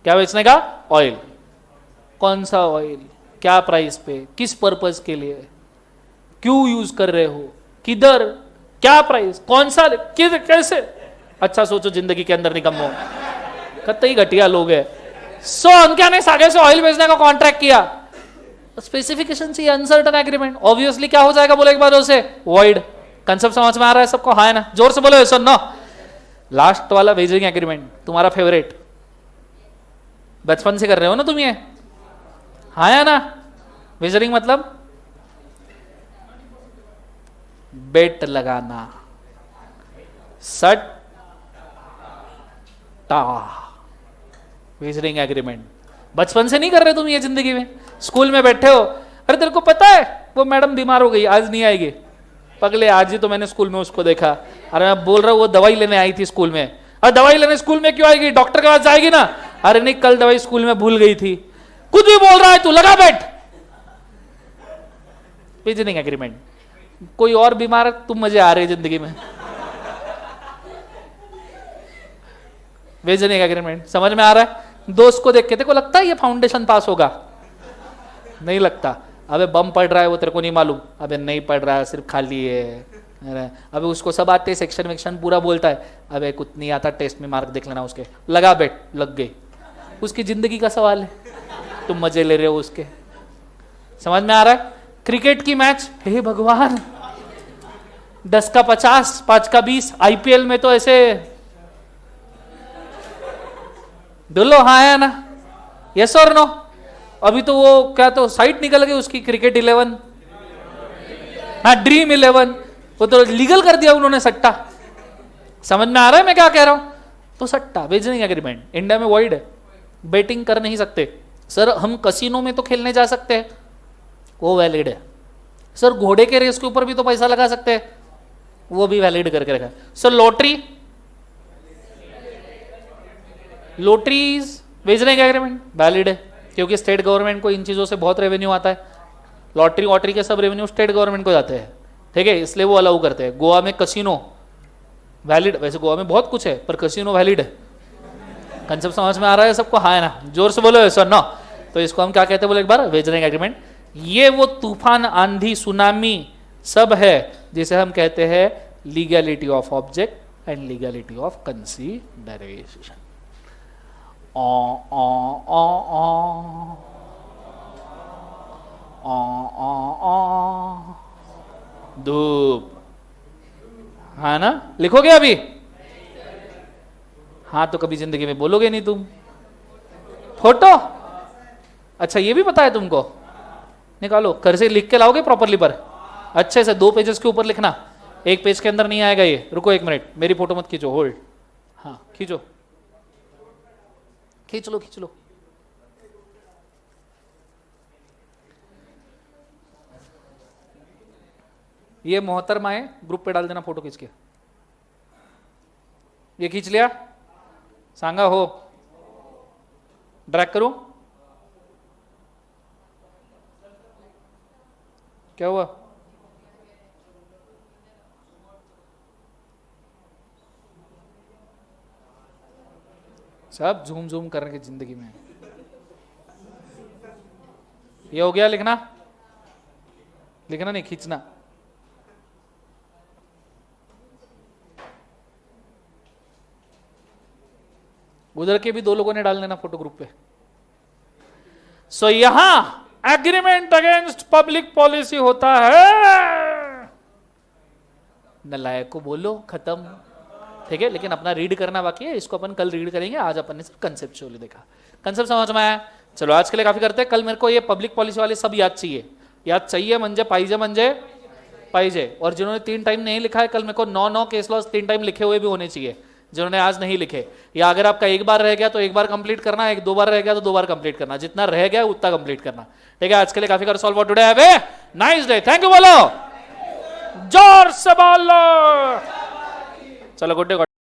क्या बेचने का? ऑयल। कौन सा ऑयल, क्या प्राइस पे, किस पर्पस के लिए, क्यों यूज कर रहे हो, किधर, क्या प्राइस, कौन सा, कैसे। अच्छा सोचो, जिंदगी के अंदर निकम्मो, कतई घटिया लोग है। सो अंक्या ने सागे से ऑयल बेचने का कॉन्ट्रैक्ट किया, स्पेसिफिकेशन चाहिए, अनसर्टन एग्रीमेंट, ऑब्वियसली क्या हो जाएगा बोले एक बार उसे, वॉइड। कंसेप्ट समझ में आ रहा है सबको? हाँ है ना? जोर से बोलो सुन नो। लास्ट वाला वेजरिंग एग्रीमेंट, तुम्हारा फेवरेट, बचपन से कर रहे हो ना तुम ये, हाँ या ना? वेजरिंग मतलब बेट लगाना, सट्टा, वेजरिंग एग्रीमेंट। बचपन से नहीं कर रहे तुम ये जिंदगी में, स्कूल में बैठे हो, अरे तेरे को पता है वो मैडम बीमार हो गई, आज नहीं आएगी, पगले आज ही तो मैंने स्कूल में उसको देखा, अरे मैं बोल रहा हूँ वो दवाई लेने आई थी स्कूल में, अरे दवाई लेने स्कूल में क्यों आएगी, डॉक्टर के पास जाएगी ना, अरे नहीं कल दवाई स्कूल में भूल गई थी, कुछ भी बोल रहा है तू, लगा बैठ। वेजरिंग एग्रीमेंट, कोई और बीमार, तुम मजे आ रहे जिंदगी में। वेजरिंग एग्रीमेंट समझ में आ रहा है? दोस्त को देख के तेरे को लगता है ये फाउंडेशन पास होगा? नहीं लगता। अबे बम पढ़ रहा है वो तेरे को नहीं मालूम, अबे नहीं पढ़ रहा है, सिर्फ खाली है। अबे उसको सब आते, सेक्शन वेक्शन पूरा बोलता है, अबे कुछ नहीं आता, टेस्ट में मार्क देख लेना उसके, लगा बैठ, लग गई। उसकी जिंदगी का सवाल है, तुम मजे ले रहे हो उसके। समझ में आ रहा है? क्रिकेट की मैच, हे भगवान, 10 का 50, 5 का 20, आईपीएल में तो ऐसे बोलो हाँ है ना, यस और नो। अभी तो वो क्या तो साइट निकल गई उसकी, क्रिकेट 11, हाँ ड्रीम 11, वो तो लीगल कर दिया उन्होंने सट्टा। समझ में आ रहा है मैं क्या कह रहा हूं? तो सट्टा, वेजरिंग एग्रीमेंट इंडिया में वॉइड है, बेटिंग कर नहीं सकते। सर हम कसिनो में तो खेलने जा सकते हैं, वो वैलिड है। सर घोड़े के रेस के ऊपर भी तो पैसा लगा सकते हैं, वो भी वैलिड करके रखा है। Sir lotteries wagering agreement valid है, क्योंकि स्टेट गवर्नमेंट को इन चीजों से बहुत रेवेन्यू आता है। लॉटरी वॉटरी के सब रेवेन्यू स्टेट गवर्नमेंट को जाते हैं, ठीक है, इसलिए वो अलाउ करते हैं। गोवा में कसिनो वैलिड, वैसे गोवा में बहुत कुछ है पर कसिनो वैलिड है। कंसेप्ट समझ में आ रहा है सबको? हाँ है ना? जोर से बोलो सर नो। तो इसको हम क्या कहते हैं बोले एक बार? Wagering agreement. ये वो तूफान, आंधी, सुनामी सब है जिसे हम कहते हैं legality of object and legality of consideration. धूप, हाँ ना? लिखोगे अभी? हाँ तो कभी जिंदगी में बोलोगे नहीं तुम। फोटो, अच्छा ये भी पता है तुमको? निकालो, घर से लिख के लाओगे प्रॉपरली पर अच्छे से 2 पेजेस के ऊपर लिखना, 1 पेज के अंदर नहीं आएगा ये। रुको 1 मिनट, मेरी फोटो मत खींचो, होल्ड। हाँ खींचो, खींच लो खींच लो। ये मोहतरमाए ग्रुप पे डाल देना फोटो खींच के। ये खींच लिया? सांगा हो, ड्रैग करूं? क्या हुआ? सब झूम झूम करने की जिंदगी में। ये हो गया लिखना? लिखना नहीं, खींचना। उधर के भी 2 लोगों ने डाल देना फोटो ग्रुप पे। सो यहां एग्रीमेंट अगेंस्ट पब्लिक पॉलिसी होता है, नलायक को बोलो, खत्म। ठीक है, लेकिन अपना रीड करना बाकी है, इसको अपन कल रीड करेंगे। आज अपन ने सिर्फ कंसेप्चुअली देखा। कंसेप्ट समझ में आया? चलो आज के लिए काफी करते हैं। कल मेरे को ये पब्लिक पॉलिसी वाले सब याद चाहिए। याद चाहिए म्हणजे पाइजे। और जिन्होंने 3 टाइम नहीं लिखा है कल, मेरे को 9 केस लॉस 3 टाइम लिखे हुए भी होने चाहिए, जिन्होंने आज नहीं लिखे। या अगर आपका 1 बार रह गया तो 1 बार कंप्लीट करना, 2 बार रह गया तो 2 बार कंप्लीट करना, जितना रह गया उतना कंप्लीट करना। ठीक है, आज के लिए काफी कर। Solve for today, have a nice day. Thank you बोलो, जोर से बोलो। चलो गुड डे।